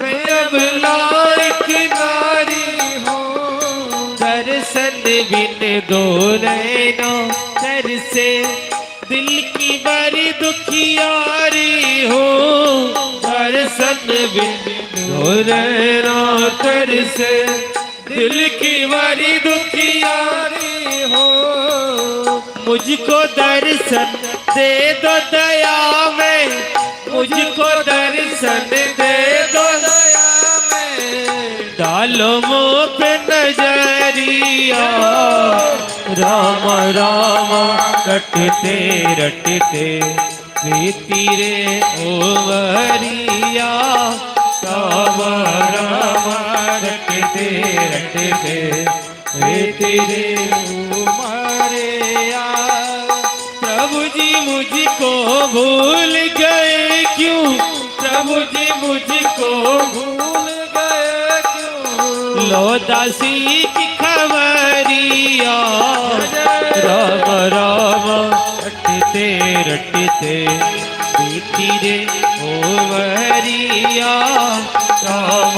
S2: मैं अब लायक नारी हूँ। दर्शन बिन दो नैना दर से दिल की बड़ी दुखियारी हो। दर्शन बिन दो नैना दर से दिल की बड़ी दुखियारी हो। मुझको दर्शन दे दो दया में, मुझको दर्शन दे दो दया में। डालो मुँह पे नजरिया राम राम रटते रटते प्रीति रे ओवरिया। राम राम रटते रटते प्रीति रे ओवरिया। प्रभु जी मुझको भूल गए क्यों, प्रभु जी मुझको भूल गए क्यों। लो दासी की खबरिया राम राम रटते रटते बीती रे ओवरिया। राम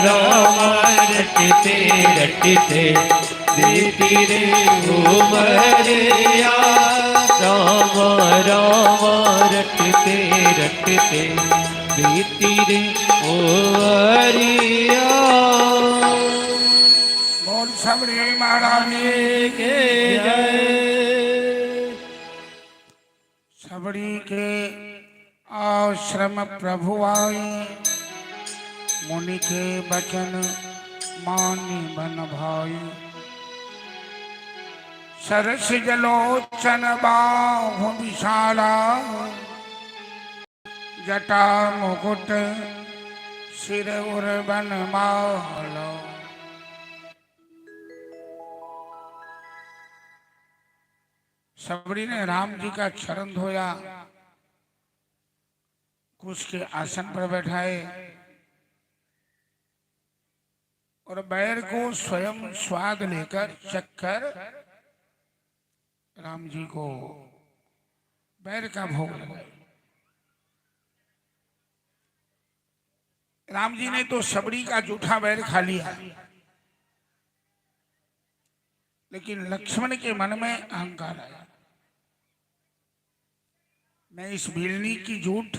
S2: राम रटते रटते बीती रे ओवरिया। राम राम रटते रटते बीती रे ओवरिया।
S1: बोल सबरी महाराज
S2: के जय।
S1: सबरी के आश्रम प्रभु आए, मुनि के बचन मानी बन भाई। सरस जलोचन बाहु विशाला, जटा मुकुट सिर उर्बन माला। सबरी ने राम जी का चरण धोया, कुश के आसन पर बैठाए और बैर को स्वयं स्वाद लेकर चखकर राम जी को बैर का भोग लगाया। राम जी ने तो सबरी का जूठा बैर खा लिया, लेकिन लक्ष्मण के मन में अहंकार आया, मैं इस भीलनी की जूठ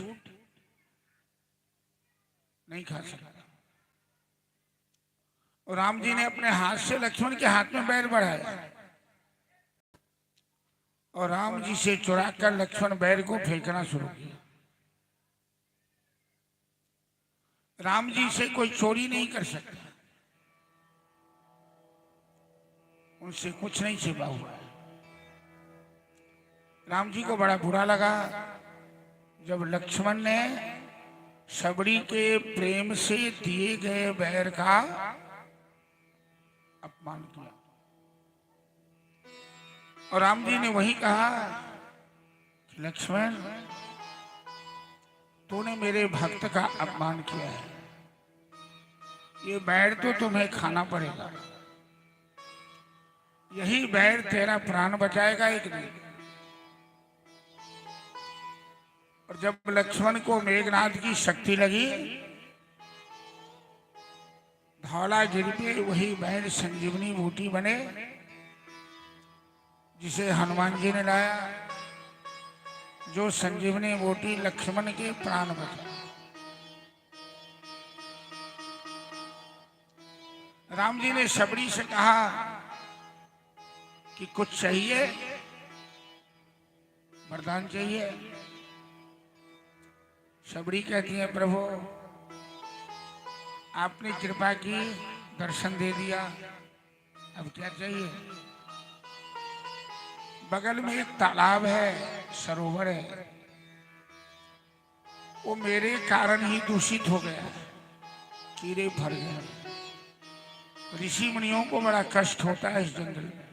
S1: नहीं खा सकता। और राम जी ने अपने हाथ से लक्ष्मण के हाथ में बैर बढ़ाया और राम जी से चुराकर लक्ष्मण बैर को फेंकना शुरू किया। राम जी से कोई चोरी नहीं कर सकता, उनसे कुछ नहीं छिपा हुआ है। राम जी को बड़ा बुरा लगा जब लक्ष्मण ने सबरी के प्रेम से दिए गए बैर का अपमान किया। और राम जी ने वही कहा कि लक्ष्मण, तूने मेरे भक्त का अपमान किया है, ये बैर तो तुम्हें खाना पड़ेगा। यही बैर तेरा प्राण बचाएगा एक दिन। और जब लक्ष्मण को मेघनाथ की शक्ति लगी, धौला गिर पे वही बैर संजीवनी बूटी बने, जिसे हनुमान जी ने लाया, जो संजीवनी बूटी लक्ष्मण के प्राण बचा। राम जी ने सबरी से कहा कि कुछ चाहिए, वरदान चाहिए। सबरी कहती है, प्रभु आपने कृपा की, दर्शन दे दिया, अब क्या चाहिए। बगल में एक तालाब है, सरोवर है, वो मेरे कारण ही दूषित हो गया, कीड़े भर गए। ऋषि मुनियों को बड़ा कष्ट होता है इस जंगल में।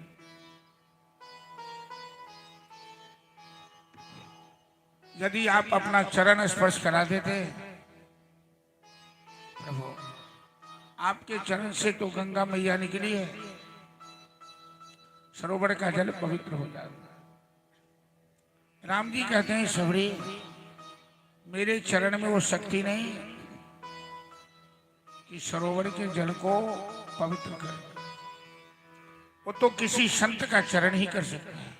S1: यदि आप अपना चरण स्पर्श करा देते प्रभु, आपके चरण से तो गंगा मैया निकली है, सरोवर का जल पवित्र हो जाता। राम जी कहते हैं सबरी, मेरे चरण में वो शक्ति नहीं कि सरोवर के जल को पवित्र कर, वो तो किसी संत का चरण ही कर सकता है।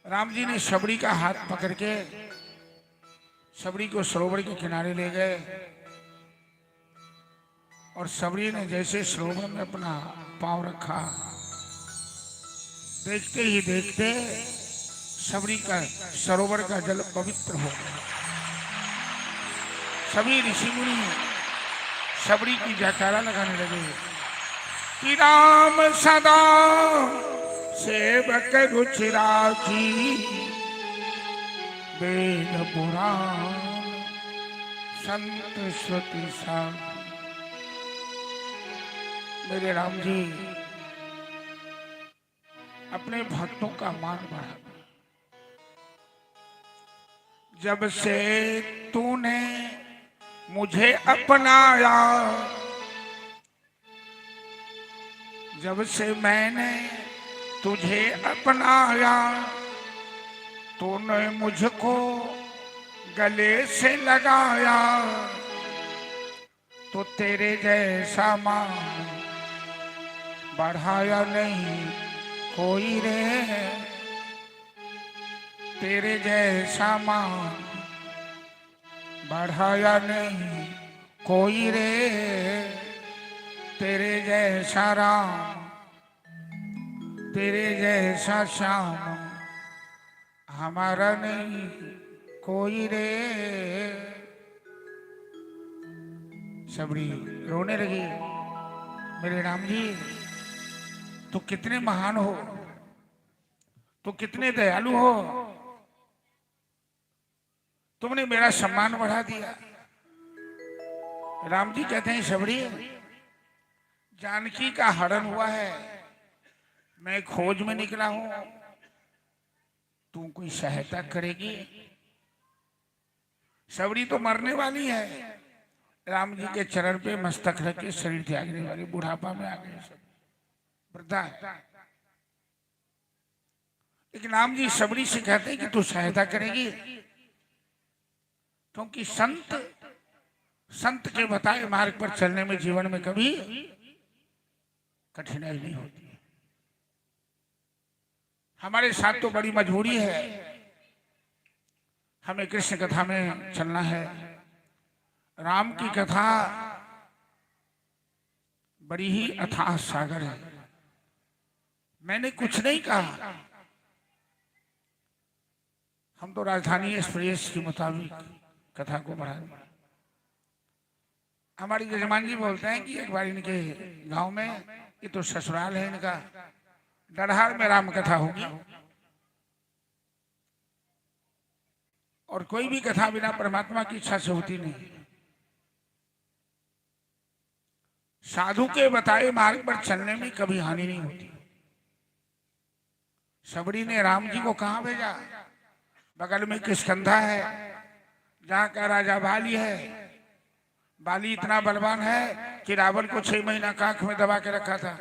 S1: राम जी ने सबरी का हाथ पकड़ के सबरी को सरोवर के किनारे ले गए और सबरी ने जैसे सरोवर में अपना पांव रखा, देखते ही देखते सबरी का सरोवर का जल पवित्र हो गया। सभी ऋषि मुनि सबरी की जयकारा लगाने लगे कि राम सदा सेवक रुचिराची, वेद पुराण संत श्रुति सब। मेरे राम जी अपने भक्तों का मान बढ़ा। जब से तूने मुझे अपनाया, जब से मैंने तुझे अपनाया, तूने मुझको गले से लगाया, तो तेरे जैसा मान बढ़ाया नहीं कोई रे, तेरे जैसा मान बढ़ाया नहीं कोई रे, तेरे जैसा राम तेरे जैसा श्याम हमारा नहीं कोई रे। सबरी रोने लगी, मेरे राम जी तो कितने महान हो, तो कितने दयालु हो, तुमने मेरा सम्मान बढ़ा दिया। राम जी कहते हैं सबरी, जानकी का हरण हुआ है, मैं खोज में निकला हूं, तू कोई सहायता करेगी? सबरी तो मरने वाली है, राम जी के चरण पे मस्तक रख के शरीर त्यागने वाली, बुढ़ापा में आ गए, वृद्धा है। लेकिन राम जी सबरी से कहते हैं कि तू सहायता करेगी, क्योंकि संत के बताए मार्ग पर चलने में जीवन में कभी कठिनाई नहीं होती। हमारे साथ तो बड़ी मजबूरी है, हमें कृष्ण कथा में चलना है। राम की कथा बड़ी ही अथाह सागर है। मैंने कुछ नहीं कहा, हम तो राजधानी एक्सप्रेस के मुताबिक कथा को बढ़ा दें। हमारी जजमान जी बोलते हैं कि एक बार इनके गांव में, ये तो ससुराल है इनका, डढ़ार में राम कथा होगी, और कोई भी कथा बिना परमात्मा की इच्छा से होती नहीं। साधु के बताए मार्ग पर चलने में कभी हानि नहीं होती। सबरी ने राम जी को कहां भेजा? बगल में किष्किंधा है, जहां का राजा बाली है। बाली इतना बलवान है कि रावण को 6 महीना कांख में दबा के रखा था।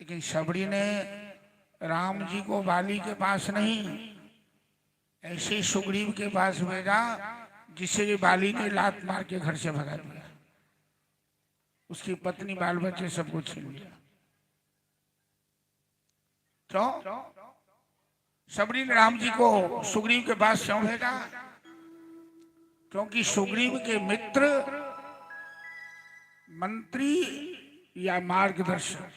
S1: लेकिन सबरी ने राम जी को बाली के पास नहीं, ऐसे सुग्रीव के पास भेजा, जिसे बाली ने लात मार के घर से भगा दिया, उसकी पत्नी बाल बच्चे सबको छीन लिया। क्यों? सबरी ने राम जी को सुग्रीव के पास क्यों भेजा? क्योंकि सुग्रीव के मित्र, मंत्री या मार्गदर्शक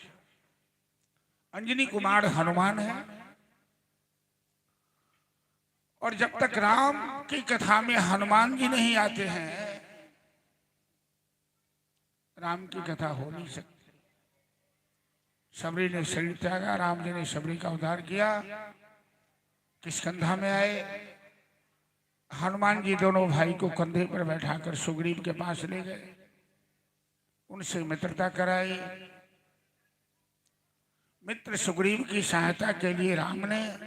S1: अंजनी कुमार हनुमान है, और जब तक राम की कथा में हनुमान जी नहीं आते हैं, राम की कथा हो नहीं सकती। सबरी ने शरीर त्यागा, राम जी ने सबरी का उद्धार किया, किष्किंधा में आए। हनुमान जी दोनों भाई को कंधे पर बैठाकर सुग्रीव के पास ले गए, उनसे मित्रता कराई। मित्र सुग्रीव की सहायता के लिए राम ने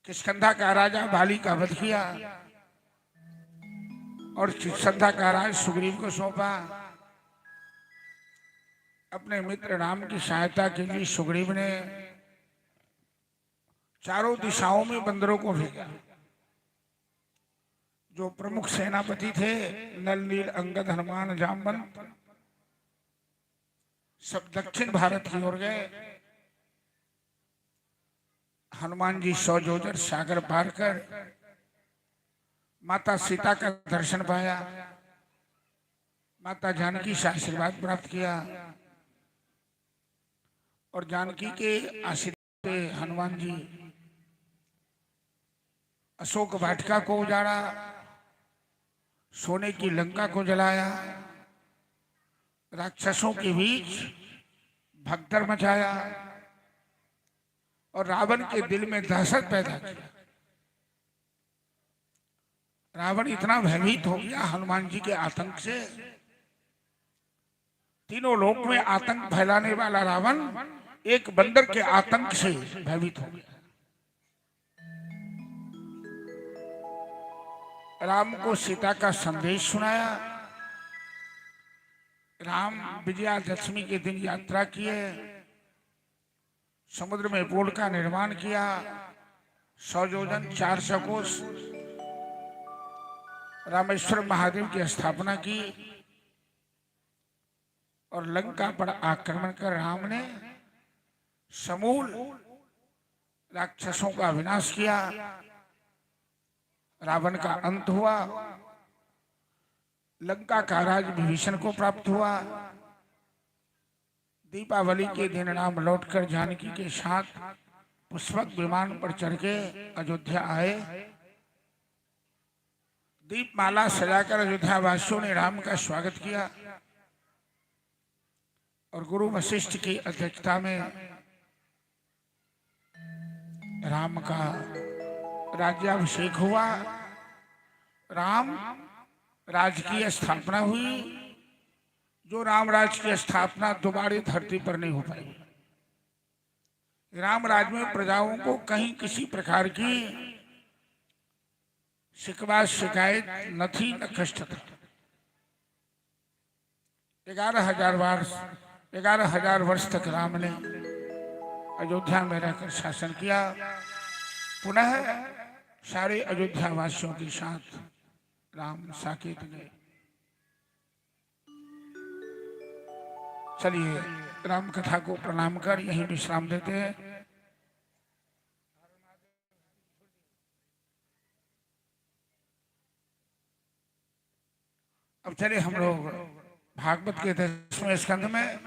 S1: किष्किंधा का राजा बाली का वध किया और किष्किंधा का राज सुग्रीव को सौंपा। अपने मित्र राम की सहायता के लिए सुग्रीव ने चारों दिशाओं में बंदरों को भेजा। जो प्रमुख सेनापति थे नल नील अंगद हनुमान जामवंत सब दक्षिण भारत की ओर गए। हनुमान जी 100 योजन सागर पार कर माता सीता का दर्शन पाया, माता जानकी से आशीर्वाद प्राप्त किया और जानकी के आशीर्वाद से हनुमान जी अशोक वाटिका को उजाड़ा, सोने की लंका को जलाया, राक्षसों के बीच भगदड़ मचाया और रावण के दिल में दहशत पैदा किया। रावण इतना भयभीत हो गया हनुमान जी के आतंक से, तीनों लोक में आतंक फैलाने वाला रावण एक बंदर के आतंक से भयभीत हो गया। राम को सीता का संदेश सुनाया। राम विजयादशमी के दिन यात्रा किए, समुद्र में पुल का निर्माण किया, 100 योजन 400 कोस रामेश्वर महादेव की स्थापना की और लंका पर आक्रमण कर राम ने समूल राक्षसों का विनाश किया। रावण का अंत हुआ, लंका का राज विभीषण को प्राप्त हुआ। दीपावली के दिन राम लौटकर जानकी के साथ पुष्पक विमान पर चढ़ के अयोध्या आए। दीपमाला सजाकर अयोध्या वासियों ने राम का स्वागत किया और गुरु वशिष्ठ की अध्यक्षता में राम का राज्याभिषेक हुआ। राम राज की स्थापना हुई। जो राम राज की स्थापना दोबारा धरती पर नहीं हो पाई। राम राज में प्रजाओं को कहीं किसी प्रकार की शिकवा शिकायत न थी न कष्ट था। 11,000 वर्ष तक राम ने अयोध्या में रहकर शासन किया। पुनः सारे अयोध्या वासियों के साथ राम साकेत गए। चलिए राम कथा को प्रणाम कर यहीं विश्राम देते हैं। अब चले हम लोग भागवत के 10वें स्कंध में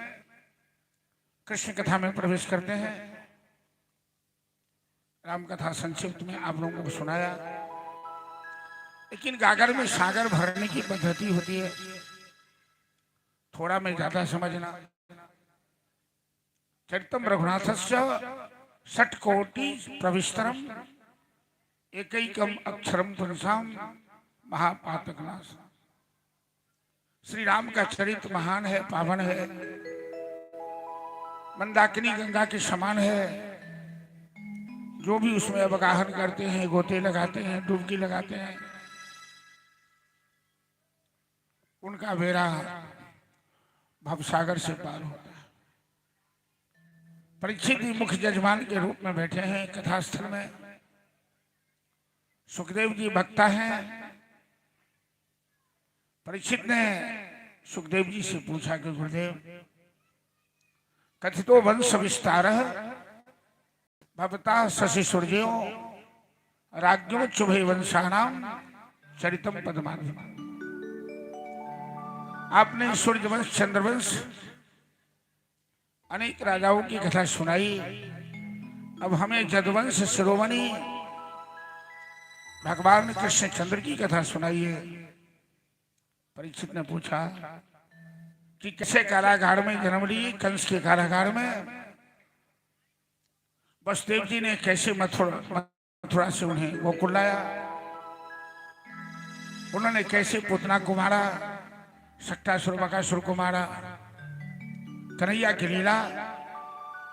S1: कृष्ण कथा में प्रवेश करते हैं। राम कथा संक्षिप्त में आप लोगों को सुनाया, लेकिन गागर में सागर भरने की पद्धति होती है, थोड़ा में ज्यादा समझना। चरितम रघुनाथस्य षट्कोटि प्रविस्तरम एकैकम अक्षरम पुरुषाम महापातकनाश। श्री राम का चरित्र महान है, पावन है, मंदाकिनी गंगा के समान है। जो भी उसमें अवगाहन करते हैं, गोते लगाते हैं, डुबकी लगाते हैं, उनका बेड़ा भवसागर से पार होता है। परीक्षित मुख्य जजमान के रूप में बैठे हैं कथास्थल में। सुखदेव जी वक्ता हैं। परीक्षित ने सुखदेव जी से पूछा कि गुरुदेव, कथितो वंश विस्तार भवता शशि सूर्यो राज्यों चुभे वंशानाम चरितम पद्माधि। आपने सूर्यवंश, चंद्रवंश, अनेक राजाओं की कथा सुनाई। अब हमें जदवंश शिरोमणि भगवान कृष्णचंद्र की कथा सुनाइए। परीक्षित ने पूछा कि कैसे कारागार में जन्म लिए, कंस के कारागार में। वसुदेव जी ने कैसे मथुरा से उन्हें गोकुल लाया, उन्होंने कैसे पुतना को मारा, सट्टासुर बकासुर को मारा, कन्हैया की लीला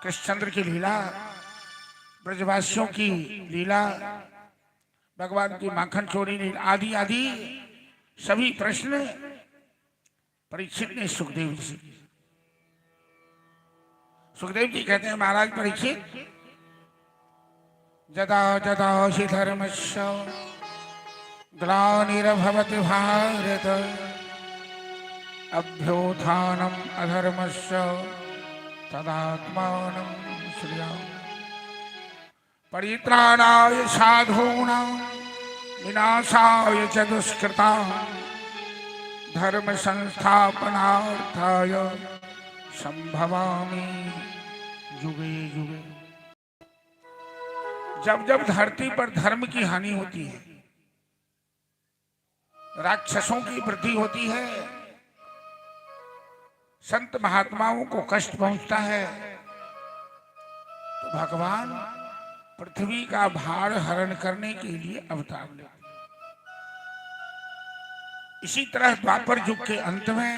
S1: कृष्णचंद्र की लीला, ब्रजवासियों की लीला, भगवान की माखन चोरी लीला आदि आदि सभी प्रश्न परीक्षित ने सुखदेव जी से किए। सुखदेव जी कहते हैं, महाराज परीक्षित, जदा जदा हि धर्मस्य ग्लानिर्भवति भारत अभ्युत्थानम् अधर्मस्य तदात्मानं सृजामि परित्राणाय साधूनां विनाशाय च दुष्कृतां धर्म संस्थापनार्थाय संभवामि युगे युगे। जब जब धरती पर धर्म की हानि होती है, राक्षसों की वृद्धि होती है, संत महात्माओं को कष्ट पहुंचता है, तो भगवान पृथ्वी का भार हरण करने के लिए अवतार लेते हैं। इसी तरह द्वापर युग के अंत में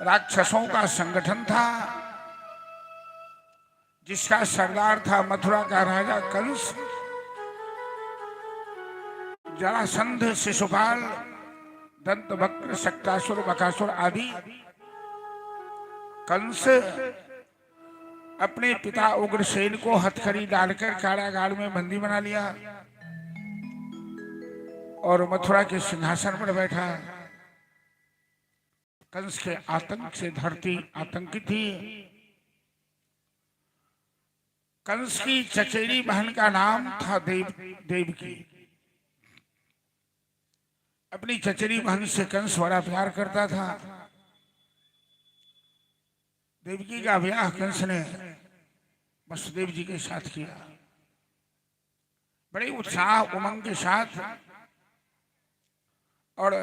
S1: राक्षसों का संगठन था, जिसका सरदार था मथुरा का राजा कंस, जरासंध, शिशुपाल, दंतवक्र, शक्तासुर, बकासुर आदि। कंस अपने पिता उग्रसेन को हथकड़ी डालकर कारागार में बंदी बना लिया और मथुरा के सिंहासन पर बैठा। कंस के आतंक से धरती आतंकित थी। कंस की चचेरी बहन का नाम था देवकी। अपनी चचेरी बहन से कंस बड़ा प्यार करता था। देवकी का ब्याह कंस ने वसुदेव जी के साथ किया, बड़े उत्साह उमंग के साथ और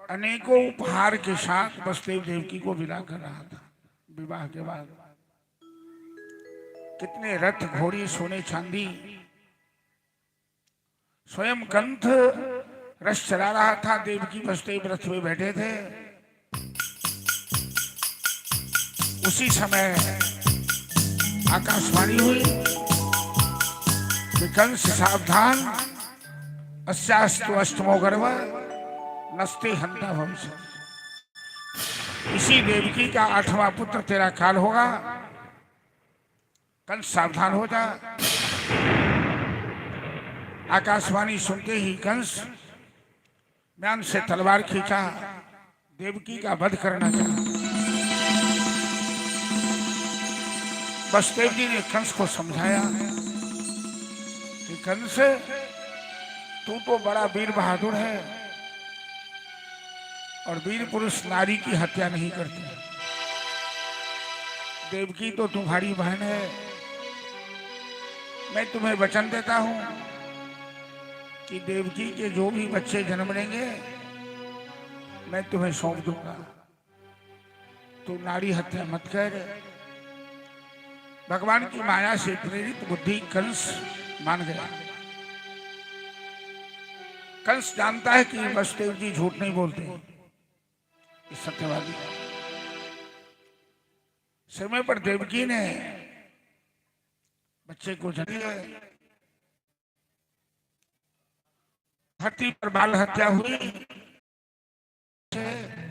S1: अनेकों उपहार के साथ वसुदेव देवकी को विदा कर रहा था। विवाह के बाद कितने रथ, घोड़ी, सोने चांदी, स्वयं कंठ रस चला रहा था। देवकी वसुदेव रथ में बैठे थे। उसी समय आकाशवाणी हुई कि कंस सावधान, अस्यास्तु अष्टमो गर्भ नस्ते हंता भविष्य। इसी देवकी का 8वां पुत्र तेरा काल होगा, कंस सावधान हो जा। आकाशवाणी सुनते ही कंस म्यान से तलवार खींचा, देवकी का वध करना चाहा। वसुदेव जी ने कंस को समझाया कि कंस, तू तो बड़ा वीर बहादुर है और वीर पुरुष नारी की हत्या नहीं करते। देवकी तो तुम्हारी बहन है। मैं तुम्हें वचन देता हूं कि देवकी के जो भी बच्चे जन्म लेंगे मैं तुम्हें सौंप दूंगा। तू नारी हत्या मत कर। भगवान की माया से प्रेरित बुद्धि कंस मान गया। कंस जानता है कि वसुदेव जी झूठ नहीं बोलते, ये सत्यवादी। समय पर देवकी ने बच्चे को जन्म दिया। धरती पर बाल हत्या हुई।